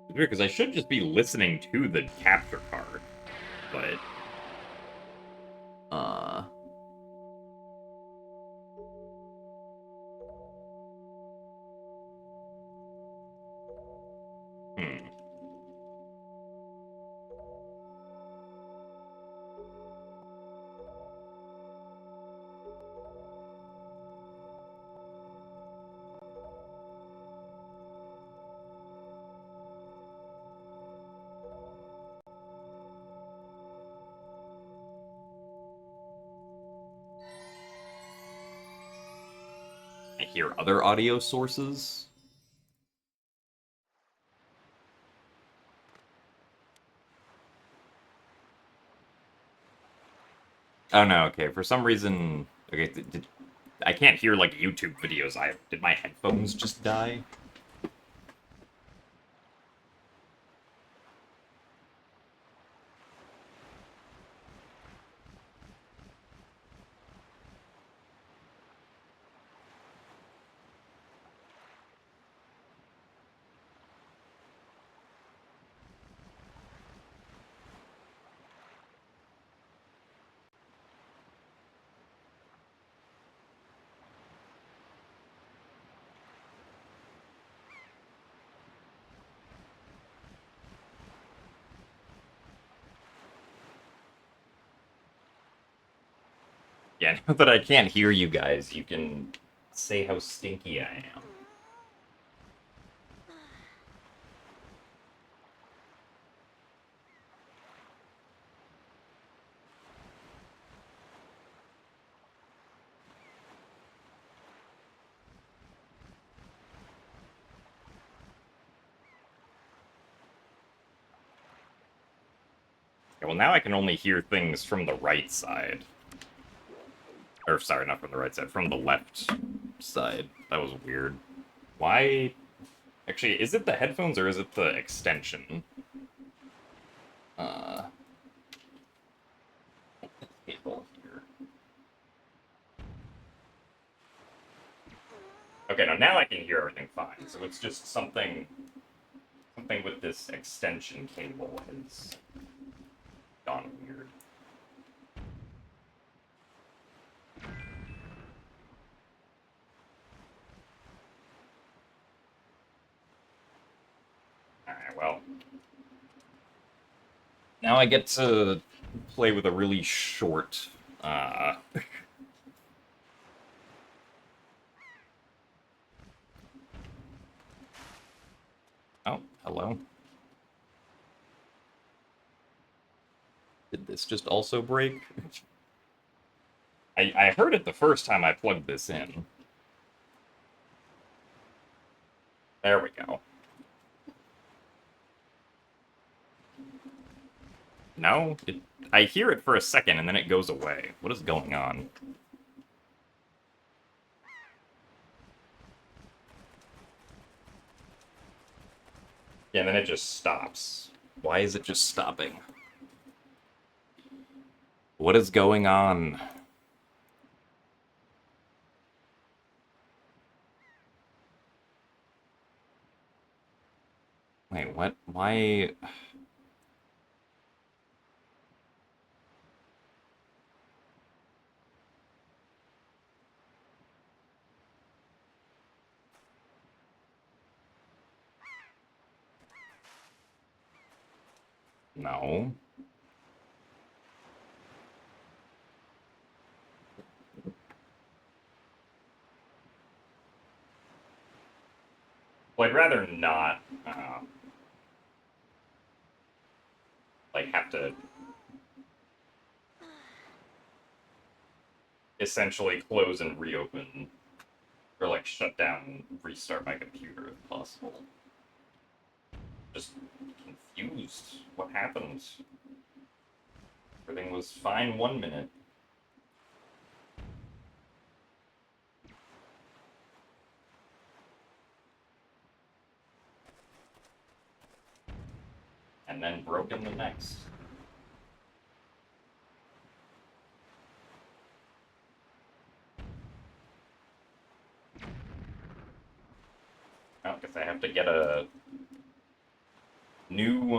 It's weird, because I should just be listening to the capture card, but... Hmm. I hear other audio sources. Oh no, okay. For some reason, okay, I can't hear like YouTube videos. Did my headphones just die? Yeah, now that I can't hear you guys, you can say how stinky I am. Yeah, well, now I can only hear things from the right side. Or, sorry, not from the right side, from the left side. That was weird. Why? Actually, is it the headphones or is it the extension? Uh. Cable here. Okay, now I can hear everything fine. So it's just something with this extension cable has gone weird. Alright, well. Now I get to play with a really short, Oh, hello. Did this just also break? I heard it the first time I plugged this in. There we go. No, I hear it for a second and then it goes away. What is going on? Yeah, and then it just stops. Why is it just stopping? What is going on? Wait, what? Why? No. Well, I'd rather not, like, have to essentially close and reopen, or, like, shut down and restart my computer if possible. Just confused. What happened? Everything was fine 1 minute. And then broken the next. I guess I have to get a new,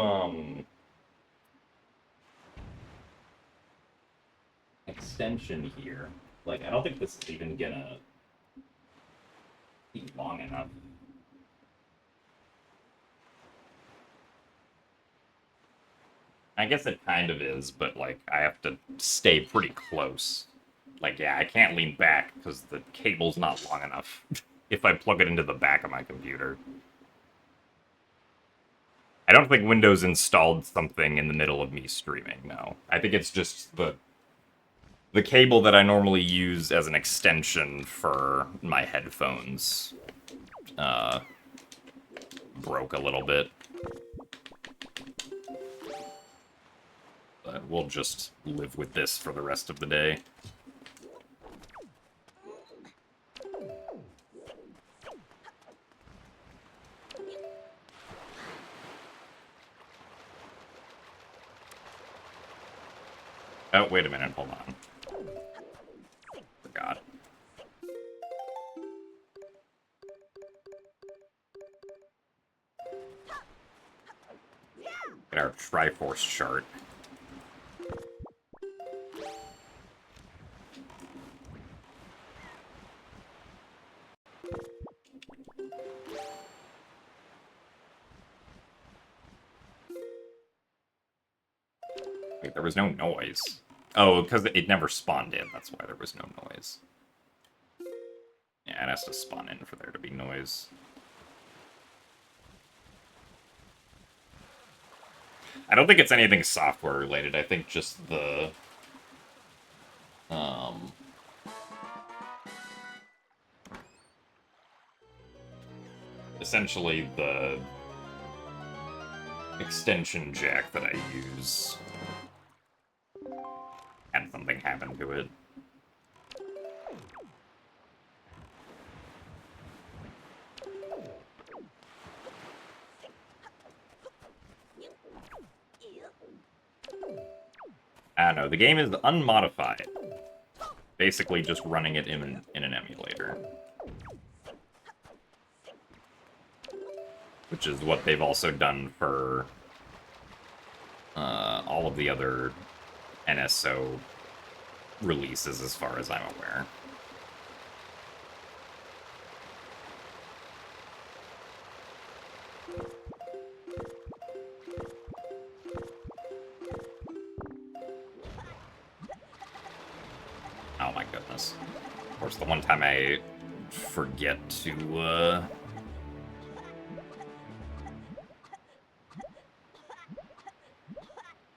extension here. Like, I don't think this is even gonna be long enough. I guess it kind of is, but, like, I have to stay pretty close. Like, yeah, I can't lean back because the cable's not long enough if I plug it into the back of my computer. I don't think Windows installed something in the middle of me streaming, no. I think it's just the cable that I normally use as an extension for my headphones broke a little bit. But we'll just live with this for the rest of the day. Oh, wait a minute, hold on. Forgot. Get our Triforce chart. Wait, there was no noise. Oh, because it never spawned in. That's why there was no noise. Yeah, it has to spawn in for there to be noise. I don't think it's anything software related. I think just the... essentially the extension jack that I use had something happen to it. I don't know, the game is unmodified. Basically just running it in an emulator. Which is what they've also done for all of the other NSO releases, as far as I'm aware. Oh my goodness. Of course, the one time I forget to,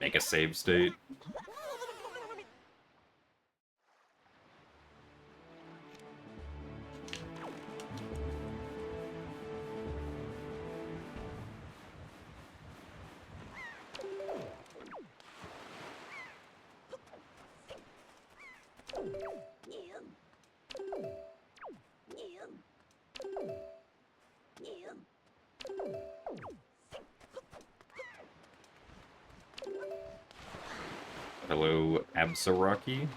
make a save state. Hello, Absaraki.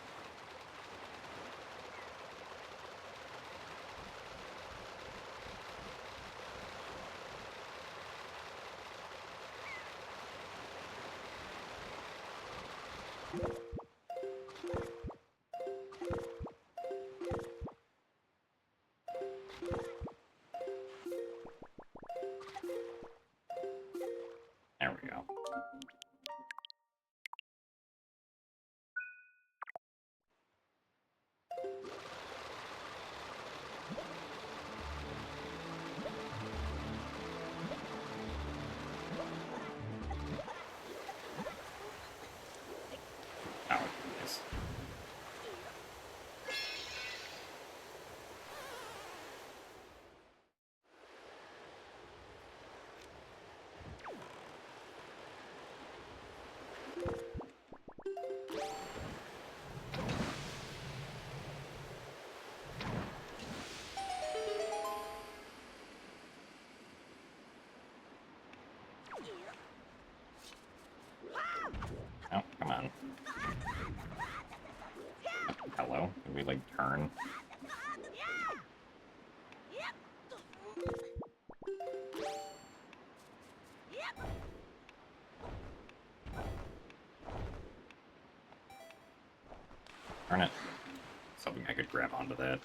There we go. Oh, nice. Oh, come on. Hello? Can we, like, turn? Turn it. I was hoping I could grab onto that.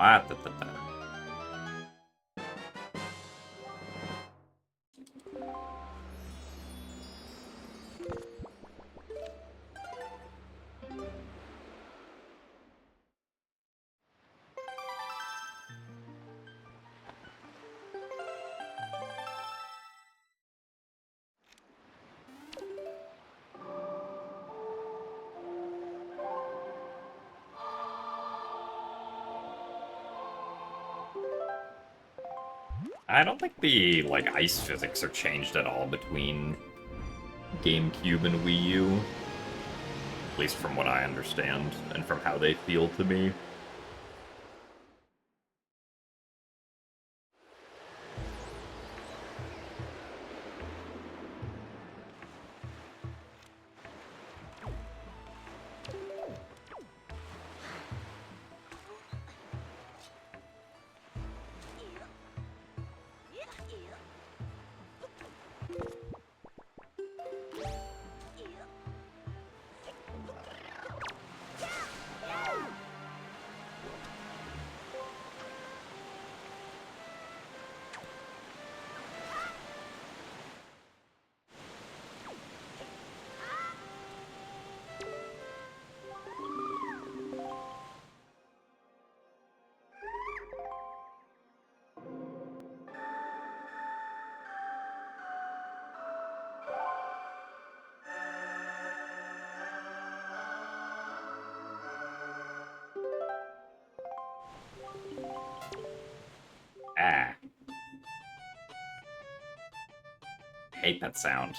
Ah, da, da, da. I don't think the, like, ice physics are changed at all between GameCube and Wii U. At least from what I understand, and from how they feel to me. Ah. Hate that sound.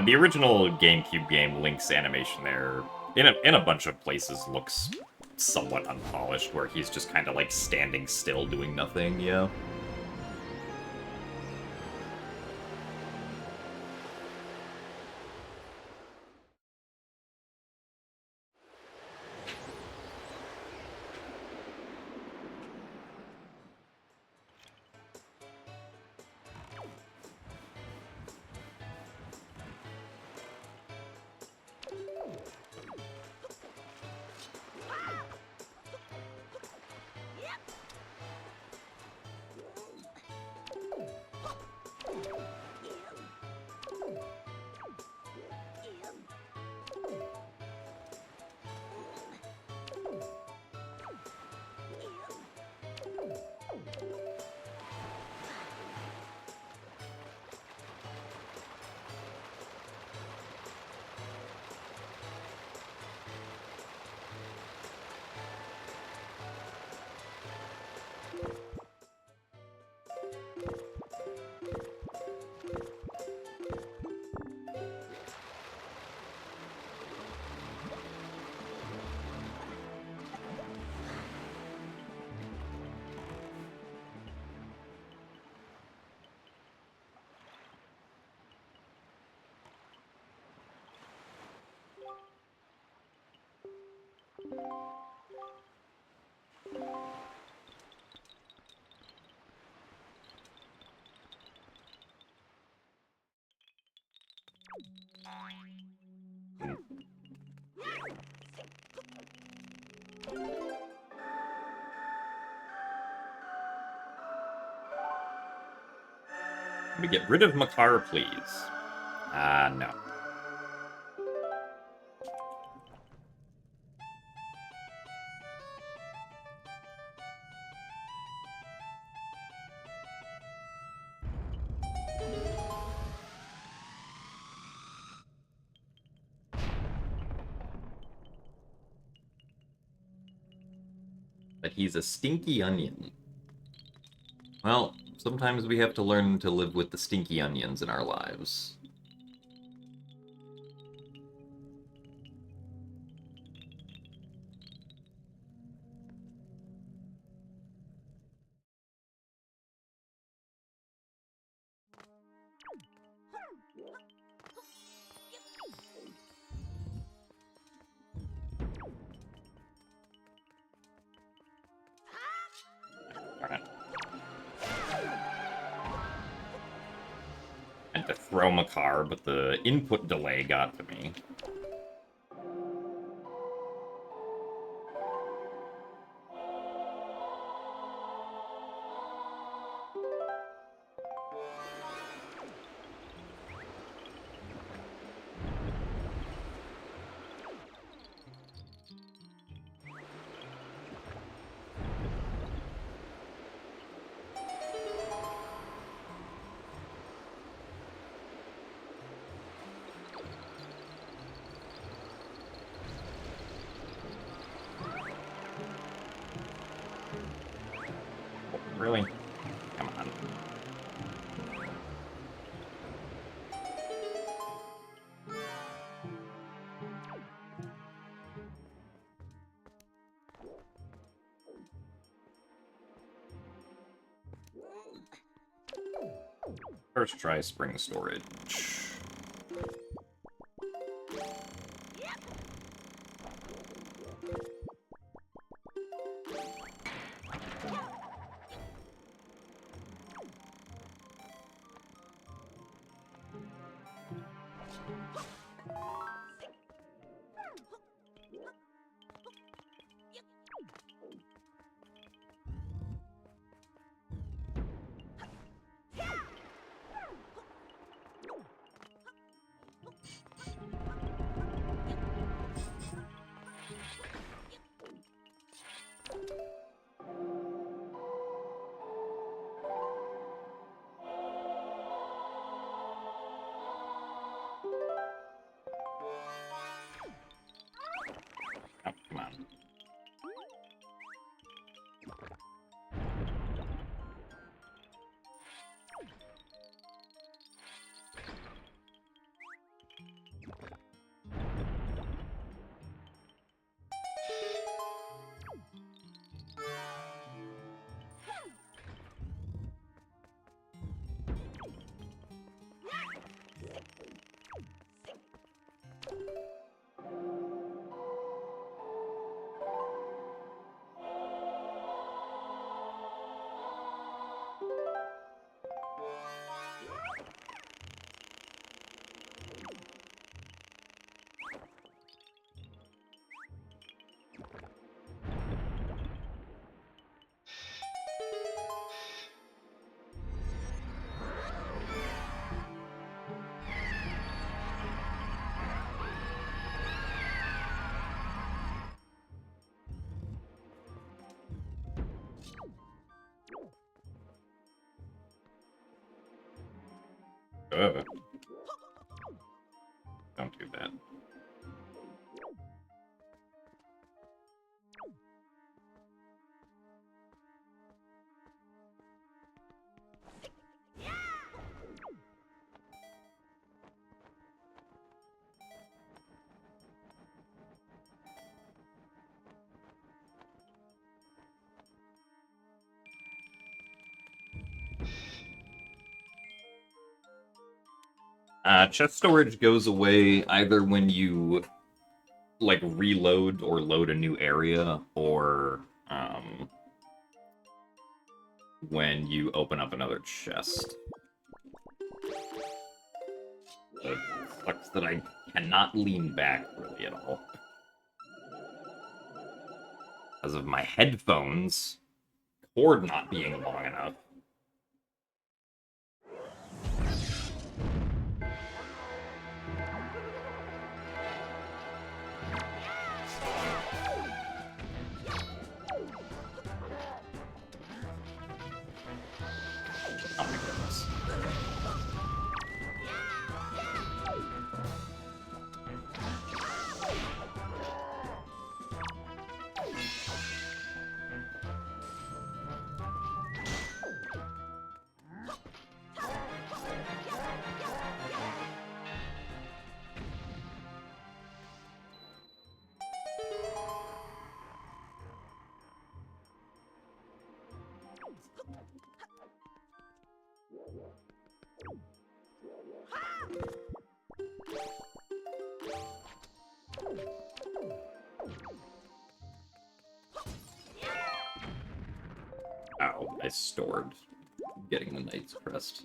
The original GameCube game, Link's animation there, in a bunch of places, looks somewhat unpolished, where he's just kind of like standing still doing nothing, yeah. Let me get rid of Makar, please. No. he's a stinky onion. Well, sometimes we have to learn to live with the stinky onions in our lives. Alright. I had to throw my car, but the input delay got to me. Really? Come on. First try spring storage. Oh, come on. Ugh. Don't do that. Chest storage goes away either when you like reload or load a new area, or when you open up another chest. It sucks that I cannot lean back really at all. Because of my headphones cord not being long enough. Oh my goodness. stored getting the Knight's Crest.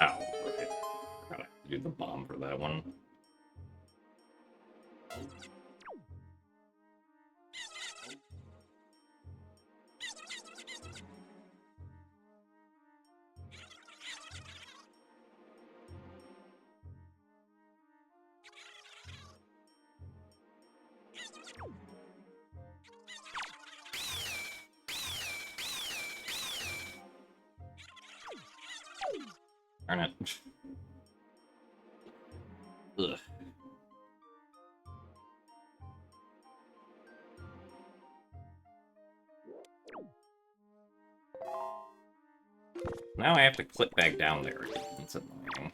Oh, right. Gotta do the bomb for that one. Darn it. Ugh. Now I have to click back down there again. It's annoying.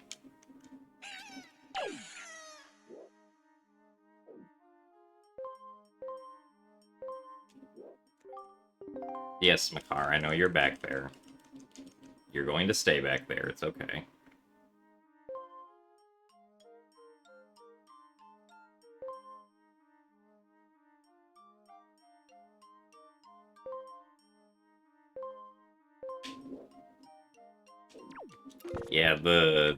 Yes, Makar, I know you're back there. You're going to stay back there, it's okay. Yeah, the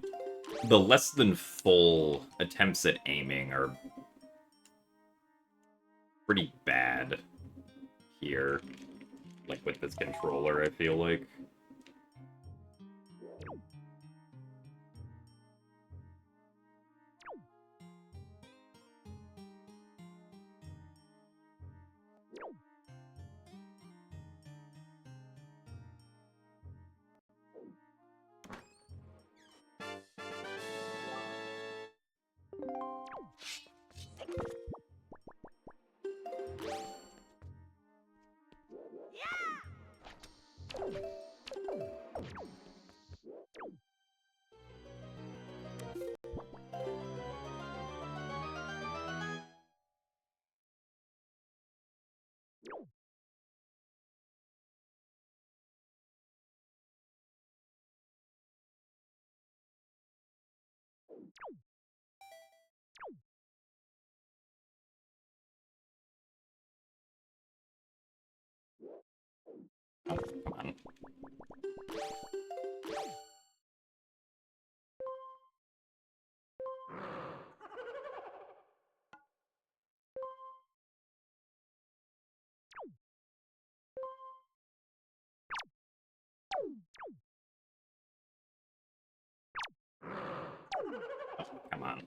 less than full attempts at aiming are pretty bad here. Like with this controller, I feel like. Oh, come on. Oh, come on.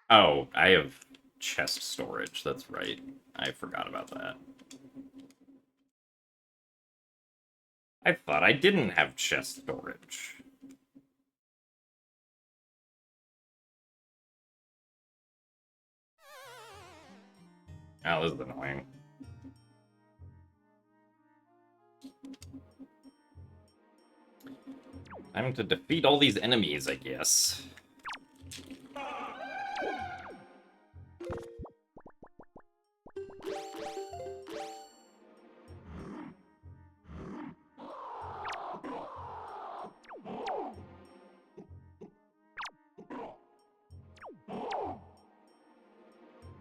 Oh, I have chest storage, that's right. I forgot about that. I thought I didn't have chest storage. Oh, this is annoying. Time to defeat all these enemies, I guess.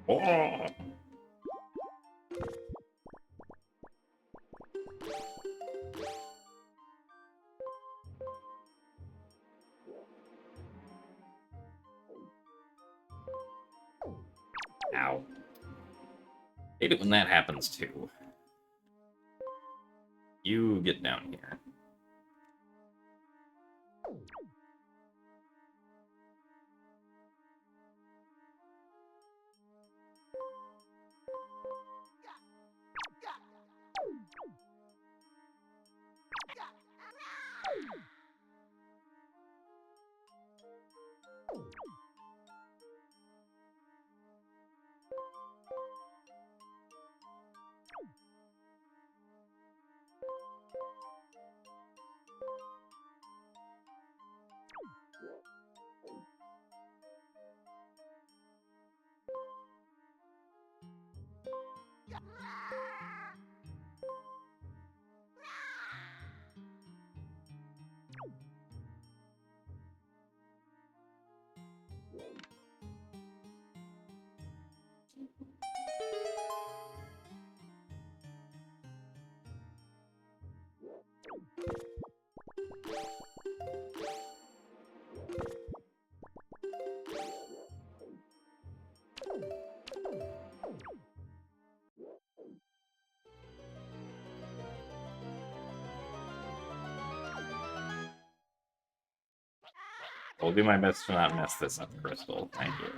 Oh! Ow. Hate it when that happens too. You get down here. I'll do my best to not mess this up, Crystal. Thank you.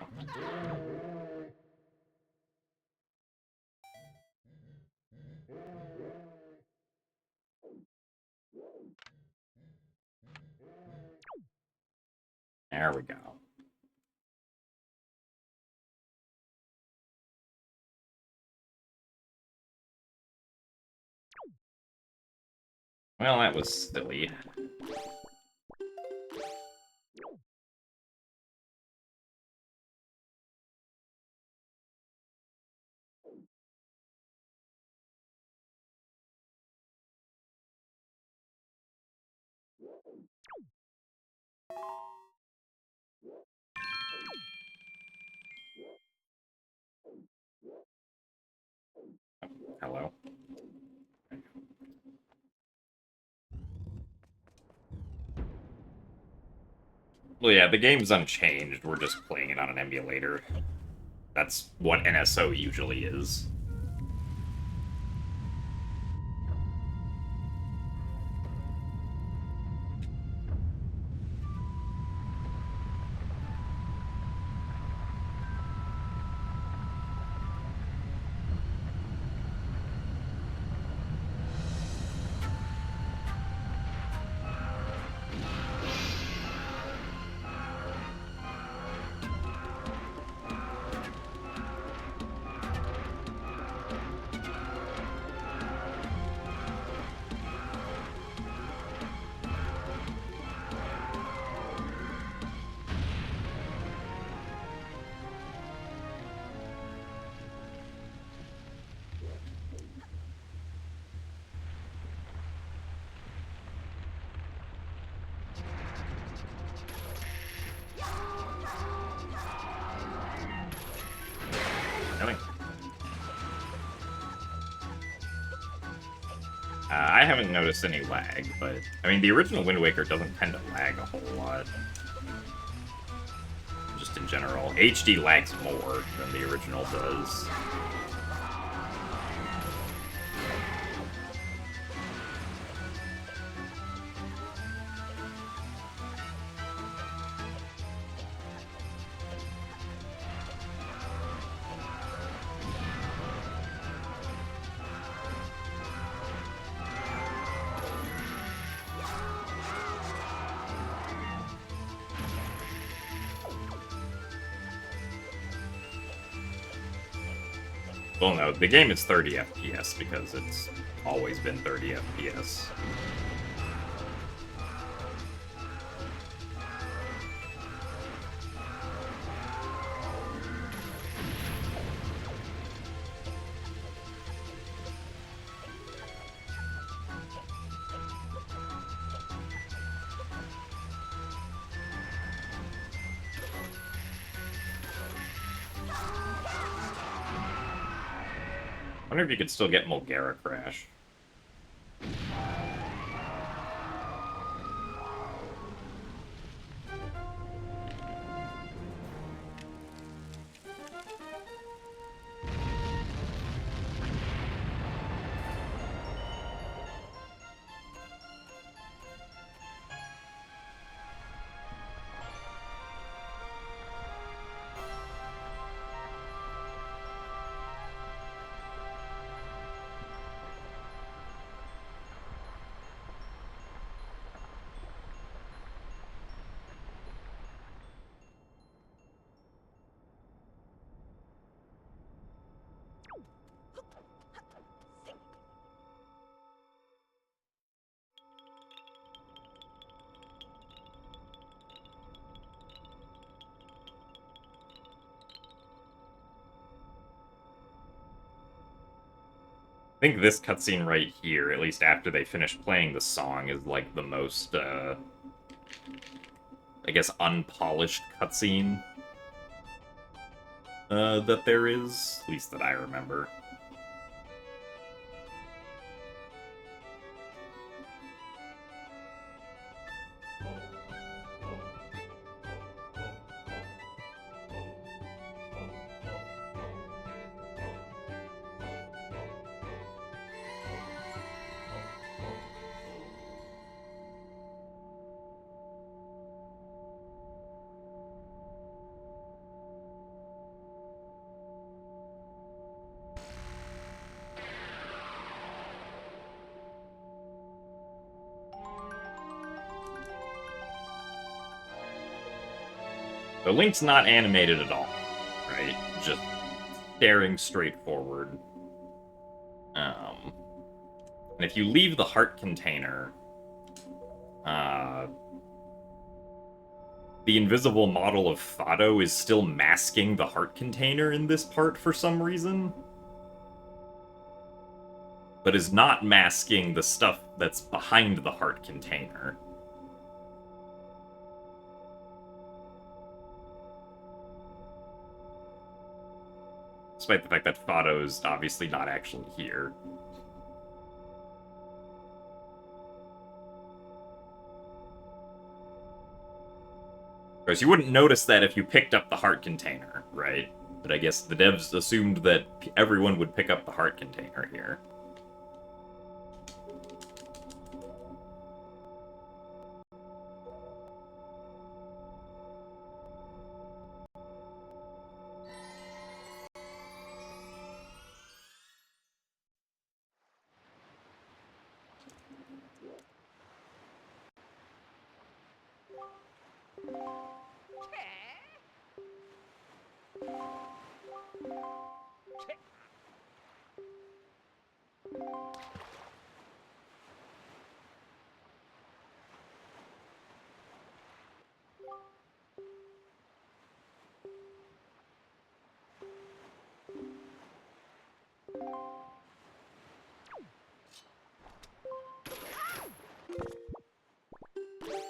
There we go. Well, that was silly. Hello? Well, yeah, the game's unchanged. We're just playing it on an emulator. That's what NSO usually is. Really? I haven't noticed any lag, but I mean, the original Wind Waker doesn't tend to lag a whole lot. Just in general. HD lags more than the original does. Well, no, the game is 30 FPS because it's always been 30 FPS. wonder if you could still get Mulgara Crash. I think this cutscene right here, at least after they finish playing the song, is like the most, I guess, unpolished cutscene that there is, at least that I remember. So Link's not animated at all, right? Just staring straight forward. And if you leave the heart container, the invisible model of Fado is still masking the heart container in this part for some reason. But is not masking the stuff that's behind the heart container. Despite the fact that Fado's obviously not actually here. Because you wouldn't notice that if you picked up the heart container, right? But I guess the devs assumed that everyone would pick up the heart container here.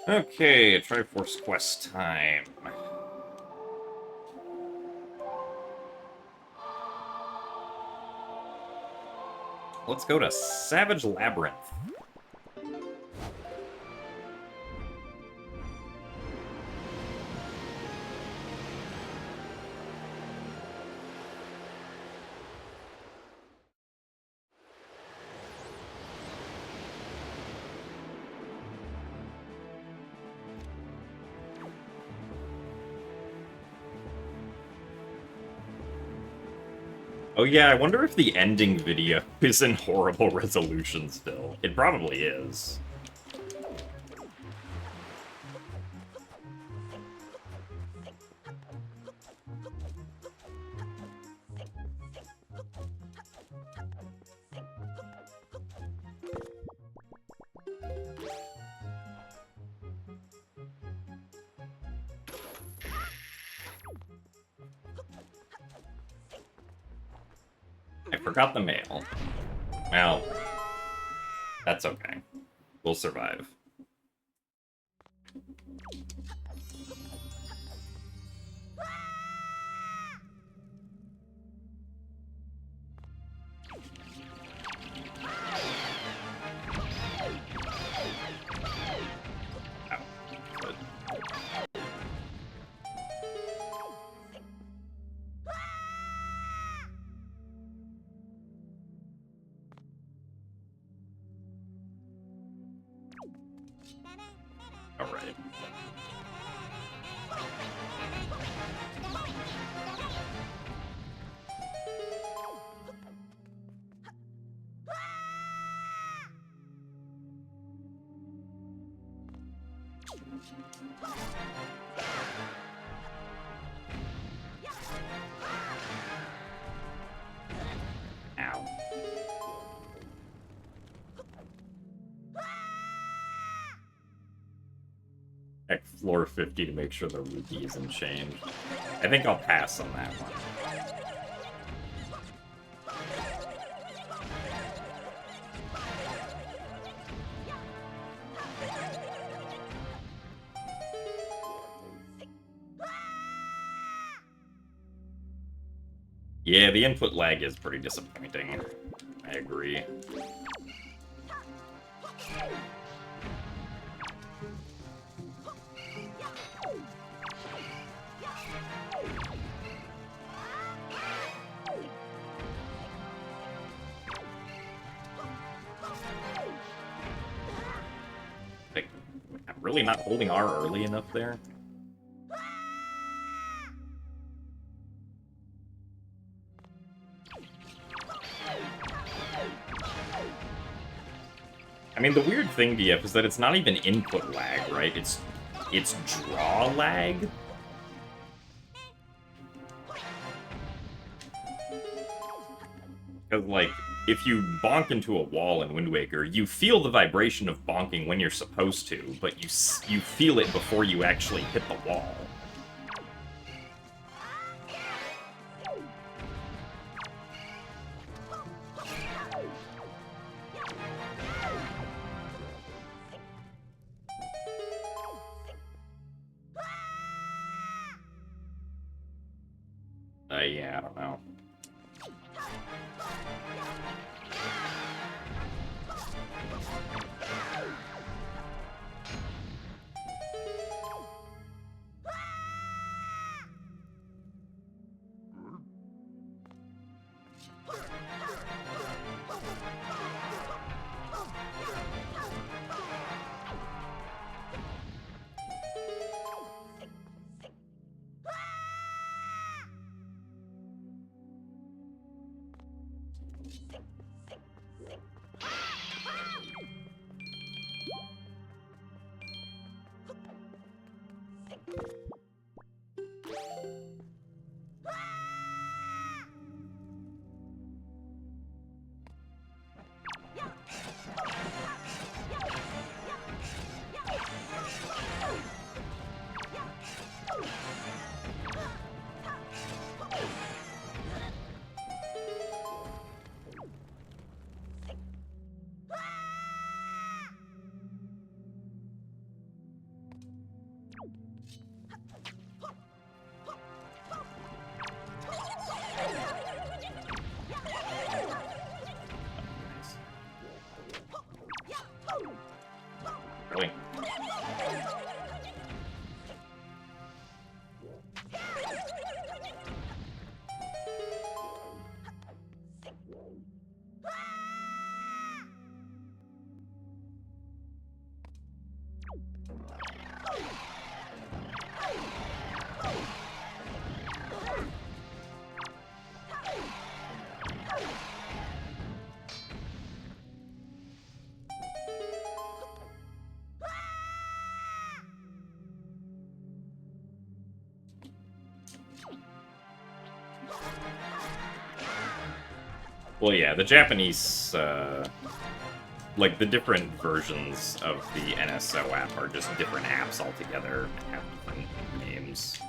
Okay, Triforce quest time. Let's go to Savage Labyrinth. Oh yeah, I wonder if the ending video is in horrible resolution still. It probably is. I forgot the mail. Well, that's okay. We'll survive. Alright. Ow. Check floor 50 to make sure the rupee isn't changed. I think I'll pass on that one. Yeah, the input lag is pretty disappointing. I agree. Like, I'm really not holding R early enough there. I mean, the weird thing, DF, is that it's not even input lag, right? It's draw lag? Because, like, if you bonk into a wall in Wind Waker, you feel the vibration of bonking when you're supposed to, but you feel it before you actually hit the wall. Yeah, I don't know. Really? Well, yeah, the Japanese, like, the different versions of the NSO app are just different apps altogether and have different names.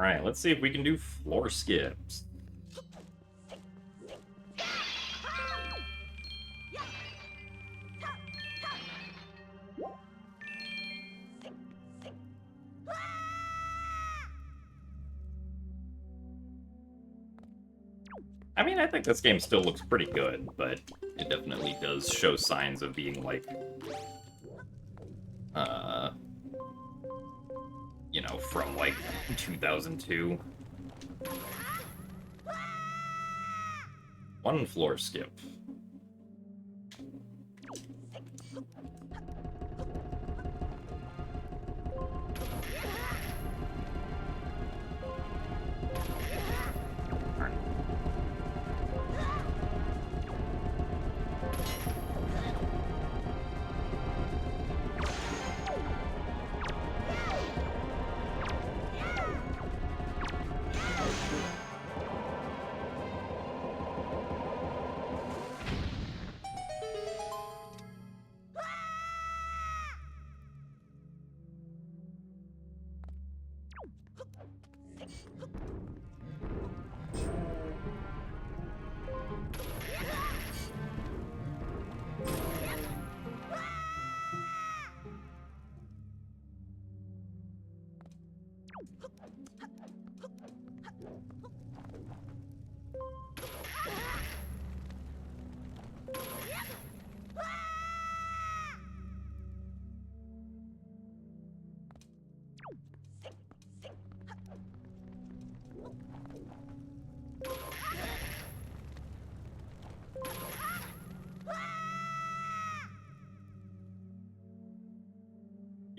Alright, let's see if we can do floor skips. I mean, I think this game still looks pretty good, but it definitely does show signs of being, like, you know, from, like, 2002. One floor skip.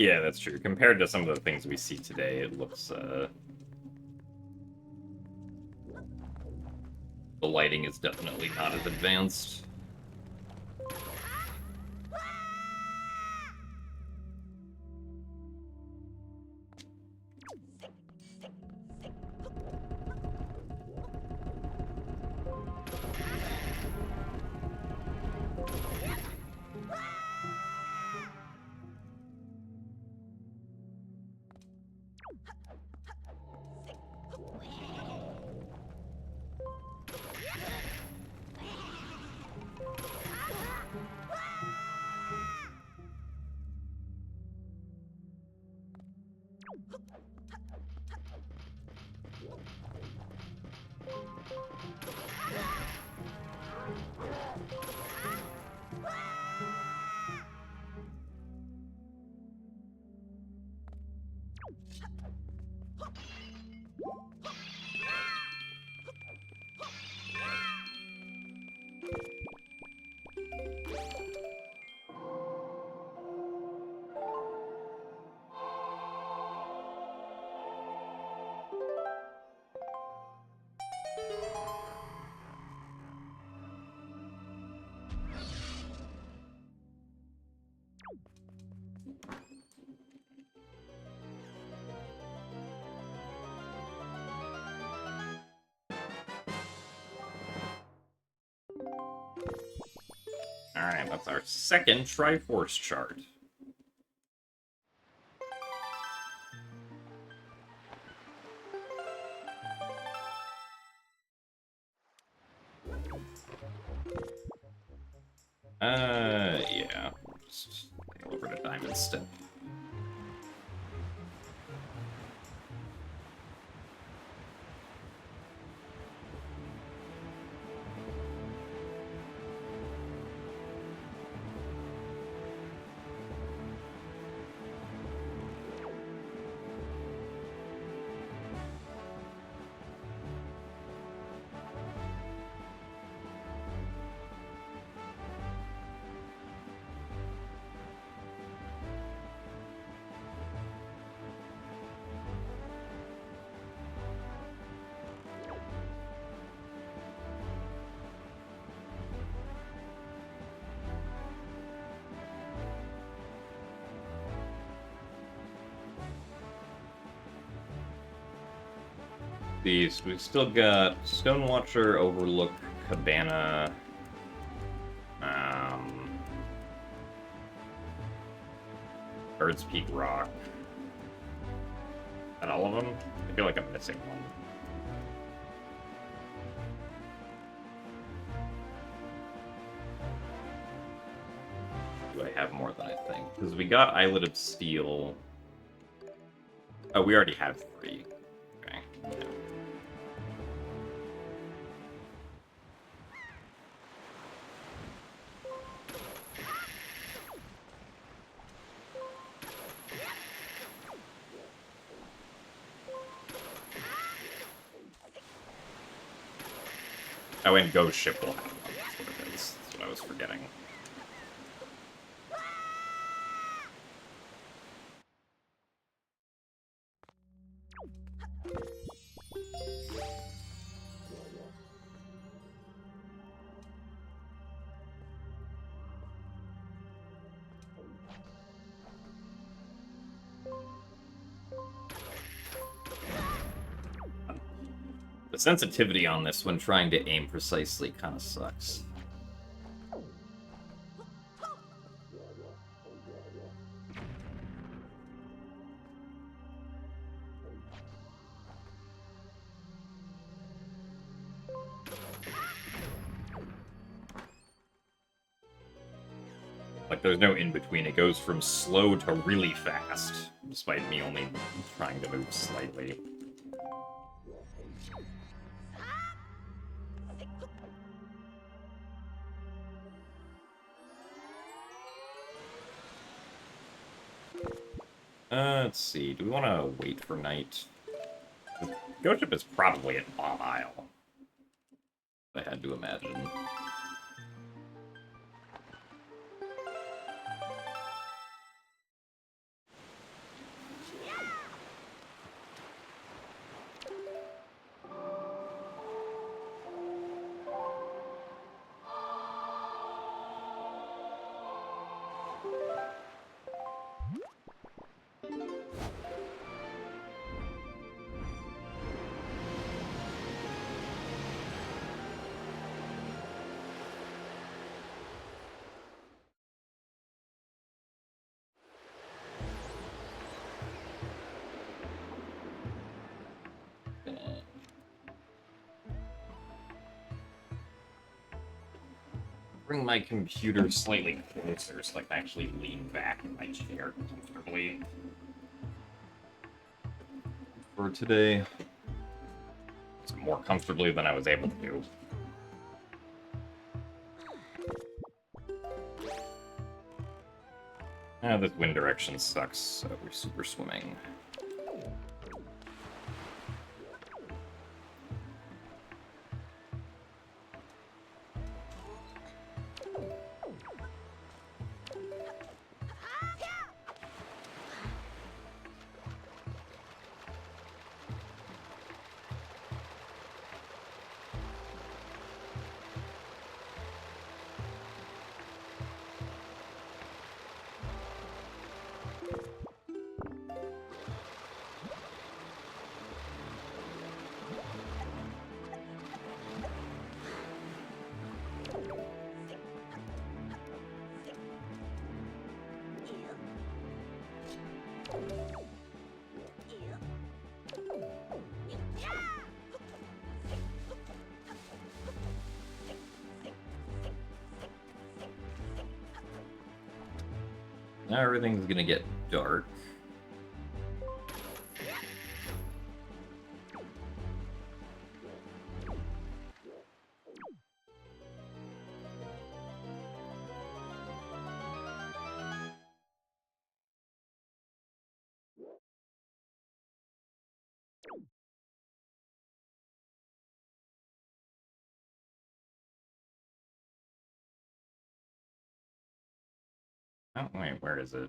Yeah, that's true. Compared to some of the things we see today, it looks, the lighting is definitely not as advanced. Alright, that's our second Triforce chart. Yeah. Just go over to Diamond Step. These, we've still got Stonewatcher, Overlook, Cabana, Bird's Peak Rock. And all of them? I feel like I'm missing one. Do I have more than I think? Because we got Islet of Steel. Oh, we already have 3. Okay. Yeah. Oh, and Ghost Ship will have one. That's what it is. That's what I was forgetting. The sensitivity on this when trying to aim precisely kind of sucks. Like, there's no in-between. It goes from slow to really fast, despite me only trying to move slightly. Let's see. Do we want to wait for night? Ghost Ship is probably at Bomb Isle. I had to imagine. Bring my computer slightly closer so I can actually lean back in my chair comfortably. For today, it's more comfortably than I was able to do. This wind direction sucks, so we're super swimming. Now everything's gonna get dark. Oh, wait, where is it?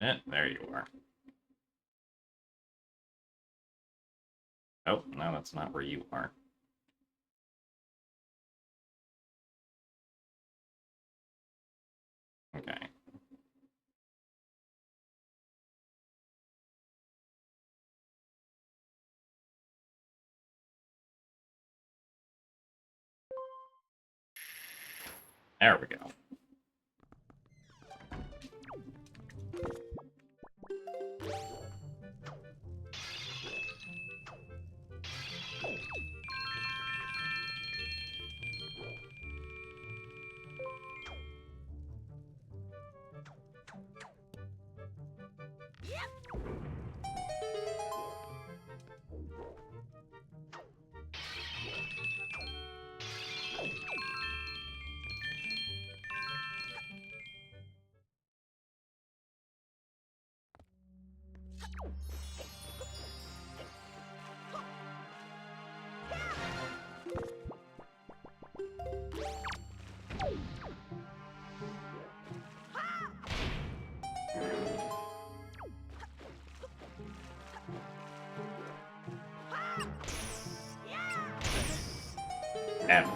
There you are. Oh, no, that's not where you are. Okay. There we go. Ever.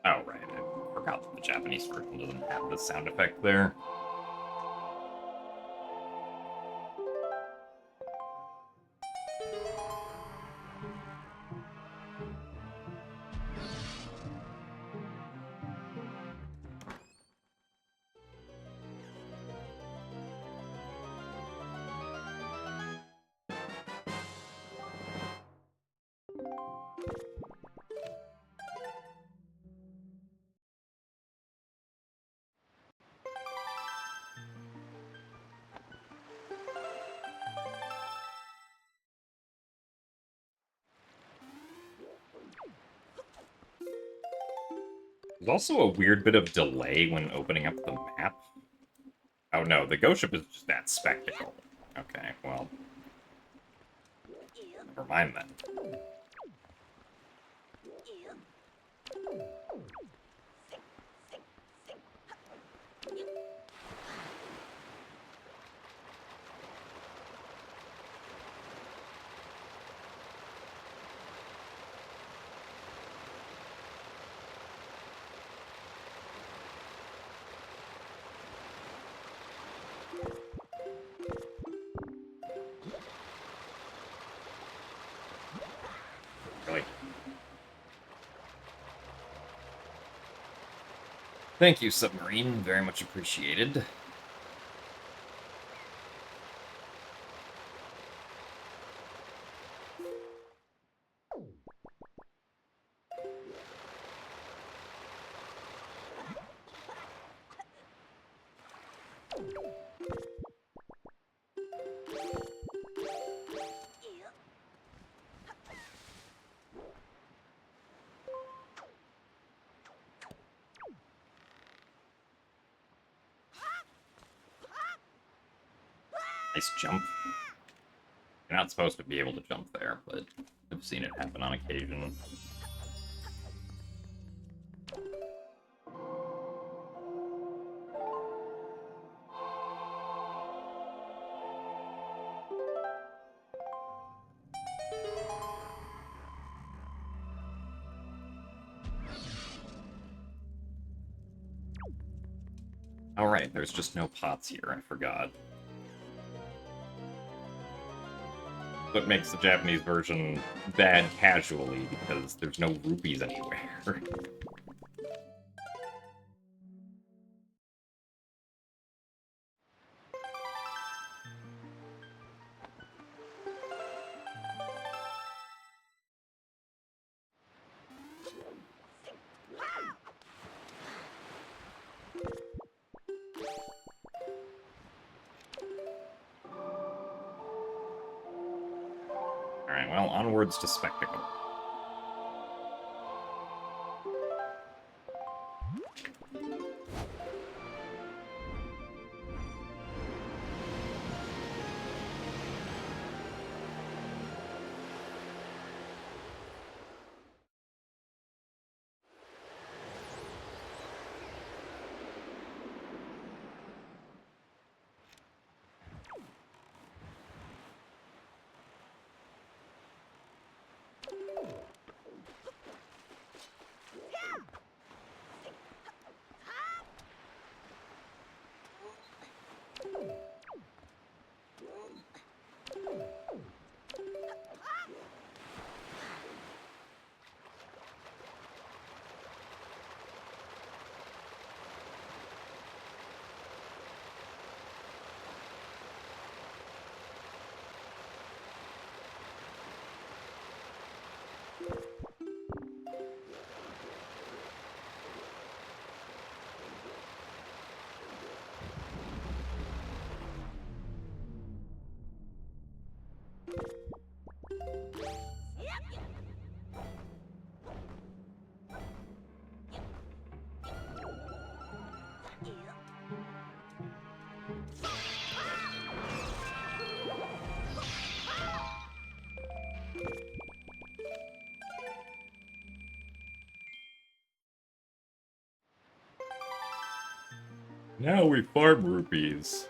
Oh, right. I forgot that the Japanese version doesn't have the sound effect there. There's also a weird bit of delay when opening up the map. Oh no, the ghost ship is just that spectacle. Okay, well. Never mind then. Really. Thank you, Submarine. Very much appreciated. Nice jump. You're not supposed to be able to jump there, but I've seen it happen on occasion. Alright, there's just no pots here, I forgot. What makes the Japanese version bad casually, because there's no rupees anywhere. Alright, well, onwards to Spectacle. Now we farm rupees.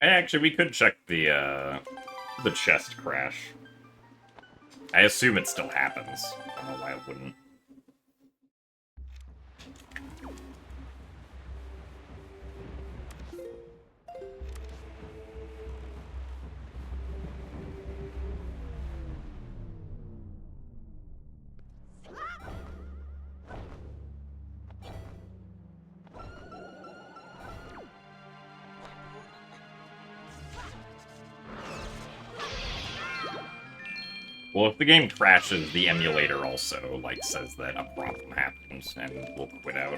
Actually, we could check the chest crash. I assume it still happens. I don't know why it wouldn't. Well, if the game crashes, the emulator also, like, says that a problem happened, and we'll quit out.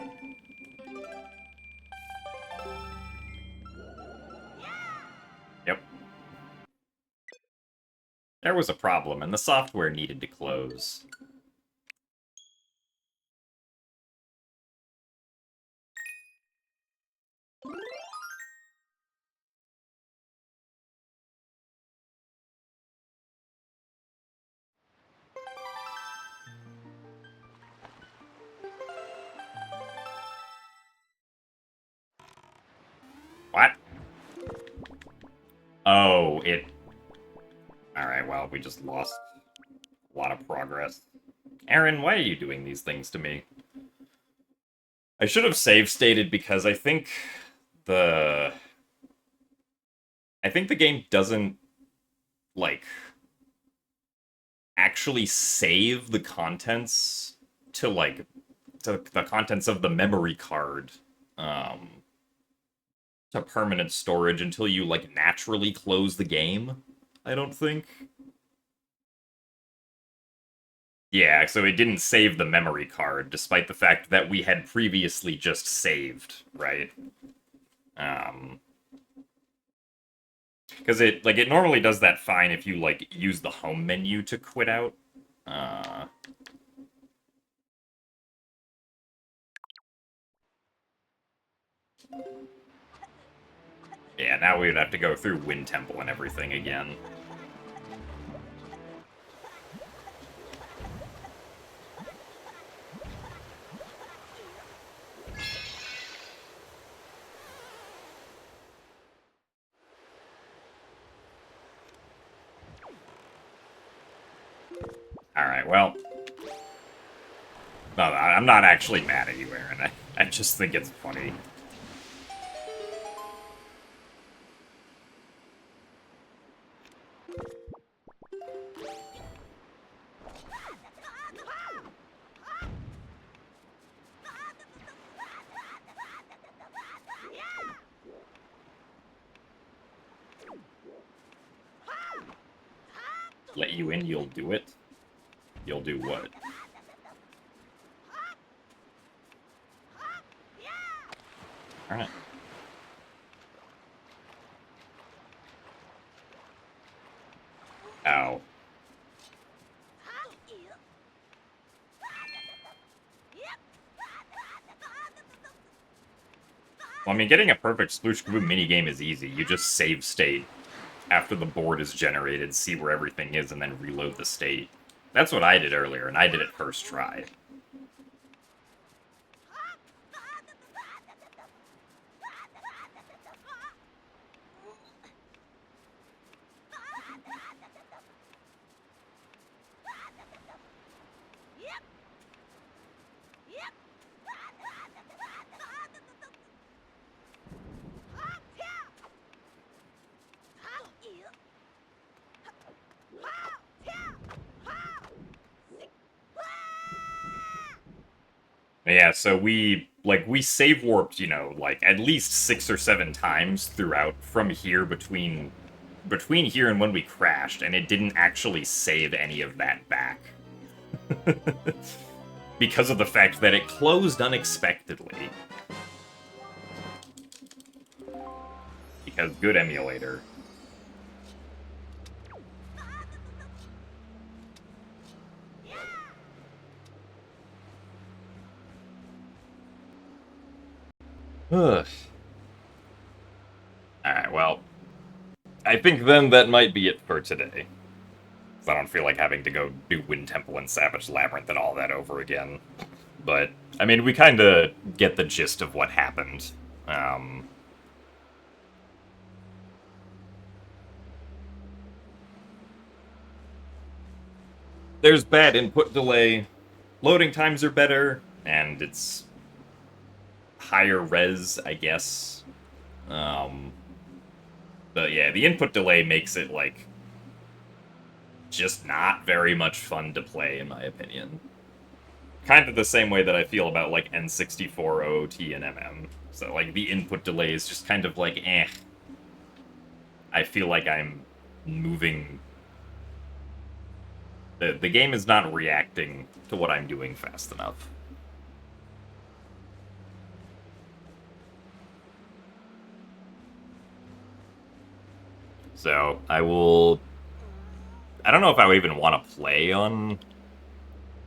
Yep. There was a problem, and the software needed to close. What? Oh, it... Alright, well, we just lost a lot of progress. Aaron, why are you doing these things to me? I should have save stated because I think the game doesn't, like, actually save the contents to, like, to the contents of the memory card, to permanent storage until you, like, naturally close the game, I don't think. Yeah, so it didn't save the memory card, despite the fact that we had previously just saved, right? Because it normally does that fine if you, like, use the home menu to quit out. Yeah, now we would have to go through Wind Temple and everything again. Alright, well... No, I'm not actually mad at you, Aaron. I just think it's funny. Let you in, you'll do it? You'll do what? Alright. Ow. Well, I mean, getting a perfect Sploosh Kaboo minigame is easy. You just save state after the board is generated, see where everything is, and then reload the state. That's what I did earlier, and I did it first try. Yeah, so we save warped, you know, like at least 6 or 7 times throughout from here between here and when we crashed, and it didn't actually save any of that back. because of the fact that it closed unexpectedly. Because good emulator. Ugh. Alright, well, I think then that might be it for today. 'Cause I don't feel like having to go do Wind Temple and Savage Labyrinth and all that over again. But, I mean, we kind of get the gist of what happened. There's bad input delay, loading times are better, and it's higher res, I guess. But yeah, the input delay makes it, like, just not very much fun to play, in my opinion. Kind of the same way that I feel about, like, N64, OOT, and MM. So, like, the input delay is just kind of like, eh. I feel like I'm moving... The game is not reacting to what I'm doing fast enough. So, I will... I don't know if I would even want to play on...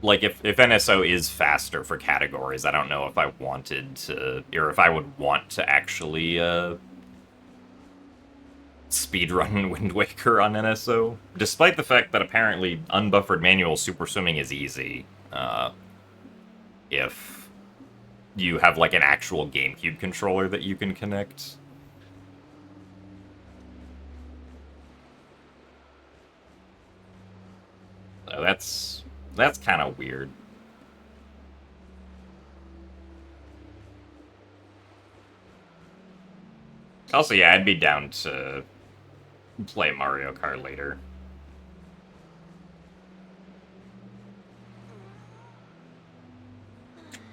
Like, if NSO is faster for categories, I don't know if I wanted to... Or if I would want to actually, speedrun Wind Waker on NSO. Despite the fact that apparently unbuffered manual super swimming is easy. If you have, like, an actual GameCube controller that you can connect. So that's kind of weird. Also, yeah, I'd be down to play Mario Kart later.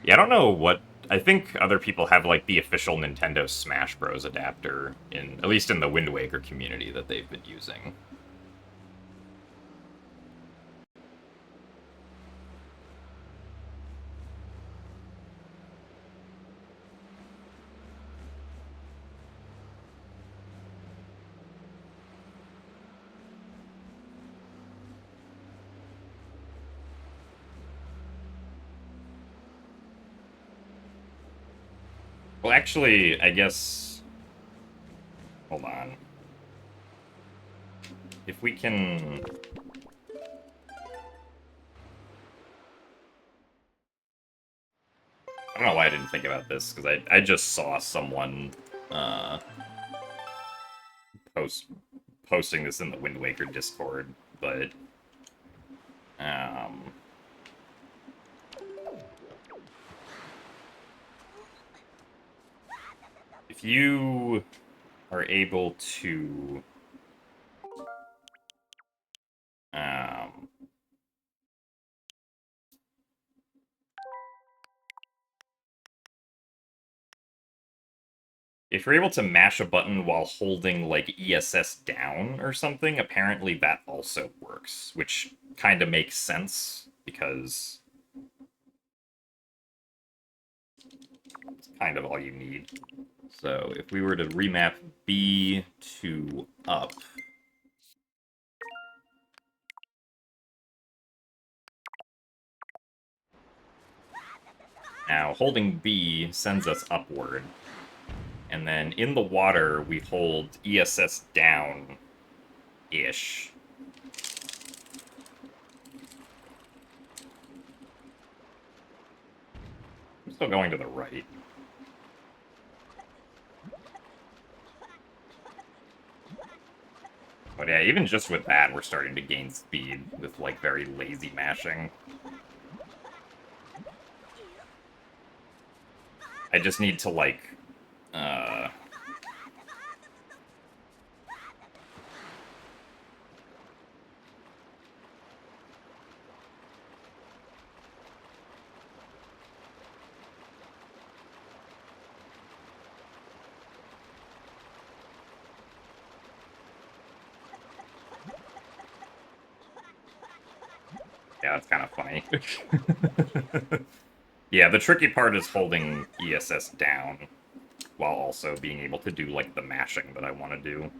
Yeah, I don't know what... I think other people have, like, the official Nintendo Smash Bros. Adapter, at least in the Wind Waker community, that they've been using. Well, actually, I guess... Hold on. If we can... I don't know why I didn't think about this, because I just saw someone posting this in the Wind Waker Discord, but... if you are able to... if you're able to mash a button while holding, like, ESS down or something, apparently that also works, which kind of makes sense, because it's kind of all you need. So if we were to remap B to up... Now, holding B sends us upward. And then in the water, we hold ESS down-ish. I'm still going to the right. But yeah, even just with that, we're starting to gain speed with, like, very lazy mashing. I just need to, like, Yeah, it's kind of funny. Yeah, the tricky part is holding ESS down while also being able to do, like, the mashing that I want to do.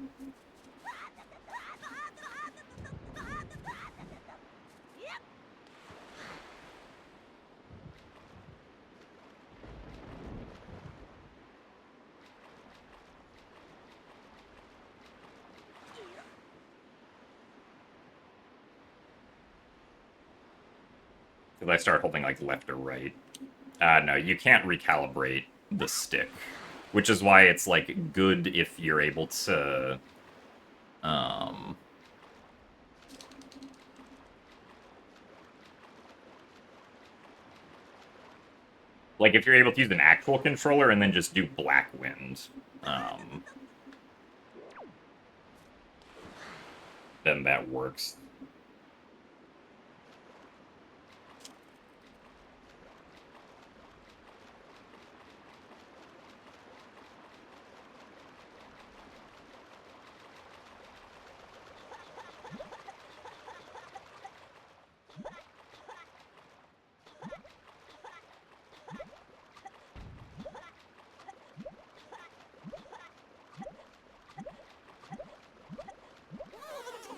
Because I start holding, like, left or right. No, you can't recalibrate the stick. Which is why it's, like, good if you're able to... Um... Like, if you're able to use an actual controller and then just do Black Wind, then that works.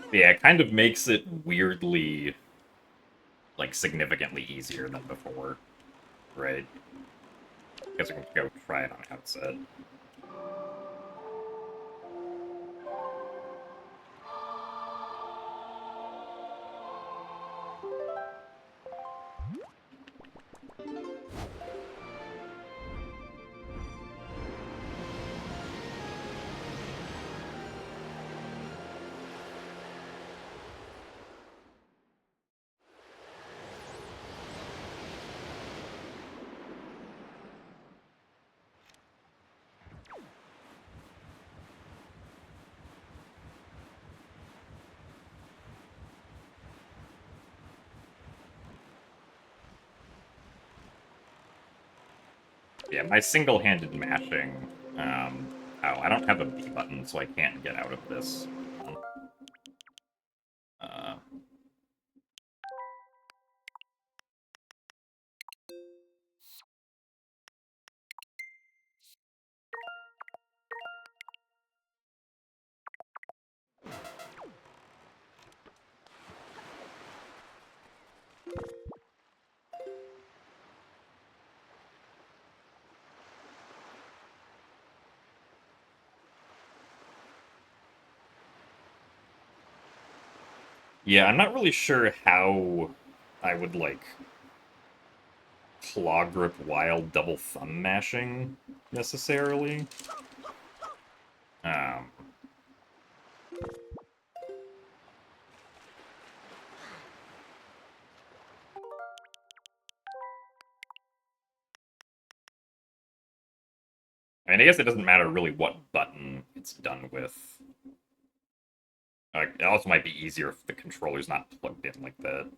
Yeah, it kind of makes it weirdly, like, significantly easier than before, right? Guess we can go try it on outset. Yeah, my single-handed mashing, oh, I don't have a B button, so I can't get out of this. Uh, yeah, I'm not really sure how I would, like, claw grip while double thumb mashing, necessarily. Um, I mean, I guess it doesn't matter really what button it's done with. It also might be easier if the controller's not plugged in like that.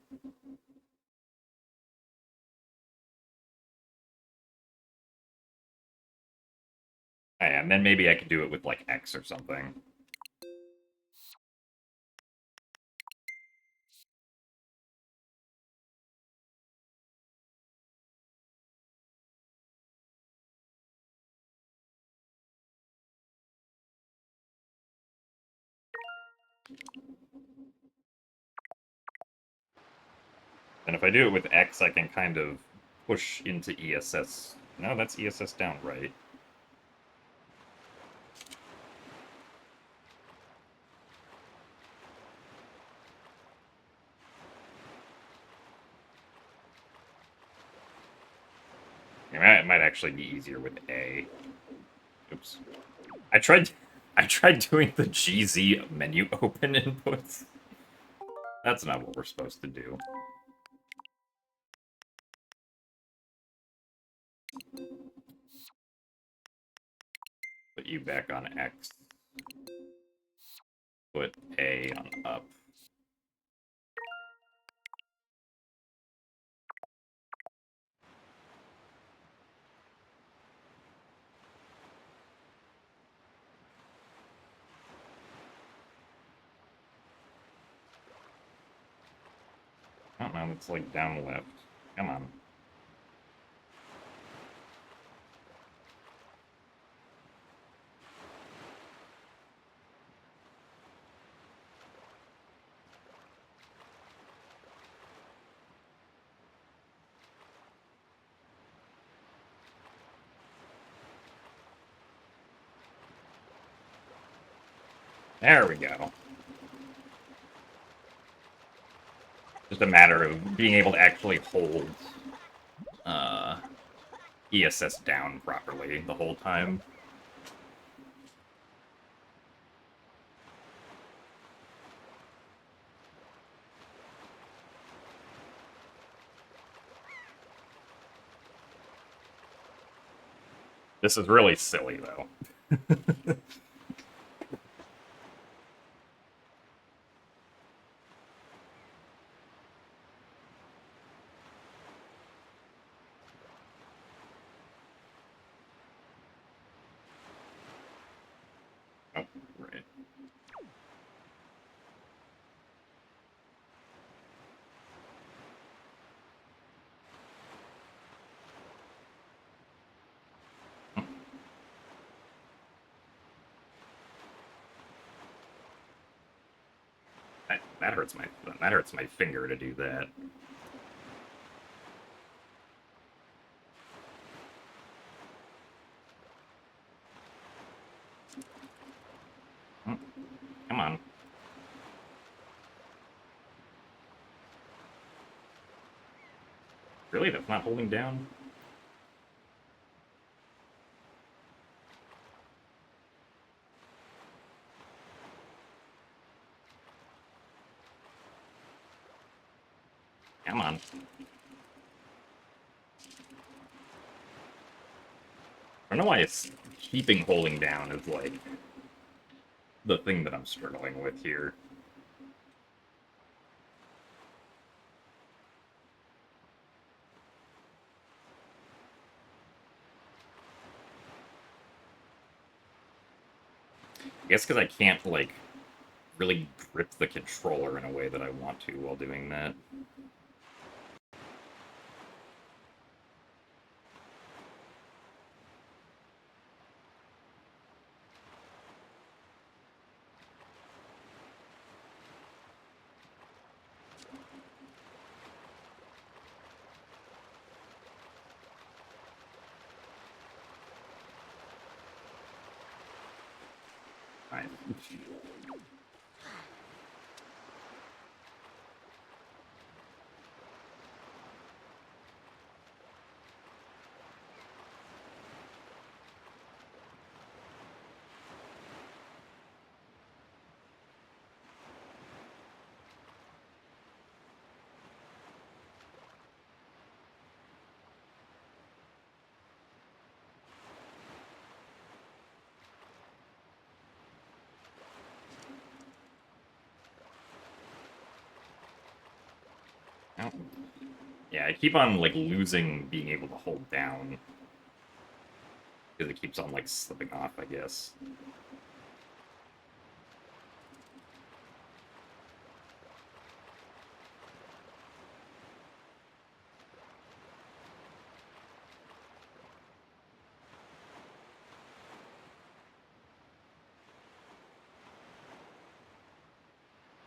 And then maybe I could do it with, like, X or something. And if I do it with X, I can kind of push into ESS. No, that's ESS down, right? It might actually be easier with A. Oops. I tried I tried doing the GZ menu open inputs. That's not what we're supposed to do. Put you back on X. Put A on up. I don't know, it's like down left. Come on. There we go. Just a matter of being able to actually hold ESS down properly the whole time. This is really silly, though. Oh, right. That hurts my finger to do that. Come on. Really? That's not holding down? Come on. I don't know why it's keeping holding down is, like, the thing that I'm struggling with here. I guess because I can't, like, really grip the controller in a way that I want to while doing that. Alright. Oh. Yeah, I keep on, like, losing being able to hold down. Because it keeps on, like, slipping off, I guess.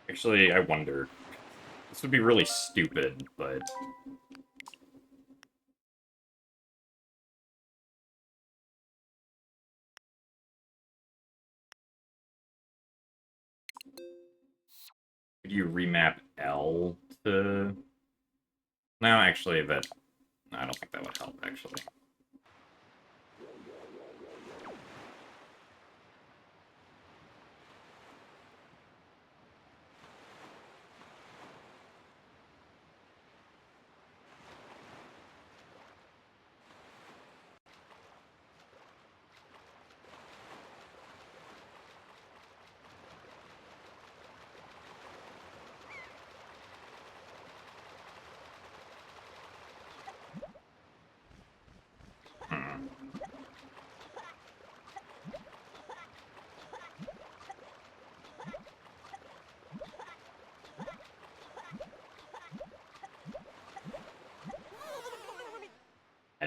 Actually, I wonder. This would be really stupid, but... Could you remap L to... No, actually, that... I don't think that would help, actually.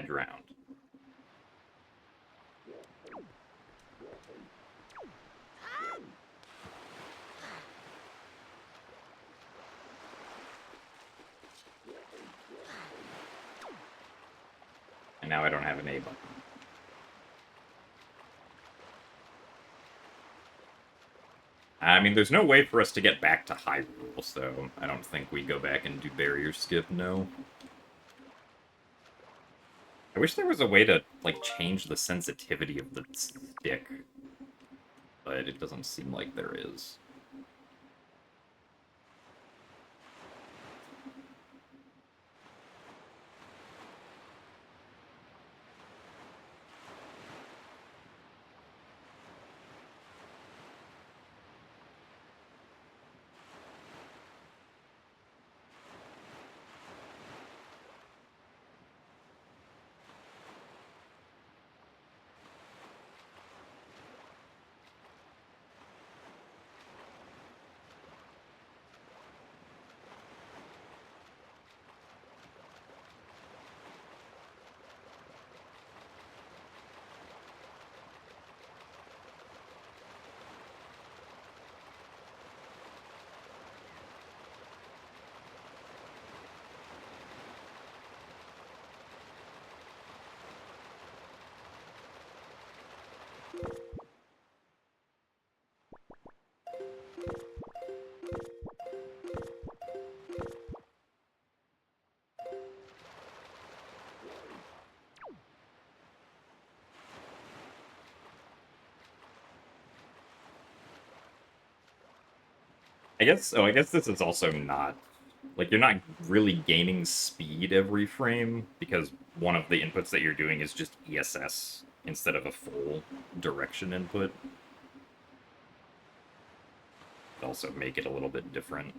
drowned. And now I don't have an A button. I mean, there's no way for us to get back to Hyrule, so I don't think we go back and do barrier skip, no. I wish there was a way to, like, change the sensitivity of the stick, but it doesn't seem like there is. I guess this is also not, like, you're not really gaining speed every frame, because one of the inputs that you're doing is just ESS instead of a full direction input. Also make it a little bit different.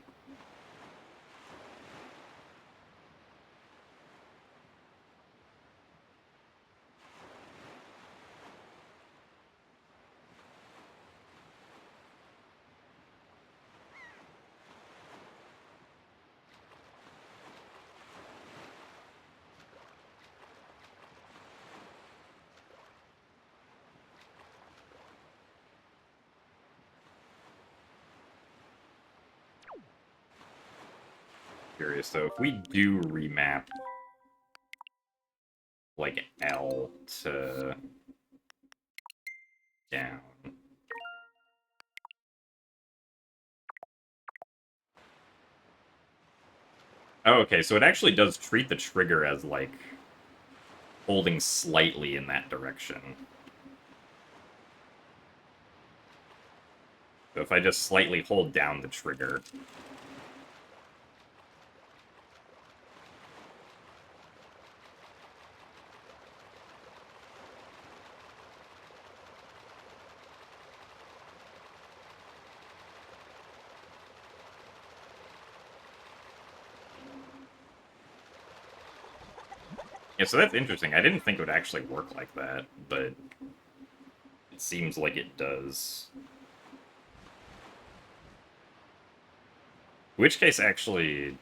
Curious though, if we do remap like L to down. Oh, okay, so it actually does treat the trigger as like holding slightly in that direction. So if I just slightly hold down the trigger. Yeah, so that's interesting. I didn't think it would actually work like that, but it seems like it does. In which case, actually,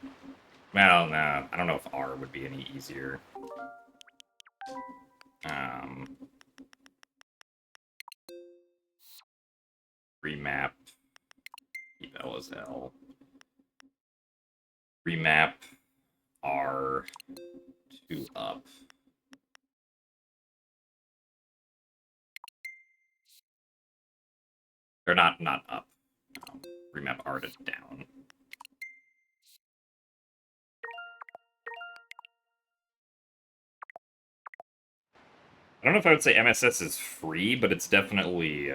well, nah, I don't know if R would be any easier. Um, remap, keep L as L. Remap R to up. Or not up. Remap R to down. I don't know if I would say MSS is free, but it's definitely,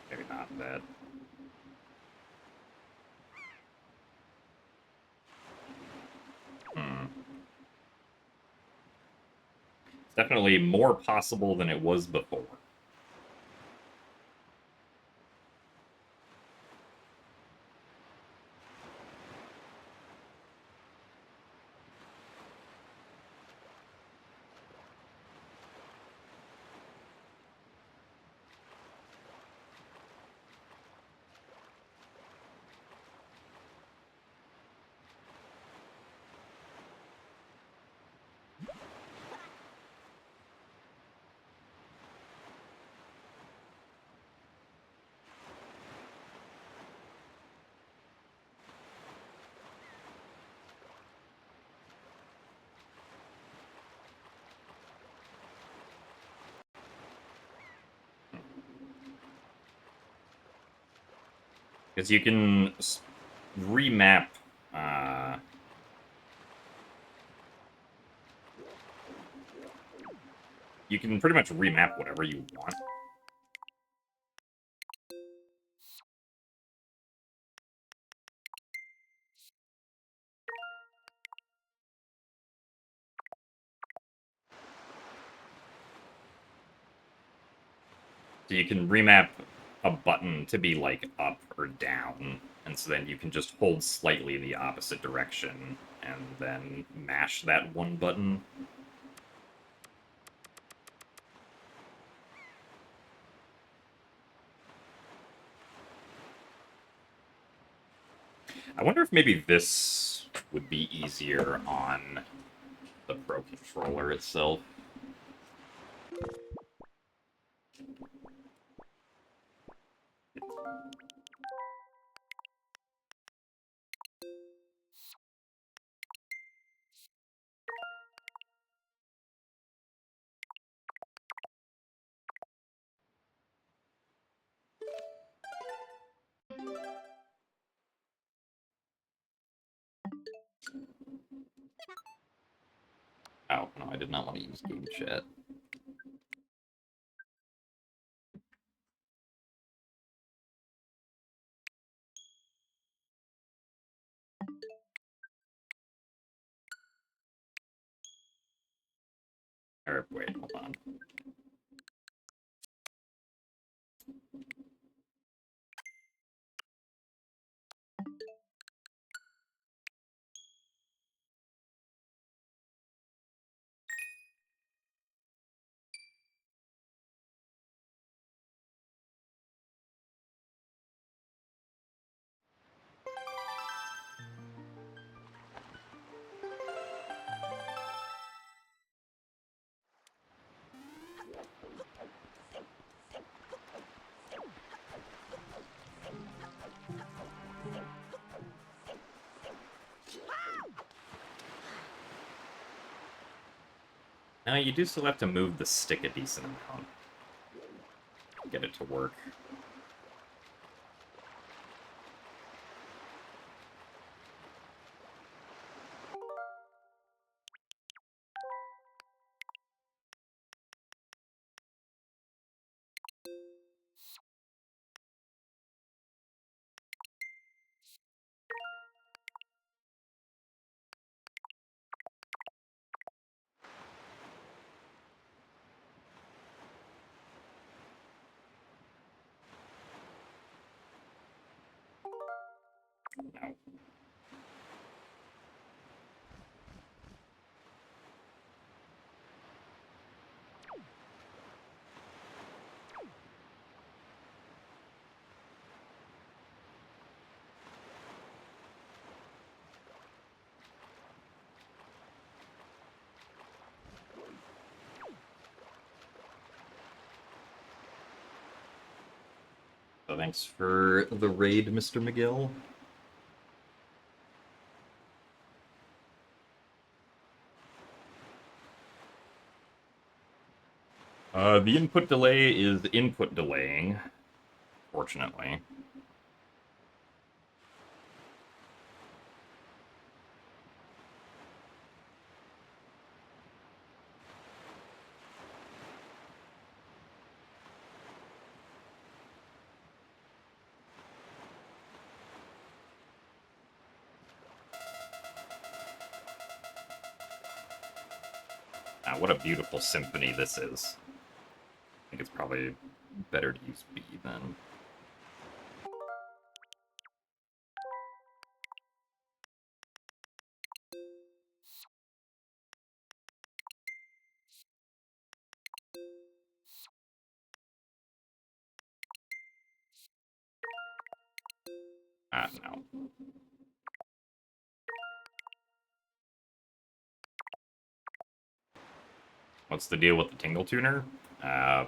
maybe not that. Hmm. It's definitely more possible than it was before. Because you can remap. You can pretty much remap whatever you want. So you can remap a button to be like up or down, and so then you can just hold slightly in the opposite direction and then mash that one button. I wonder if maybe this would be easier on the Pro Controller itself. Oh, no, I did not want to use game chat. Or, wait, hold on. Now, you do still have to move the stick a decent amount to get it to work. No. So thanks for the raid, Mr. McGill. The input delay is input delaying, fortunately. What a beautiful symphony this is. I think it's probably better to use B then. No. What's the deal with the Tingle Tuner? I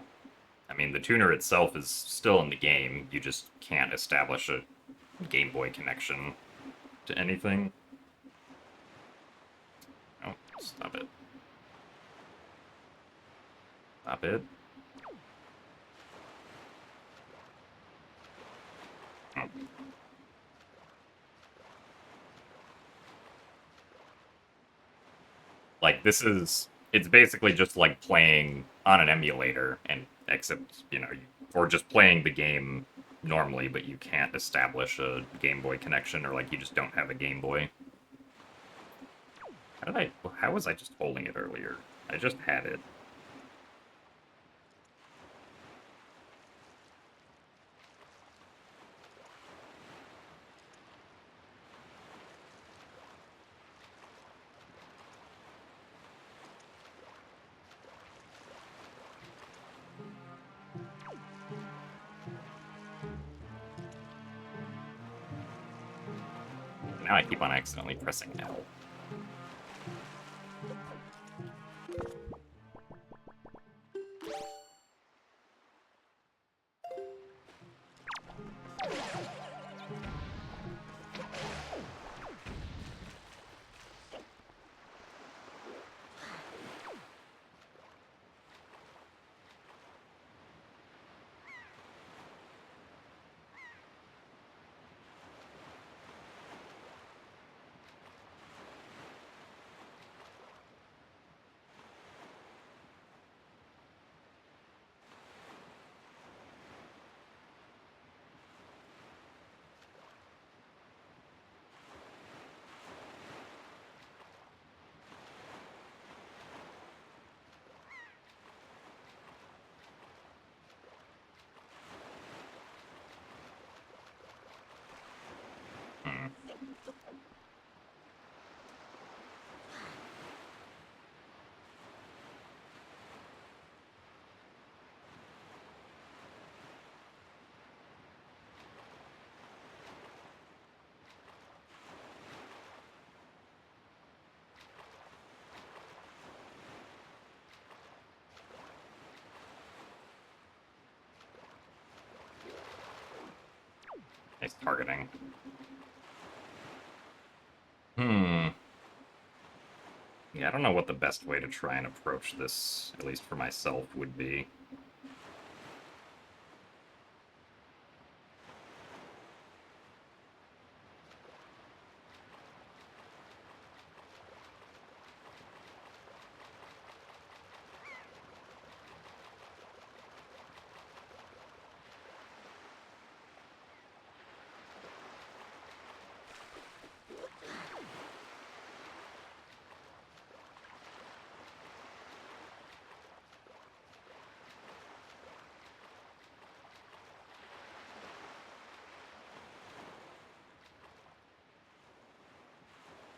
mean, the tuner itself is still in the game. You just can't establish a Game Boy connection to anything. Oh, stop it. Stop it. Oh. like, it's basically just like playing on an emulator, and except, or just playing the game normally, but you can't establish a Game Boy connection, or like you just don't have a Game Boy. How was I just holding it earlier? I just had it. Now I keep on accidentally pressing L. Hmm. Nice targeting. Hmm. Yeah, I don't know what the best way to try and approach this, at least for myself, would be.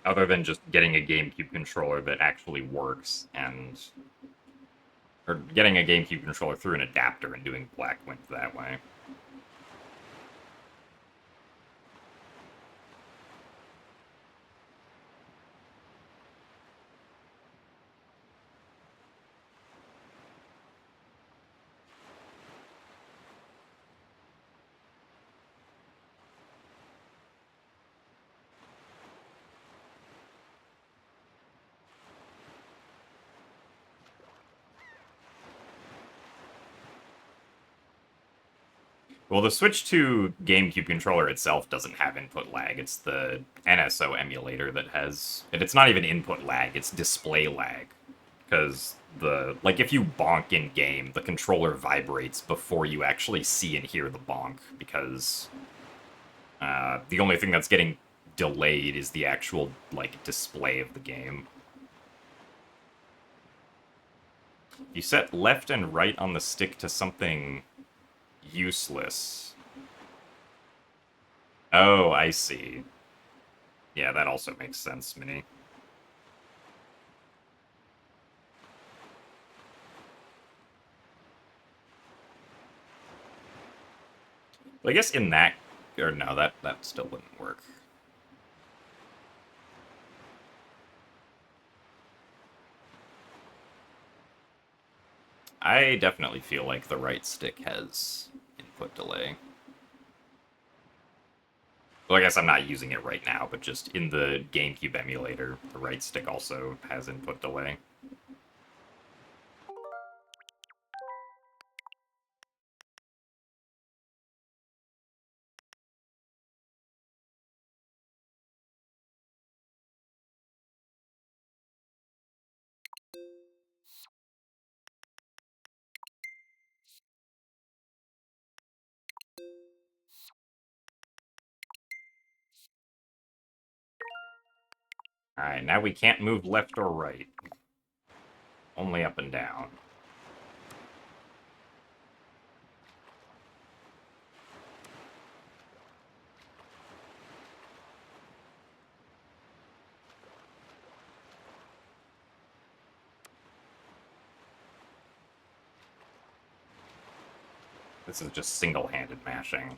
Other than just getting a GameCube controller that actually works, or getting a GameCube controller through an adapter and doing Black Wind that way. Well, the Switch 2 GameCube controller itself doesn't have input lag. It's the NSO emulator that has... And it's not even input lag, it's display lag. Because if you bonk in game, the controller vibrates before you actually see and hear the bonk, because the only thing that's getting delayed is the actual, display of the game. You set left and right on the stick to something useless. Oh, I see. Yeah, that also makes sense, Mini. Well, I guess in that... Or no, that still wouldn't work. I definitely feel like the right stick has input delay. Well, I guess I'm not using it right now, but just in the GameCube emulator, the right stick also has input delay. Alright, now we can't move left or right. Only up and down. This is just single-handed mashing.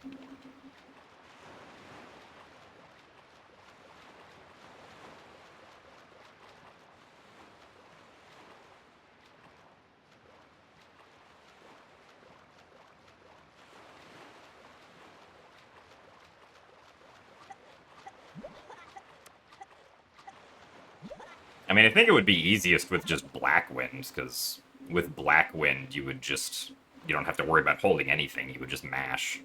I mean, I think it would be easiest with just Black Wind, because with Black Wind, you would just... You don't have to worry about holding anything, you would just mash.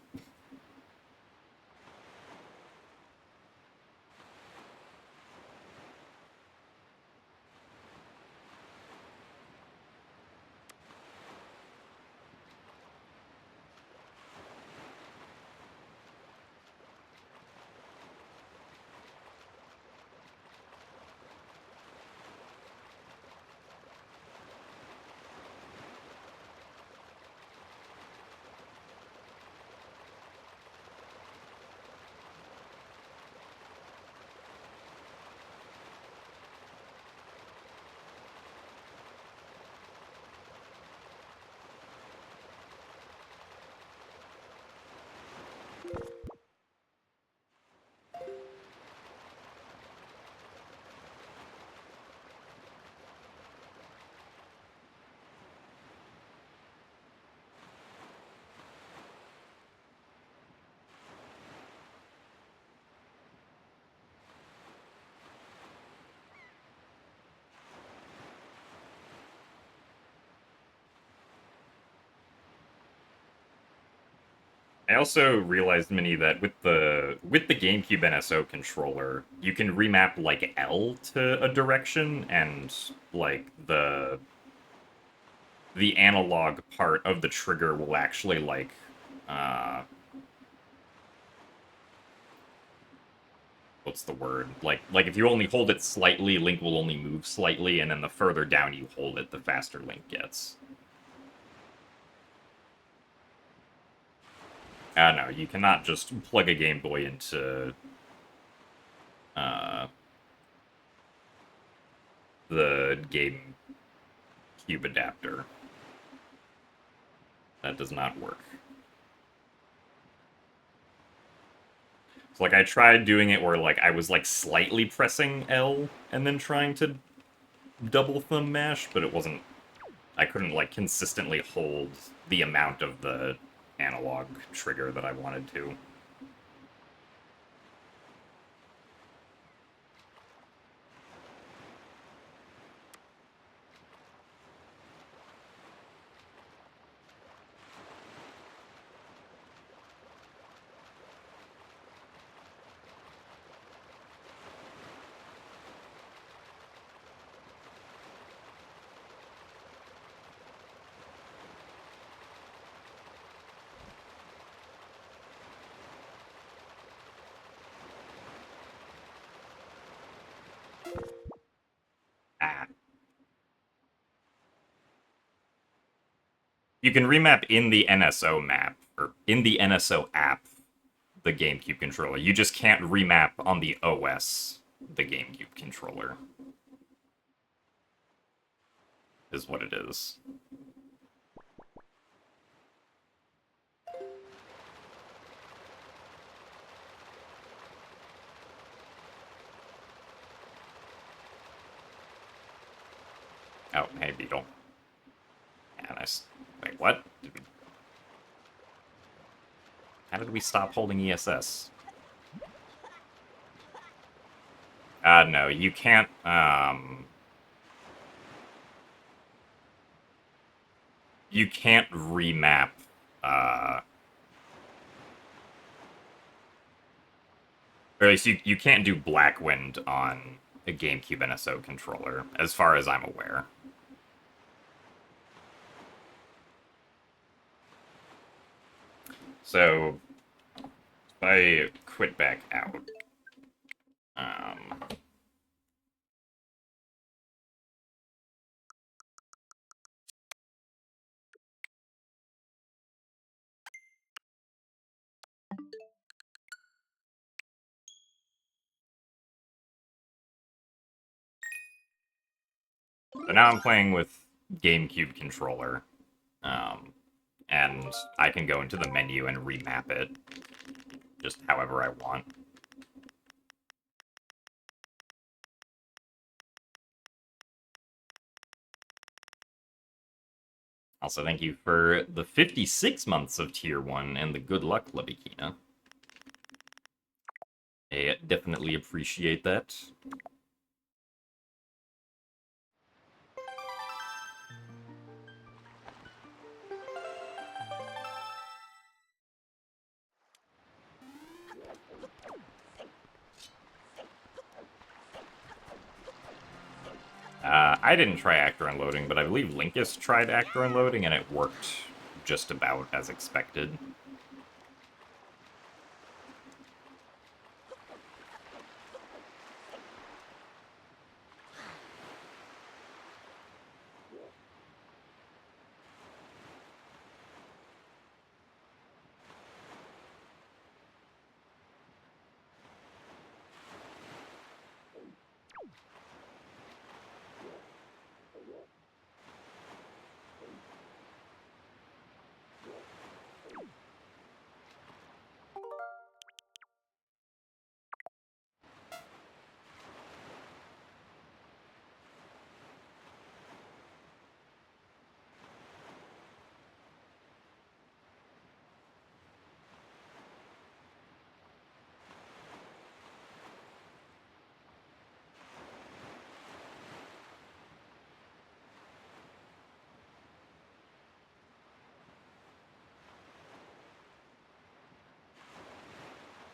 I also realized, Minnie, that with the GameCube NSO controller, you can remap like L to a direction, and like the analog part of the trigger will actually like uh what's the word? Like if you only hold it slightly, Link will only move slightly, and then the further down you hold it, the faster Link gets. No, you cannot just plug a Game Boy into uh the GameCube adapter. That does not work. So, like, I tried doing it where, like, I was, like, slightly pressing L and then trying to double thumb mash, but it wasn't... I couldn't, like, consistently hold the amount of the analog trigger that I wanted to. Ah. You can remap in the NSO map, or in the NSO app, the GameCube controller. You just can't remap on the OS, the GameCube controller. Is what it is. Oh, hey, Beetle. Yeah, nice. Wait, what? How did we stop holding ESS? No, you can't, you can't remap, or at least you can't do Blackwind on a GameCube NSO controller, as far as I'm aware. So, if I quit back out, So now I'm playing with GameCube controller, um, and I can go into the menu and remap it just however I want. Also, thank you for the 56 months of Tier 1 and the good luck, Labikina. I definitely appreciate that. I didn't try actor unloading, but I believe Linkus tried actor unloading, and it worked just about as expected.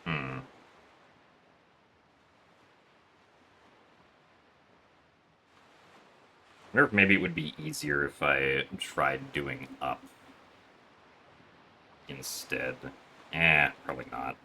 Hmm. I wonder if maybe it would be easier if I tried doing up instead. Probably not.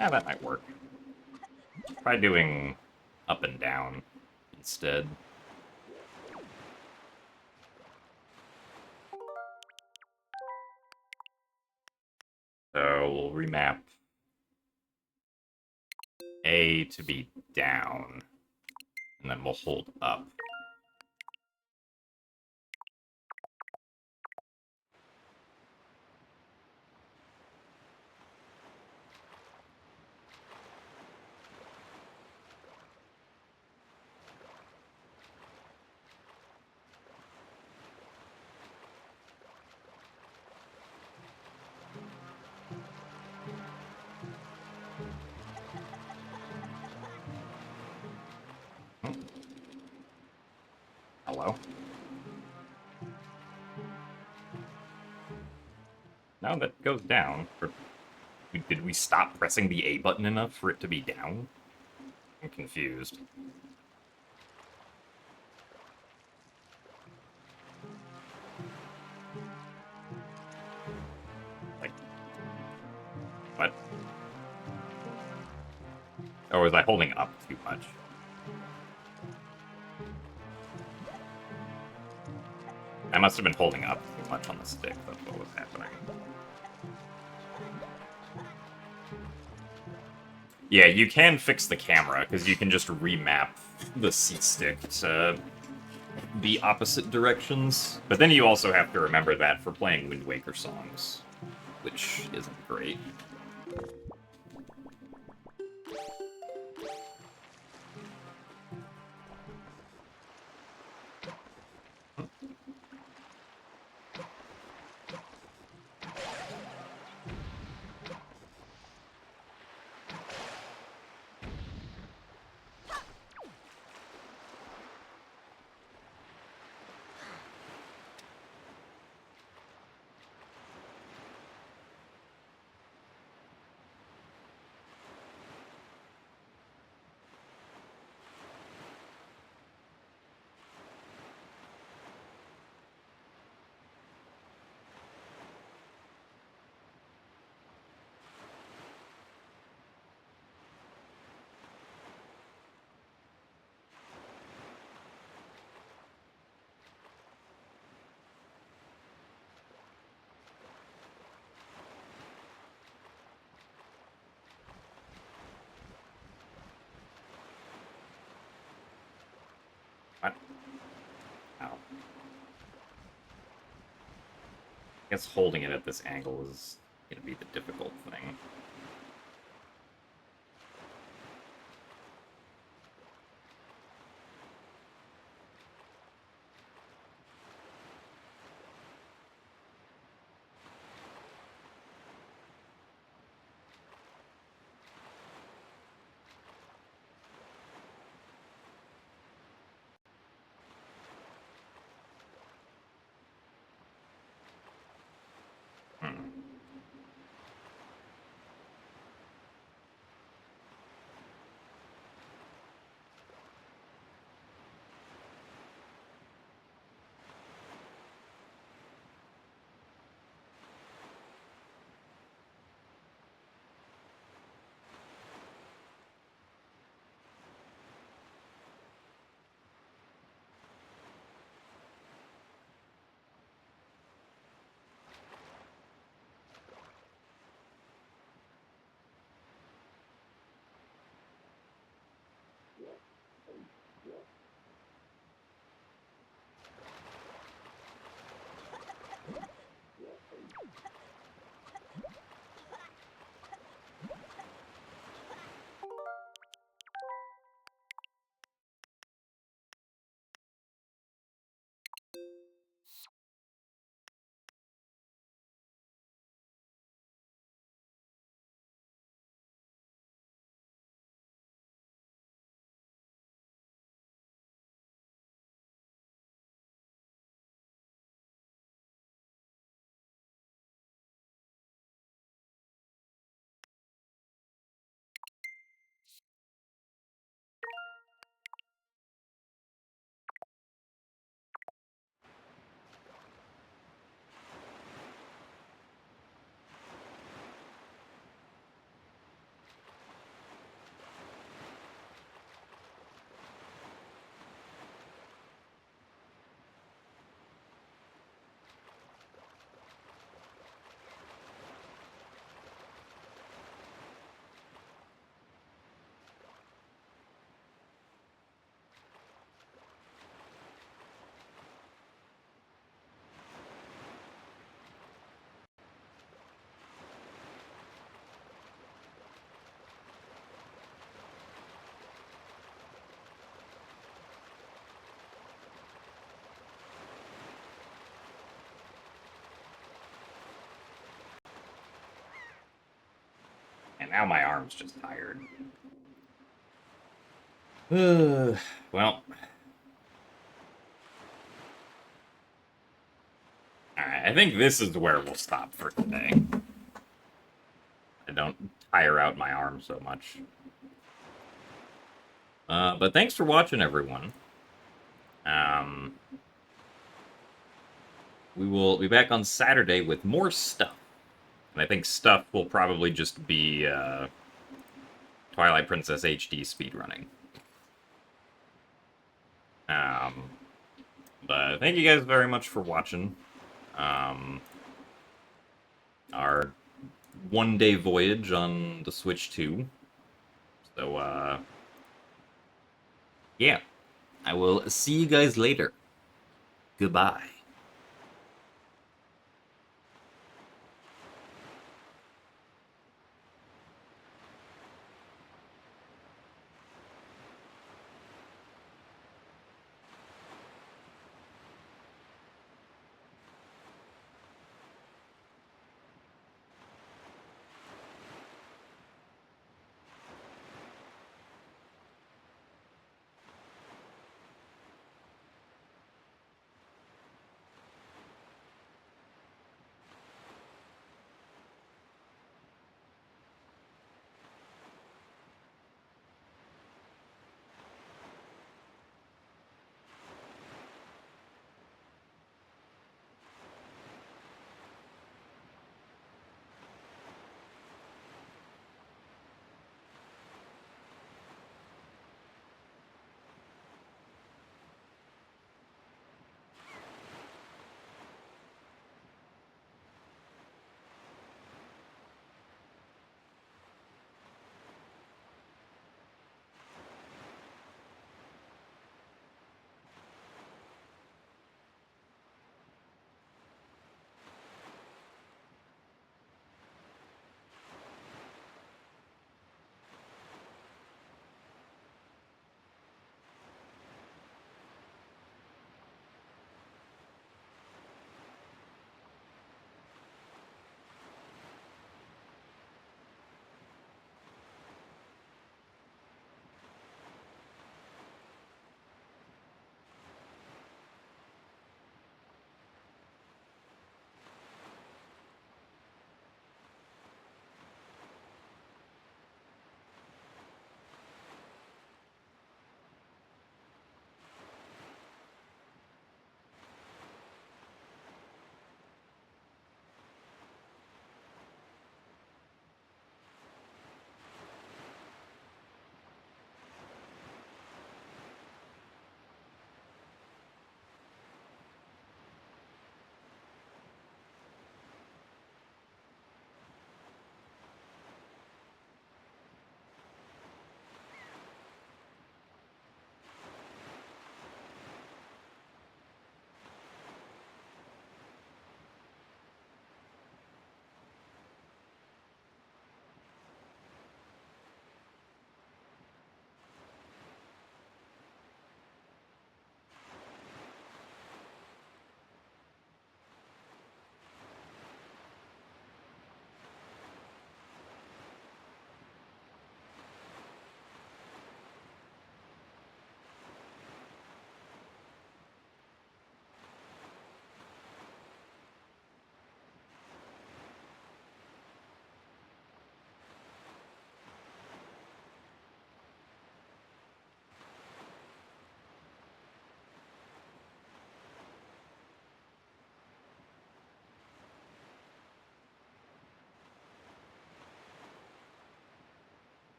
Yeah, that might work. Try doing up and down instead. So we'll remap A to be down, and then we'll hold up. Hmm. Hello? Now that goes down. Did we stop pressing the A button enough for it to be down? I'm confused. Like, what? Or was I holding up too much? I must have been holding up too much on the stick. That's what was happening. Yeah, you can fix the camera, because you can just remap the C-stick to be opposite directions. But then you also have to remember that for playing Wind Waker songs, which isn't great. Ow. I guess holding it at this angle is going to be the difficult thing. Hmm. And now my arm's just tired. Well, alright, I think this is where we'll stop for today. I don't tire out my arm so much. But thanks for watching, everyone. We will be back on Saturday with more stuff. And I think stuff will probably just be Twilight Princess HD speedrunning. But thank you guys very much for watching. Our one-day voyage on the Switch 2. So, yeah. I will see you guys later. Goodbye.